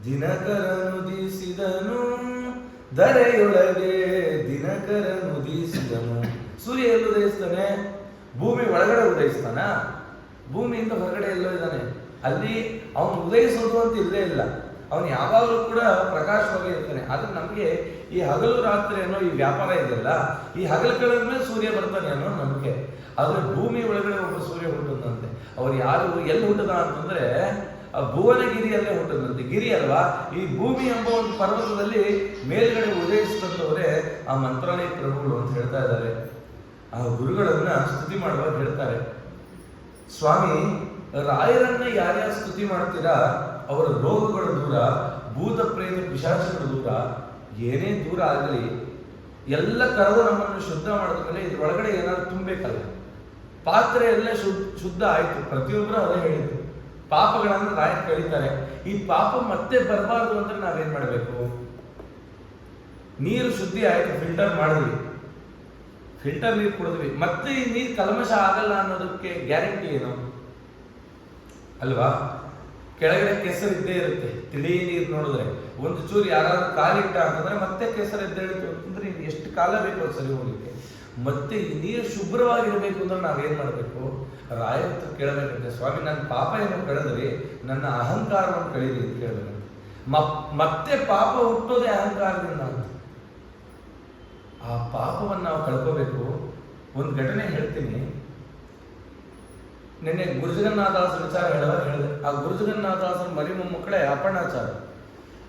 ದಿನಕರನುದಿಸಿದನು ಧರೆಯೊಳಗೆ ದಿನಕರನುದಿಸಿದನು. ಸೂರ್ಯ ಎಲ್ಲಿ ಉದಯಿಸ್ತಾನೆ? ಭೂಮಿ ಒಳಗಡೆ ಉದಯಿಸ್ತಾನ? ಭೂಮಿಯಿಂದ ಹೊರಗಡೆ ಎಲ್ಲೋ ಇದ್ದಾನೆ. ಅಲ್ಲಿ ಅವನು ಉದಯಿಸೋದು ಅಂತ ಇಲ್ಲೇ ಇಲ್ಲ. ಅವನು ಯಾವಾಗಲೂ ಕೂಡ ಪ್ರಕಾಶವಾಗಿ ಇರ್ತಾನೆ. ಆದ್ರೆ ನಮಗೆ ಈ ಹಗಲು ರಾತ್ರಿ ಅನ್ನೋ ಈ ವ್ಯಾಪಾರ ಇದೆಯಲ್ಲ, ಈ ಹಗಲು ಕಳೆದ ಮೇಲೆ ಸೂರ್ಯ ಬರ್ತಾನೆ ಅನ್ನೋ ನಂಬಿಕೆ. ಆದ್ರೆ ಭೂಮಿ ಒಳಗಡೆ ಒಬ್ಬ ಸೂರ್ಯ ಹುಟ್ಟದಂತೆ. ಅವ್ರು ಯಾರು ಎಲ್ಲಿ ಹುಟ್ಟದ ಅಂತಂದ್ರೆ ಆ ಭುವನಗಿರಿಯಲ್ಲೇ ಹುಟ್ಟದಂತೆ. ಗಿರಿ ಅಲ್ವಾ, ಈ ಭೂಮಿ ಎಂಬ ಒಂದು ಪರ್ವತದಲ್ಲಿ ಮೇಲ್ಗಡೆ ಉದಯಿಸಿದಂಥವರೇ ಆ ಮಂತ್ರಾಲಯ ಪ್ರಭುಗಳು ಅಂತ ಹೇಳ್ತಾ ಇದ್ದಾರೆ. ಆ ಗುರುಗಳನ್ನ ಸ್ತುತಿ ಮಾಡುವಾಗ ಹೇಳ್ತಾರೆ, ಸ್ವಾಮಿ ರಾಯರನ್ನ ಯಾರ್ಯಾರು ಸ್ತುತಿ ಮಾಡ್ತೀರಾ ಅವರ ರೋಗಗಳು ದೂರ, ಭೂತ ಪ್ರೇತ ಪಿಶಾಚಗಳು ದೂರ, ಏನೇ ದೂರ ಆಗಲಿ ಎಲ್ಲ ಕರೆದು ನಮ್ಮನ್ನು ಶುದ್ಧ ಮಾಡಿದ ಮೇಲೆ ಇದ್ರೊಳಗಡೆ ಏನಾದ್ರು ತುಂಬಬೇಕಲ್ಲ. ಪಾತ್ರೆ ಎಲ್ಲ ಶುದ್ಧ ಆಯ್ತು, ಪ್ರತಿಯೊಬ್ಬರು ಅದೇ ಹೇಳಿದ್ರು. ಪಾಪಗಳನ್ನು ರಾಯ ಕಳೀತಾರೆ. ಈ ಪಾಪ ಮತ್ತೆ ಬರಬಾರ್ದು ಅಂದ್ರೆ ನಾವೇನ್ ಮಾಡಬೇಕು? ನೀರು ಶುದ್ಧಿ ಆಯ್ತು, ಫಿಲ್ಟರ್ ಮಾಡಿದ್ವಿ, ಫಿಲ್ಟರ್ ನೀರು ಕುಡಿದ್ವಿ, ಮತ್ತೆ ಈ ನೀರು ಕಲ್ಮಶ ಆಗಲ್ಲ ಅನ್ನೋದಕ್ಕೆ ಗ್ಯಾರಂಟಿ ಏನು ಅಲ್ವಾ? ಕೆಳಗಡೆ ಕೆಸರು ಇದ್ದೇ ಇರುತ್ತೆ. ತಿಳಿ ನೀರು ನೋಡಿದ್ರೆ ಒಂದು ಚೂರು ಯಾರಾದ್ರೂ ಕಾಲಿಟ್ಟ ಅಂತಂದ್ರೆ ಮತ್ತೆ ಕೆಸರು ಎದ್ದೇಳಿತು ಅಂತಂದ್ರೆ ಇನ್ನು ಎಷ್ಟು ಕಾಲ ಬೇಕು ಅದು ಸರಿ ಹೋಗ್ಲಿಕ್ಕೆ. ಮತ್ತೆ ಈ ನೀರು ಶುಭ್ರವಾಗಿರ್ಬೇಕು ಅಂದ್ರೆ ನಾವೇನ್ ಮಾಡ್ಬೇಕು? ರಾಯರ ಹತ್ರ ಕೇಳಬೇಕಂತೆ, ಸ್ವಾಮಿ ನನ್ನ ಪಾಪ ಏನೋ ಕಳೆದ್ರಿ, ನನ್ನ ಅಹಂಕಾರವನ್ನು ಕಳೀರಿ ಅಂತ ಕೇಳಬೇಕಂತೆ. ಮತ್ತೆ ಪಾಪ ಹುಟ್ಟೋದೇ ಅಹಂಕಾರದಿಂದ ಅಂತ. ಆ ಪಾಪವನ್ನು ನಾವು ಕಳ್ಕೋಬೇಕು. ಒಂದು ಘಟನೆ ಹೇಳ್ತೀನಿ. ನಿನ್ನೆ ಗುರುಜಗನ್ನಾಥದಾಸರ ವಿಚಾರ ಹೇಳಿದೆ. ಆ ಗುರುಜಗನ್ನಾಥದಾಸರ ಮರಿ ಮೊಮ್ಮಕ್ಕಳೇ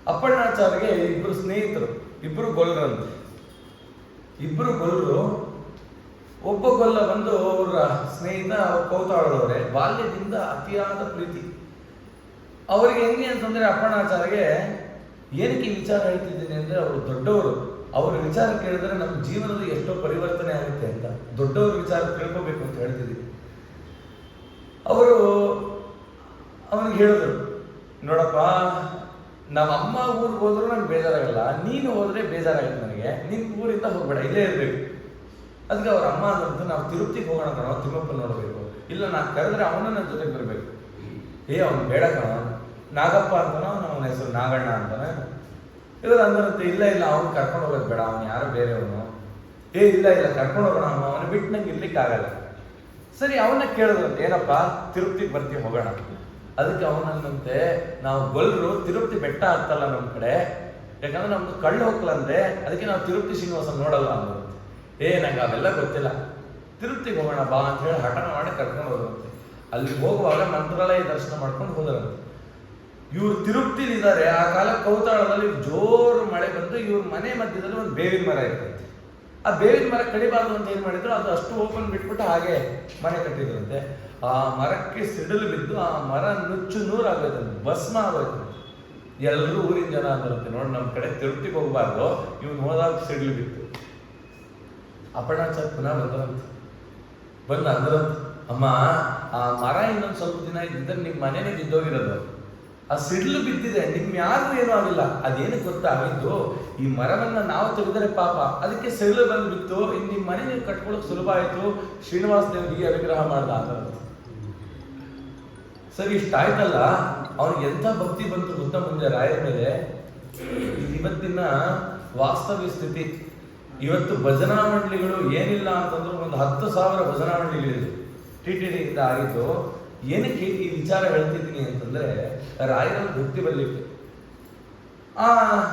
ಅಪ್ಪಣ್ಣಾಚಾರ್ಯಗೆ ಇಬ್ಬರು ಸ್ನೇಹಿತರು, ಇಬ್ಬರು ಗೊಲ್ಲರಂತೆ. ಇಬ್ಬರು ಗೊಲ್ಲರು. ಒಬ್ಬ ಗೊಲ್ಲ ಬಂದು ಅವರ ಸ್ನೇಹಿತ ಕೌತಾಳದವರೇ, ಬಾಲ್ಯದಿಂದ ಅತಿಯಾದ ಪ್ರೀತಿ ಅವರಿಗೆ. ಹೆಂಗೆ ಅಂತಂದ್ರೆ ಅಪ್ಪಣ್ಣಾಚಾರ್ಯಗೆ ಏನಕ್ಕೆ ಈ ವಿಚಾರ ಹೇಳ್ತಿದ್ದೀನಿ ಅಂದ್ರೆ, ಅವರು ದೊಡ್ಡವರು, ಅವ್ರ ವಿಚಾರ ಕೇಳಿದ್ರೆ ನಮ್ಮ ಜೀವನದ ಎಷ್ಟೋ ಪರಿವರ್ತನೆ ಆಗುತ್ತೆ ಅಂತ. ದೊಡ್ಡವ್ರ ವಿಚಾರ ತಿಳ್ಕೋಬೇಕು ಅಂತ ಹೇಳ್ತಿದ್ದೀವಿ. ಅವರು ಅವನಿಗೆ ಹೇಳಿದ್ರು, ನೋಡಪ್ಪ ನಮ್ಮ ಅಮ್ಮ ಊರಿಗೆ ಹೋದ್ರು ನಂಗೆ ಬೇಜಾರಾಗಲ್ಲ, ನೀನು ಹೋದ್ರೆ ಬೇಜಾರಾಗುತ್ತೆ ನನಗೆ, ನಿನ್ ಊರಿಂದ ಹೋಗ್ಬೇಡ, ಇಲ್ಲೇ ಇರ್ಬೇಕು. ಅದಕ್ಕೆ ಅವ್ರ ಅಮ್ಮ ಅಂತ ನಾವು ತಿರುಪತಿಗೆ ಹೋಗೋಣ ಕಣ, ತಿಮ್ಮಪ್ಪ ನೋಡಬೇಕು. ಇಲ್ಲ ನಾನು ಕರೆದ್ರೆ ಅವನು ನನ್ನ ಜೊತೆಗೆ ಬರಬೇಕು. ಅವ್ನು ಬೇಡ ಕಣ, ನಾಗಪ್ಪ ಅಂತಾನೋ ಅವನ ಹೆಸರು ನಾಗಣ್ಣ ಅಂತಾನೆ. ಇವರು ಅಂದ್ರಂತೆ, ಇಲ್ಲ ಅವ್ನು ಕರ್ಕೊಂಡು ಹೋಗೋದು ಬೇಡ, ಅವನು ಯಾರು ಬೇರೆಯವನು. ಇಲ್ಲ ಕರ್ಕೊಂಡು ಹೋಗೋಣ ಅಮ್ಮ, ಅವನು ಬಿಟ್ಟು ನಂಗೆ ಇರ್ಲಿಕ್ಕೆ ಆಗಲ್ಲ. ಸರಿ, ಅವನ್ನ ಕೇಳಿದ್ರಂತೆ, ಏನಪ್ಪ ತಿರುಪತಿಗೆ ಬರ್ತೀವಿ ಹೋಗೋಣ. ಅದಕ್ಕೆ ಅವನಂತೆ, ನಾವು ಗೊಲ್ಲರು ತಿರುಪತಿ ಬೆಟ್ಟ ಹತ್ತಲ್ಲ ನಮ್ಮ ಕಡೆ, ಯಾಕಂದ್ರೆ ನಮ್ದು ಕಳ್ಳು ಹೋಗ್ಲಂತೆ, ಅದಕ್ಕೆ ನಾವು ತಿರುಪತಿ ಶ್ರೀನಿವಾಸ ನೋಡಲ್ಲ ಅಂದ್ರಂತೆ. ನಂಗೆ ಅವೆಲ್ಲ ಗೊತ್ತಿಲ್ಲ, ತಿರುಪತಿಗೆ ಹೋಗೋಣ ಬಾ ಅಂತ ಹೇಳಿ ಹಠನ ಮಾಡಿ ಕರ್ಕೊಂಡು ಹೋದ್ರಂತೆ. ಅಲ್ಲಿ ಹೋಗುವಾಗ ಮಂತ್ರಾಲಯ ದರ್ಶನ ಮಾಡ್ಕೊಂಡು ಹೋದ್ರಂತೆ. ಇವ್ರು ತಿರುಪತಿಲಿದ್ದಾರೆ. ಆ ಕಾಲ ಕೌತಾಳದಲ್ಲಿ ಜೋರು ಮಳೆ ಬಂದು ಇವ್ರ ಮನೆ ಮಧ್ಯದಲ್ಲಿ ಒಂದು ಬೇವಿನ ಮರ ಇರ್ತೈತೆ. ಆ ಬೇವಿನ ಮರ ಕಡಿಬಾರ್ದು ಅಂತ ಏನ್ ಮಾಡಿದ್ರು, ಅದು ಅಷ್ಟು ಓಪನ್ ಬಿಟ್ಬಿಟ್ಟು ಹಾಗೆ ಮನೆ ಕಟ್ಟಿದ್ರಂತೆ. ಆ ಮರಕ್ಕೆ ಸಿಡಿಲು ಬಿದ್ದು ಆ ಮರ ನುಚ್ಚು ನೂರಾಗೋಯ್ತು, ಭಸ್ಮ ಆಗೋಯ್ತು. ಎಲ್ಲರೂ ಊರಿನ ಜನ ಅಂದ್ರಂತೆ, ನೋಡಿ ನಮ್ಮ ಕಡೆ ತಿರುಪ್ತಿಗೆ ಹೋಗ್ಬಾರ್ದು, ಇವ್ನು ಹೋದಾಗ ಸಿಡಿಲು ಬಿತ್ತು. ಅಪರ್ಣಾಚಾರ್ಯ ಪುನಃ ಬಂದ ಅಂದ್ರಂತ, ಅಮ್ಮ ಆ ಮರ ಇನ್ನೊಂದು ಸ್ವಲ್ಪ ದಿನ ಇದ್ದಿದ್ದರೆ ನಿಮ್ಮ ಮನೆನೇ ಬಿದ್ದೋಗಿರೋದು, ಆ ಸಿಡ್ಲು ಬಿದ್ದಿದೆ, ನಿಮ್ ಯಾರು ಏನೂ ಆಗಿಲ್ಲ. ಅದೇನಕ್ಕೆ ಗೊತ್ತಾಗಿದ್ದು, ಈ ಮರವನ್ನ ನಾವು ತೆಗೆದರೆ ಪಾಪ, ಅದಕ್ಕೆ ಸಿಡಿಲು ಬಂದು ಬಿತ್ತು, ಇನ್ನು ನಿಮ್ಮ ಮನೆ ನೀವು ಕಟ್ಕೊಳ್ಳೋಕೆ ಸುಲಭ ಆಯ್ತು, ಶ್ರೀನಿವಾಸ ದೇವರಿಗೆ ಅನುಗ್ರಹ ಮಾಡ್ದ ಅಂತ. ಸರಿ, ಇಷ್ಟಾಯ್ತಲ್ಲ, ಅವ್ನಿಗೆ ಎಂಥ ಭಕ್ತಿ ಬಂತು ಗೊತ್ತ ಮುಂದೆ ರಾಯರ ಮೇಲೆ. ಇವತ್ತಿನ ವಾಸ್ತವ್ಯ ಸ್ಥಿತಿ, ಇವತ್ತು ಭಜನಾ ಮಂಡಳಿಗಳು ಏನಿಲ್ಲ ಅಂತಂದ್ರು ಒಂದು 10,000 ಭಜನಾ ಮಂಡಳಿಗಳಿದೆ. TTD ಆಗಿದ್ದು. ಏನಕ್ಕೆ ಈ ವಿಚಾರ ಹೇಳ್ತಿದ್ದೀನಿ ಅಂತಂದ್ರೆ, ರಾಯರ ಭಕ್ತಿ ಬರ್ಲಿಕ್ಕೆ. ಆ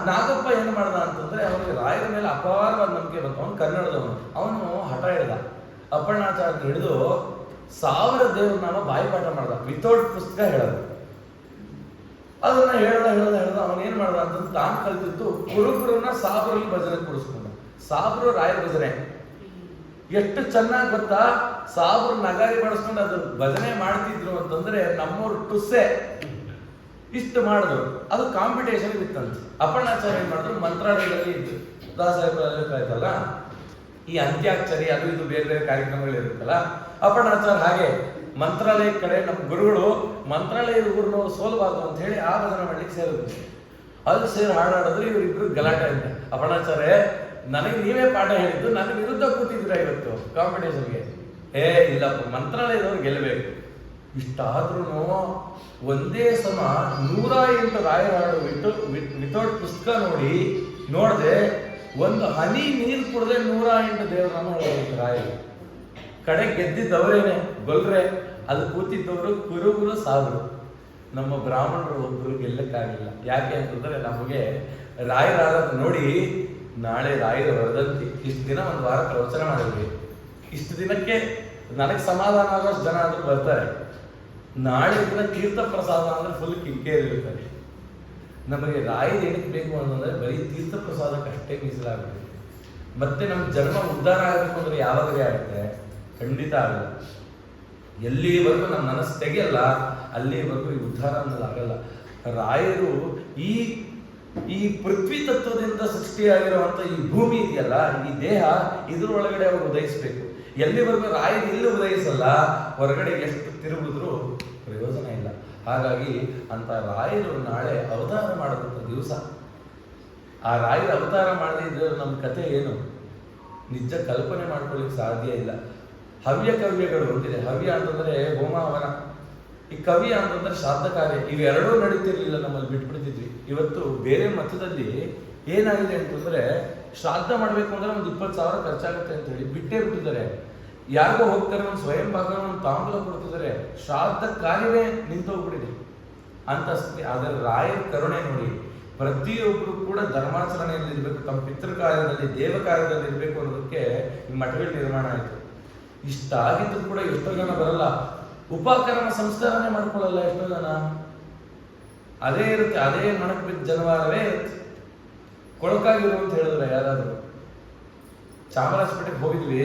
ನಾಗಪ್ಪ ಏನು ಮಾಡ್ದ ಅಂತಂದ್ರೆ, ಅವನಿಗೆ ರಾಯರ ಮೇಲೆ ಅಪಾರವಾದ ನಂಬಿಕೆ ಬಂತು. ಅವನು ಕನ್ನಡದವನು, ಅವನು ಹಠ ಹಿಡ್ದ, ಅಪರ್ಣಾಚಾರ್ಯ ಹಿಡಿದು 1000 ದೇವ್ರ ನಾಮ ಬಾಯಿಪಾಠ ಮಾಡ್ದ, ವಿತೌಟ್ ಪುಸ್ತಕ ಹೇಳೋದು. ಅದನ್ನ ಹೇಳ್ದ ಅವನು ಏನ್ ಮಾಡ್ದ ಅಂತಂದ್ರೆ, ತಾನು ಕಲ್ತಿತ್ತು ಕುರುಬರನ್ನ ಸಾಬ್ರಲ್ಲಿ ಭಜನೆ ಕೂರಿಸ್ಕೊಂಡ. ಸಾಬ್ರು ರಾಯರ ಭಜನೆ ಎಷ್ಟು ಚೆನ್ನಾಗಿ ಗೊತ್ತಾ, ಸಾಬ್ರು ನಗಾರಿ ಬಳಸ್ಕೊಂಡು ಅದು ಭಜನೆ ಮಾಡ್ತಿದ್ರು ಅಂತಂದ್ರೆ ನಮ್ಮವ್ರು ಟುಸ್ಸೆ ಇಷ್ಟು ಮಾಡಿದ್ರು. ಅದು ಕಾಂಪಿಟೇಷನ್ ಇತ್ತಂತೆ. ಅಪರ್ಣಾಚಾರ್ಯ ಏನ್ ಮಾಡಿದ್ರು, ಮಂತ್ರಾಲಯದಲ್ಲಿ ಇತ್ತು, ದಾಸಾಯಲ್ಲ ಈ ಅಂತ್ಯಾಕ್ಷರಿ ಅದು ಇದು ಬೇರೆ ಬೇರೆ ಕಾರ್ಯಕ್ರಮಗಳು ಇರುತ್ತಲ್ಲ, ಅಪರ್ಣಾಚಾರ್ಯ ಹಾಗೆ ಮಂತ್ರಾಲಯ ಕಡೆ ನಮ್ಮ ಗುರುಗಳು ಮಂತ್ರಾಲಯದ ಊರಿನವರು ಸೋಲ್ಬಾರ್ದು ಅಂತ ಹೇಳಿ ಆ ಭಜನೆ ಮಾಡ್ಲಿಕ್ಕೆ ಸೇರಿದ್ರು. ಅಲ್ಲಿ ಸೇರಿ ಹಾಡಾಡಿದ್ರೆ ಇವರಿಬ್ರು ಗಲಾಟೆ ಅಂತ. ಅಪರ್ಣಾಚಾರ್ಯ, ನನಗೆ ನೀವೇ ಪಾಠ ಹೇಳಿದ್ದು, ನನ್ನ ವಿರುದ್ಧ ಕೂತಿದ್ರ ಇವತ್ತು ಕಾಂಪಿಟೇಷನ್ಗೆ. ಇಲ್ಲಪ್ಪ, ಮಂತ್ರಾಲಯದವ್ರು ಗೆಲ್ಲಬೇಕು. ಇಷ್ಟಾದ್ರೂ ಒಂದೇ ಸಮ 108 ರಾಯರ ಹಾಡು ವಿತೌಟ್ ಪುಸ್ತಕ ನೋಡದೆ ಒಂದು ಹನಿ ನೀರು ಕುಡದೆ 108 ದೇವರ ನಾಮ ಹೇಳಿದ್ರು ರಾಯರು. ಕಡೆ ಗೆದ್ದಿದ್ದವರೇನೆ ಗೊಲ್ರೆ, ಅದು ಕೂತಿದ್ದವರು ಕುರುಬರು ಸಾಧರು. ನಮ್ಮ ಬ್ರಾಹ್ಮಣರು ಒಬ್ರು ಗೆಲ್ಲಕ್ಕಾಗಿಲ್ಲ. ಯಾಕೆ ಅಂತಂದ್ರೆ, ನಮಗೆ ರಾಯರಾದ ನೋಡಿ, ನಾಳೆ ರಾಯರ ವರದಂತಿ, ಇಷ್ಟು ದಿನ ಒಂದು ವಾರ ಪ್ರವಚನ ಮಾಡಿದ್ವಿ, ಇಷ್ಟು ದಿನಕ್ಕೆ ನನಗೆ ಸಮಾಧಾನ ಆಗೋಷ್ಟು ಜನ ಆದ್ರೂ ಬರ್ತಾರೆ. ನಾಳೆ ದಿನ ತೀರ್ಥ ಪ್ರಸಾದ ಅಂದ್ರೆ ಫುಲ್ ಕಿಕ್ಕೇರಿರ್ತಾರೆ. ನಮಗೆ ರಾಯರು ಏನಕ್ಕೆ ಬೇಕು ಅಂತಂದ್ರೆ, ಬರೀ ತೀರ್ಥ ಪ್ರಸಾದಕ್ಕಷ್ಟೇ ಮೀಸಲಾಗುತ್ತೆ. ಮತ್ತೆ ನಮ್ಮ ಜನ್ಮ ಉದ್ಧಾರ ಆಗಬೇಕು ಅಂದ್ರೆ ಯಾವಾಗಲೇ ಆಗುತ್ತೆ? ಖಂಡಿತ ಆಗಲ್ಲ. ಎಲ್ಲಿವರೆಗೂ ನಮ್ಮ ಮನಸ್ಸು ತೆಗೆಯಲ್ಲ, ಅಲ್ಲಿವರೆಗೂ ಈ ಉದ್ಧಾರ ಅನ್ನೋದು ಆಗಲ್ಲ. ರಾಯರು ಈ ಪೃಥ್ವಿ ತತ್ವದಿಂದ ಸೃಷ್ಟಿಯಾಗಿರುವಂತ ಈ ಭೂಮಿ ಇದೆಯಲ್ಲ, ಈ ದೇಹ, ಇದ್ರೊಳಗಡೆ ಅವರು ಉದಯಿಸಬೇಕು. ಎಲ್ಲಿವರೆಗೂ ರಾಯರು ಇಲ್ಲಿ ಉದಯಿಸಲ್ಲ, ಹೊರಗಡೆ ಎಷ್ಟು ತಿರುಗಿದ್ರು ಪ್ರಯೋಜನ ಇಲ್ಲ. ಹಾಗಾಗಿ ಅಂತ ರಾಯರು ನಾಳೆ ಅವತಾರ ಮಾಡುವಂತ ದಿವಸ. ಆ ರಾಯರು ಅವತಾರ ಮಾಡದಿದ್ರೆ ನಮ್ಮ ಕಥೆ ಏನು? ನಿಜ ಕಲ್ಪನೆ ಮಾಡ್ಕೊಳ್ಳಿಕ್ಕೆ ಸಾಧ್ಯ ಇಲ್ಲ. ಹವ್ಯ ಕವ್ಯಗಳು ಹೊಂದಿದೆ. ಹವ್ಯ ಅಂತಂದ್ರೆ ಹೋಮ ಹವನ, ಈ ಕವ್ಯ ಅಂತಂದ್ರೆ ಶ್ರಾದ್ದ ಕಾರ್ಯ. ಇವೆರಡೂ ನಡೀತಿರ್ಲಿಲ್ಲ, ನಮ್ಮಲ್ಲಿ ಬಿಟ್ಬಿಡ್ತಿದ್ವಿ. ಇವತ್ತು ಬೇರೆ ಮತದಲ್ಲಿ ಏನಾಗಿದೆ ಅಂತಂದ್ರೆ, ಶ್ರಾದ್ದ ಮಾಡ್ಬೇಕು ಅಂದ್ರೆ ಒಂದು 20,000 ಖರ್ಚಾಗುತ್ತೆ ಅಂತ ಹೇಳಿ ಬಿಟ್ಟೇ ಬಿಟ್ಟಿದ್ದಾರೆ. ಯಾರಿಗೋ ಹೋಗ್ತಾರೆ, ಒಂದು ಸ್ವಯಂ ಭಾಗ ಒಂದು ತಾಂಬೂಲ ಕೊಡ್ತಿದ್ದಾರೆ, ಶ್ರಾದ್ದ ಕಾರ್ಯವೇ ನಿಂತೋಗ್ಬಿಟ್ಟಿದೆ ಅಂತ ಸ್ಥಿತಿ. ಆದರೆ ರಾಯರ ಕರುಣೆ ನೋಡಿ, ಪ್ರತಿಯೊಬ್ಬರು ಕೂಡ ಧರ್ಮಾಚರಣೆಯಲ್ಲಿ ಇರಬೇಕು, ತಮ್ಮ ಪಿತೃ ಕಾರ್ಯದಲ್ಲಿ, ದೇವ ಕಾರ್ಯದಲ್ಲಿ ಇರಬೇಕು ಅನ್ನೋದಕ್ಕೆ ಈ ಮಠಗಳ ನಿರ್ಮಾಣ ಆಯಿತು. ಇಷ್ಟ ಆಗಿದ್ರು ಕೂಡ ಎಷ್ಟೋ ಜನ ಬರಲ್ಲ, ಉಪಕರಣ ಸಂಸ್ಕಾರನೇ ಮಾಡ್ಕೊಳ್ಳಲ್ಲ ಎಷ್ಟೋ ಜನ. ಅದೇ ಇರುತ್ತೆ, ಅದೇ ಮನಕ್ಕೆ ಬಿದ್ದ ಜನವಾರವೇ ಇರುತ್ತೆ. ಕೊಳಕಾಗಿರು ಅಂತ ಹೇಳಿದ್ರೆ ಯಾರಾದ್ರು, ಚಾಮರಾಜಪೇಟೆಗೆ ಹೋಗಿದ್ವಿ.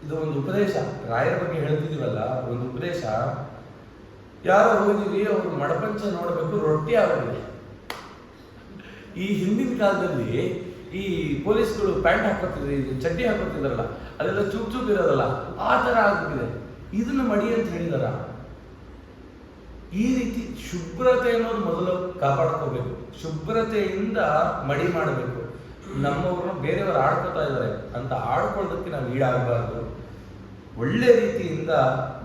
ಇದು ಒಂದು ಉಪದೇಶ, ರಾಯರ ಬಗ್ಗೆ ಹೇಳ್ತಿದೀವಲ್ಲ, ಒಂದು ಉಪದೇಶ. ಯಾರೋ ಹೋಗಿದ್ವಿ, ಅವ್ರು ಮಡಪಂಚ ನೋಡಬೇಕು, ರೊಟ್ಟಿ ಆಗೋದಿದೆ. ಈ ಹಿಂದಿನ ಕಾಲದಲ್ಲಿ ಈ ಪೊಲೀಸ್ಗಳು ಪ್ಯಾಂಟ್ ಹಾಕೋತಿದ್ರು, ಚಡ್ಡಿ ಹಾಕೋತಿದ್ರಲ್ಲ, ಅದೆಲ್ಲ ಚೂಪ್ ಚೂಪ್ ಇರೋದಲ್ಲ, ಆ ತರ ಆಗ್ಬಿಟ್ಟಿದೆ. ಇದನ್ನ ಮಡಿ ಅಂತ ಹೇಳಿದಾರ. ಈ ರೀತಿ ಶುಭ್ರತೆ ಅನ್ನೋದು ಮೊದಲು ಕಾಪಾಡ್ಕೋಬೇಕು. ಶುಭ್ರತೆಯಿಂದ ಮಡಿ ಮಾಡಬೇಕು. ನಮ್ಮವ್ರನ್ನ ಬೇರೆಯವರು ಆಡ್ಕೋತಾ ಇದ್ದಾರೆ ಅಂತ ಆಡ್ಕೊಳ್ಳೋದಕ್ಕೆ ನಾವು ಈಡಾಗಬಾರ್ದು. ಒಳ್ಳೆ ರೀತಿಯಿಂದ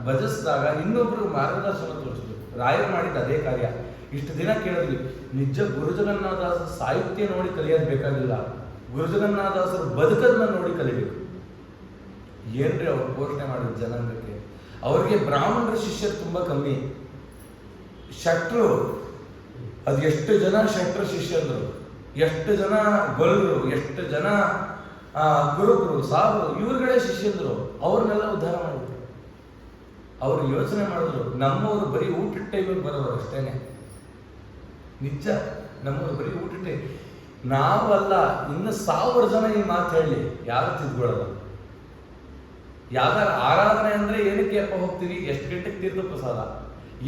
ಭಜಿಸಿದಾಗ ಇನ್ನೊಬ್ರು ಮಾರ್ಗದರ್ಶನ ತೋರಿಸ್ಬೇಕು. ರಾಯರು ಮಾಡಿದ ಅದೇ ಕಾರ್ಯ. ಇಷ್ಟು ದಿನ ಕೇಳಿದ್ವಿ, ನಿಜ ಗುರುಜಗನ್ನಾಥದಾಸರ ಸಾಹಿತ್ಯ ನೋಡಿ ಕಲಿಯೋದು ಬೇಕಾಗಿಲ್ಲ, ಗುರುಜಗನ್ನಾಥದಾಸರು ಬದುಕದನ್ನ ನೋಡಿ ಕಲಿಬೇಕು. ಏನ್ರಿ ಅವ್ರು ಘೋಷಣೆ ಮಾಡಿದ ಜನಾಂಗಕ್ಕೆ? ಅವ್ರಿಗೆ ಬ್ರಾಹ್ಮಣರ ಶಿಷ್ಯರು ತುಂಬಾ ಕಮ್ಮಿ. ಶಟ್ರು, ಅದು ಎಷ್ಟು ಜನ ಶಟ್ರ ಶಿಷ್ಯರು, ಎಷ್ಟು ಜನ ಗೊಲ್ರು, ಎಷ್ಟು ಜನ ಗುರುಗಳು, ಸಾಬರು, ಇವ್ರುಗಳೇ ಶಿಷ್ಯಂದ್ರು. ಅವ್ರನ್ನೆಲ್ಲ ಉದ್ಧಾರ ಮಾಡಿದ್ರು. ಅವ್ರು ಯೋಚನೆ ಮಾಡಿದ್ರು, ನಮ್ಮವರು ಬರೀ ಊಟದ ಟೈಮಿಗೆ ಬರೋರು ಅಷ್ಟೇನೆ. ನಿಜ, ನಮ್ಮವರು ಬರೀ ಊಟದ ಟೈಮ್. ನಾವಲ್ಲ, ಇನ್ನು 1000 ಜನ ಈ ಮಾತು ಹೇಳಿ ಯಾರು ತಿದ್ಕೊಳ್ಳೋದು. ಯಾವ್ದಾರ ಆರಾಧನೆ ಅಂದ್ರೆ ಏನಕ್ಕೆ ಅಪ್ಪ ಹೋಗ್ತೀವಿ, ಎಷ್ಟು ಗಂಟೆಗೆ ತೀರ್ಥ ಪ್ರಸಾದ,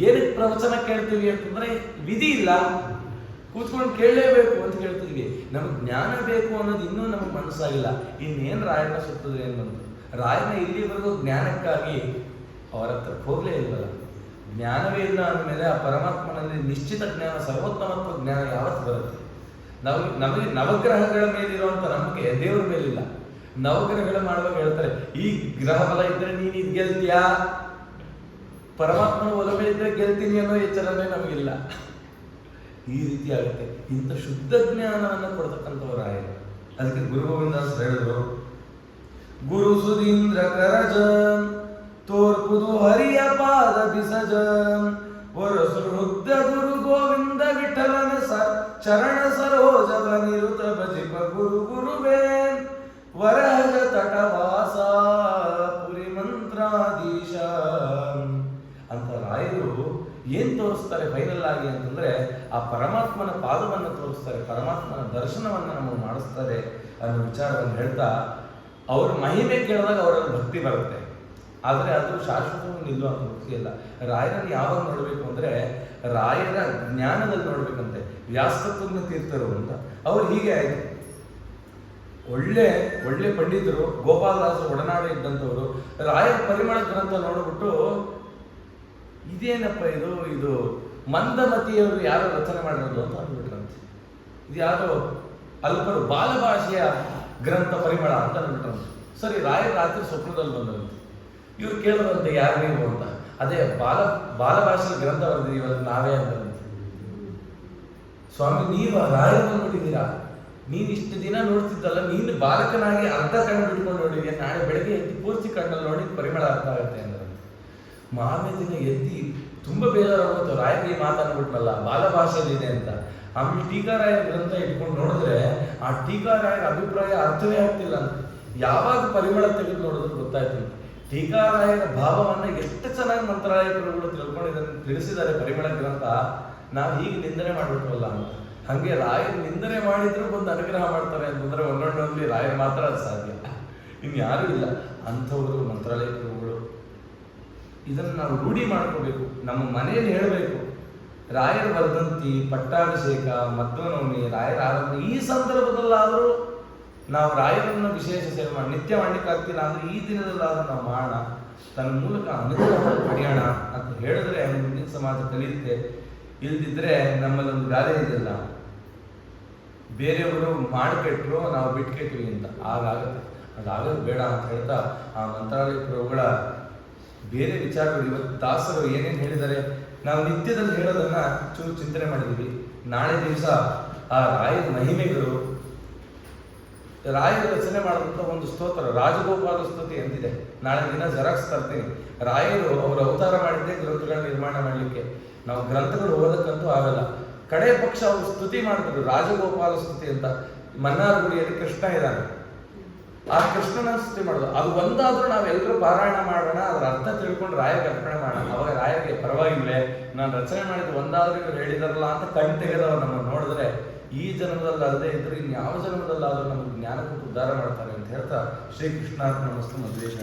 ಏನಕ್ಕೆ ಪ್ರವಚನ ಕೇಳ್ತೀವಿ ಅಂತಂದ್ರೆ ವಿಧಿ ಇಲ್ಲ, ಕೂತ್ಕೊಂಡು ಕೇಳಲೇಬೇಕು ಅಂತ ಕೇಳ್ತಿದ್ವಿ. ನಮಗೆ ಜ್ಞಾನ ಬೇಕು ಅನ್ನೋದು ಇನ್ನೂ ನಮಗೆ ಮನಸ್ಸಾಗಿಲ್ಲ. ಇನ್ನೇನು ರಾಯನ ಸುತ್ತದೆ ಏನು ಬಂತು, ರಾಯನ ಇಲ್ಲಿವರೆಗೂ ಜ್ಞಾನಕ್ಕಾಗಿ ಅವರ ಹತ್ರ ಹೋಗ್ಲೇ ಇಲ್ವಲ್ಲ. ಜ್ಞಾನವೇ ಇಲ್ಲ ಅಂದಮೇಲೆ ಆ ಪರಮಾತ್ಮನಲ್ಲಿ ನಿಶ್ಚಿತ ಜ್ಞಾನ, ಸರ್ವೋತ್ತಮತ್ವ ಜ್ಞಾನ ಯಾವತ್ತು ಬರುತ್ತೆ? ನಮಗೆ ನವಗ್ರಹಗಳ ಮೇಲಿರುವಂತ ನಂಬಿಕೆ ದೇವರ ಮೇಲಿಲ್ಲ. ನವಗ್ರಹಗಳು ಮಾಡುವಾಗ ಹೇಳ್ತಾರೆ, ಈ ಗ್ರಹ ಬಲ ಇದ್ರೆ ನೀನು ಇದು ಗೆಲ್ತೀಯಾ, ಪರಮಾತ್ಮನ ಒಲವೇ ಇದ್ರೆ ಗೆಲ್ತೀನಿ ಅನ್ನೋ ಎಚ್ಚರನೇ ನಮಗಿಲ್ಲ. ಈ ರೀತಿ ಆಗುತ್ತೆ. ಇಂಥ ಶುದ್ಧ ಜ್ಞಾನವನ್ನು ಕೊಡ್ತಕ್ಕಂಥವ್ರು ರಾಯರು. ಅದಕ್ಕೆ ಗುರು ಗೋವಿಂದಾಸ್ ಹೇಳಿದ್ರು, ಗುರು ಸುಧೀಂದ್ರ ಕರಜ ತೋರ್ಪುದು ಹರಿಯ ಪಾದ ಬಿಸಜ ವರಸು ವೃದ್ಧ ಗುರು ಗೋವಿಂದ ವಿಠಲನ ಚರಣ ಸರೋಜವ ನಿರುತ ಭಜಿಪ ಗುರು ಗುರುವೇ ವರಹಜ ತಟವಾಸ ಪುರಿ ಮಂತ್ರಾಧೀಶ ಅಂತ ರಾಯರು ಏನ್ ತೋರಿಸ್ತಾರೆ ಫೈನಲ್ ಆಗಿ ಅಂತಂದ್ರೆ, ಆ ಪರಮಾತ್ಮನ ಪಾದವನ್ನು ತೋರಿಸ್ತಾರೆ, ಪರಮಾತ್ಮನ ದರ್ಶನವನ್ನ ನಮಗೆ ಮಾಡಿಸ್ತಾರೆ ಅನ್ನೋ ವಿಚಾರವನ್ನು ಹೇಳ್ತಾ, ಅವ್ರ ಮಹಿಮೆ ಕೇಳಿದಾಗ ಅವರಲ್ಲಿ ಭಕ್ತಿ ಬರುತ್ತೆ. ಆದರೆ ಅದು ಶಾಶ್ವತವಾಗಿ ನಿಲ್ಲುವಂತ ಭಕ್ತಿ ಇಲ್ಲ. ರಾಯರನ್ನು ಯಾವಾಗ ನೋಡ್ಬೇಕು ಅಂದ್ರೆ ರಾಯರ ಜ್ಞಾನದಲ್ಲಿ ನೋಡ್ಬೇಕಂತೆ. ವ್ಯಾಸತತ್ವಜ್ಞ ತೀರ್ಥರು ಅಂತ ಅವ್ರು ಹೀಗೆ ಆಯ್ತು, ಒಳ್ಳೆ ಒಳ್ಳೆ ಪಂಡಿತರು, ಗೋಪಾಲದಾಸ ಒಡನಾಡ ಇದ್ದಂಥವ್ರು. ರಾಯರ ಪರಿಮಳ ಗ್ರಂಥ ನೋಡ್ಬಿಟ್ಟು ಇದೇನಪ್ಪ ಇದು ಮಂದಮತಿಯವರು ಯಾರು ರಚನೆ ಮಾಡಿರೋದು ಅಂತ ಅಂದ್ಬಿಟ್ರಂತೆ. ಇದು ಯಾರೋ ಅಲ್ಪರು ಬಾಲಭಾಷೆಯ ಗ್ರಂಥ ಪರಿಮಳ ಅಂತ ಅಂದ್ಬಿಟ್ರಂತೆ. ಸರಿ, ರಾಯರ ರಾತ್ರಿ ಸ್ವಪ್ನದಲ್ಲಿ ಬಂದಂತೆ. ಇವ್ರು ಕೇಳೋದಂತೆ ಯಾರು ನೀವು ಅಂತ. ಅದೇ ಬಾಲಭಾಷೆಯ ಗ್ರಂಥ ಬರೆದಿದ್ದೀವಲ್ಲ ನಾವೇ ಅಂತಂತೆ. ಸ್ವಾಮಿ, ನೀವು ರಾಯರ ಬಂದ್ಬಿಟ್ಟಿದ್ದೀರಾ, ನೀನು ಇಷ್ಟು ದಿನ ನೋಡ್ತಿದ್ದಲ್ಲ, ನೀನು ಬಾಲಕನಾಗಿ ಅರ್ಧ ಕಣ್ಣು ಬಿಟ್ಕೊಂಡು ನೋಡಿದ್ಯಾ, ನಾಳೆ ಬೆಳಗ್ಗೆ ಎದ್ದು ಪೂರ್ತಿ ಕಣ್ಣಲ್ಲಿ ನೋಡಿ ಪರಿಮಳ ಅರ್ಥ ಆಗುತ್ತೆ ಅಂದ್ರೆ. ಮಾರನೇ ದಿನ ಎದ್ದಿ ತುಂಬಾ ಬೇಜಾರಾಗುತ್ತೆ, ರಾಯರಿಗೆ ಮಾತಾಡ್ಬಿಟ್ನಲ್ಲ ಬಾಲಭಾಷೆಯಲ್ಲಿದೆ ಅಂತ. ಆಮೇಲೆ ಟೀಕಾರಾಯರ ಗ್ರಂಥ ಇಟ್ಕೊಂಡು ನೋಡಿದ್ರೆ ಆ ಟೀಕಾರಾಯರ ಅಭಿಪ್ರಾಯ ಅರ್ಥವೇ ಆಗ್ತಿಲ್ಲ ಅಂತ. ಯಾವಾಗ ಪರಿಮಳ ತೆಗೆದು ನೋಡಿದ್ರು ಗೊತ್ತಾಯ್ತು. ಟೀಕಾರಾಯರ ಭಾವವನ್ನ ಎಷ್ಟು ಚೆನ್ನಾಗಿ ಮಂತ್ರಾಲಯಗಳು ತಿಳಿಸಿದ್ದಾರೆ ಪರಿಮಳ ಗ್ರಂಥ. ನಾವು ಹೀಗೆ ನಿಂದನೆ ಮಾಡ್ಬಿಟ್ವಲ್ಲ ಅಂತ. ಹಂಗೆ ರಾಯರು ನಿಂದನೆ ಮಾಡಿದ್ರು ಬಂದು ಅನುಗ್ರಹ ಮಾಡ್ತಾರೆ ಅಂತಂದ್ರೆ ಒಂದೊಂದೊಂದು ರಾಯರು ಮಾತ್ರ ಅದು ಸಾಧ್ಯ, ಇನ್ಯಾರೂ ಇಲ್ಲ. ಅಂಥವರು ಮಂತ್ರಾಲಯ ಗುರುಗಳು. ಇದನ್ನು ನಾವು ರೂಢಿ ಮಾಡ್ಕೋಬೇಕು, ನಮ್ಮ ಮನೆಯಲ್ಲಿ ಹೇಳಬೇಕು. ರಾಯರ ವರ್ಧಂತಿ, ಪಟ್ಟಾಭಿಷೇಕ, ಮಧ್ವನವಮಿ, ರಾಯರ ಆರಾಧನೆ ಈ ಸಂದರ್ಭದಲ್ಲಾದರೂ ನಾವು ರಾಯರನ್ನು ವಿಶೇಷ ಸೇವೆ ಮಾಡಿ, ನಿತ್ಯ ಮಾಡ್ಲಿಕ್ಕಾಗ್ತಿಲ್ಲ ಅಂದ್ರೆ ಈ ದಿನದಲ್ಲಾದ್ರೂ ನಾವು ಮಾಡೋಣ, ತನ್ನ ಮೂಲಕ ಅನುಗ್ರಹ ಪಡೆಯೋಣ ಅಂತ ಹೇಳಿದ್ರೆ ಮುಂದಿನ ಸಮಾಜ ಕಲಿಯುತ್ತೆ. ಇಲ್ದಿದ್ರೆ ನಮ್ಮಲ್ಲೊಂದು ಗಾದೆ ಇದೆಯಲ್ಲ, ಬೇರೆಯವರು ಮಾಡಿಕೆಟ್ರು ನಾವು ಬಿಟ್ಕೆಟ್ವಿ ಅಂತ. ಆಗಾಗುತ್ತೆ, ಅದಾಗೋದು ಬೇಡ ಅಂತ ಹೇಳ್ತಾ ಆ ಮಂತ್ರಾಲಯ ಪ್ರಭುಗಳ ಬೇರೆ ವಿಚಾರಗಳು ಇವತ್ತು ದಾಸರು ಏನೇನು ಹೇಳಿದ್ದಾರೆ ನಾವು ನಿತ್ಯದಲ್ಲಿ ಹೇಳೋದನ್ನ ಚೂರು ಚಿಂತನೆ ಮಾಡಿದ್ದೀವಿ. ನಾಳೆ ದಿವಸ ಆ ರಾಯರ ಮಹಿಮೆಗಳು, ರಾಯರ ರಚನೆ ಮಾಡಿದಂಥ ಒಂದು ಸ್ತೋತ್ರ ರಾಜಗೋಪಾಲ ಸ್ತುತಿ ಅಂತಿದೆ. ನಾಳೆ ದಿನ ಜೆರಾಕ್ಸ್ ತರ್ತೀನಿ. ರಾಯರು ಅವರು ಅವತಾರ ಮಾಡಿದ್ದೇ ಗ್ರಂಥಗಳ ನಿರ್ಮಾಣ ಮಾಡಲಿಕ್ಕೆ. ನಾವು ಗ್ರಂಥಗಳು ಓದಕ್ಕಂತೂ ಆಗಲ್ಲ. ಕಡೆ ಪಕ್ಷ ಅವರು ಸ್ತುತಿ ಮಾಡಿದ್ರು, ರಾಜಗೋಪಾಲ ಸ್ತುತಿ ಅಂತ. ಮನ್ನಾರ್ಗುಡಿಯಲ್ಲಿ ಕೃಷ್ಣ ಇದ್ದಾನೆ, ಆ ಕೃಷ್ಣನ ಸ್ತುತಿ ಮಾಡೋದು. ಅದು ಒಂದಾದ್ರೂ ನಾವೆಲ್ಲರೂ ಪಾರಾಯಣ ಮಾಡೋಣ, ಅದರ ಅರ್ಥ ತಿಳ್ಕೊಂಡು ರಾಯರಿಗೆ ಅರ್ಪಣೆ ಮಾಡೋಣ. ಅವಾಗ ರಾಯರಿಗೆ ಪರವಾಗಿಲ್ವೇ, ನಾನು ರಚನೆ ಮಾಡಿದ್ದು ಒಂದಾದ್ರೂ ಇವ್ರು ಹೇಳಿದಾರಲ್ಲ ಅಂತ ಕಣ್ ತೆಗೆದವರು ನಮ್ಮನ್ನು ನೋಡಿದ್ರೆ ಈ ಜನ್ಮದಲ್ಲಿ ಅಲ್ಲದೆ ಇದ್ರು ಇನ್ಯಾವ ಜನ್ಮದಲ್ಲಾದ್ರೂ ನಮಗೆ ಜ್ಞಾನ ಕೊಟ್ಟು ಉದ್ಧಾರ ಮಾಡ್ತಾರೆ ಅಂತ ಹೇಳ್ತಾ ಶ್ರೀಕೃಷ್ಣಾರ್ಪಣ ಮಸ್ತು ಮಧ್ವೇಶ.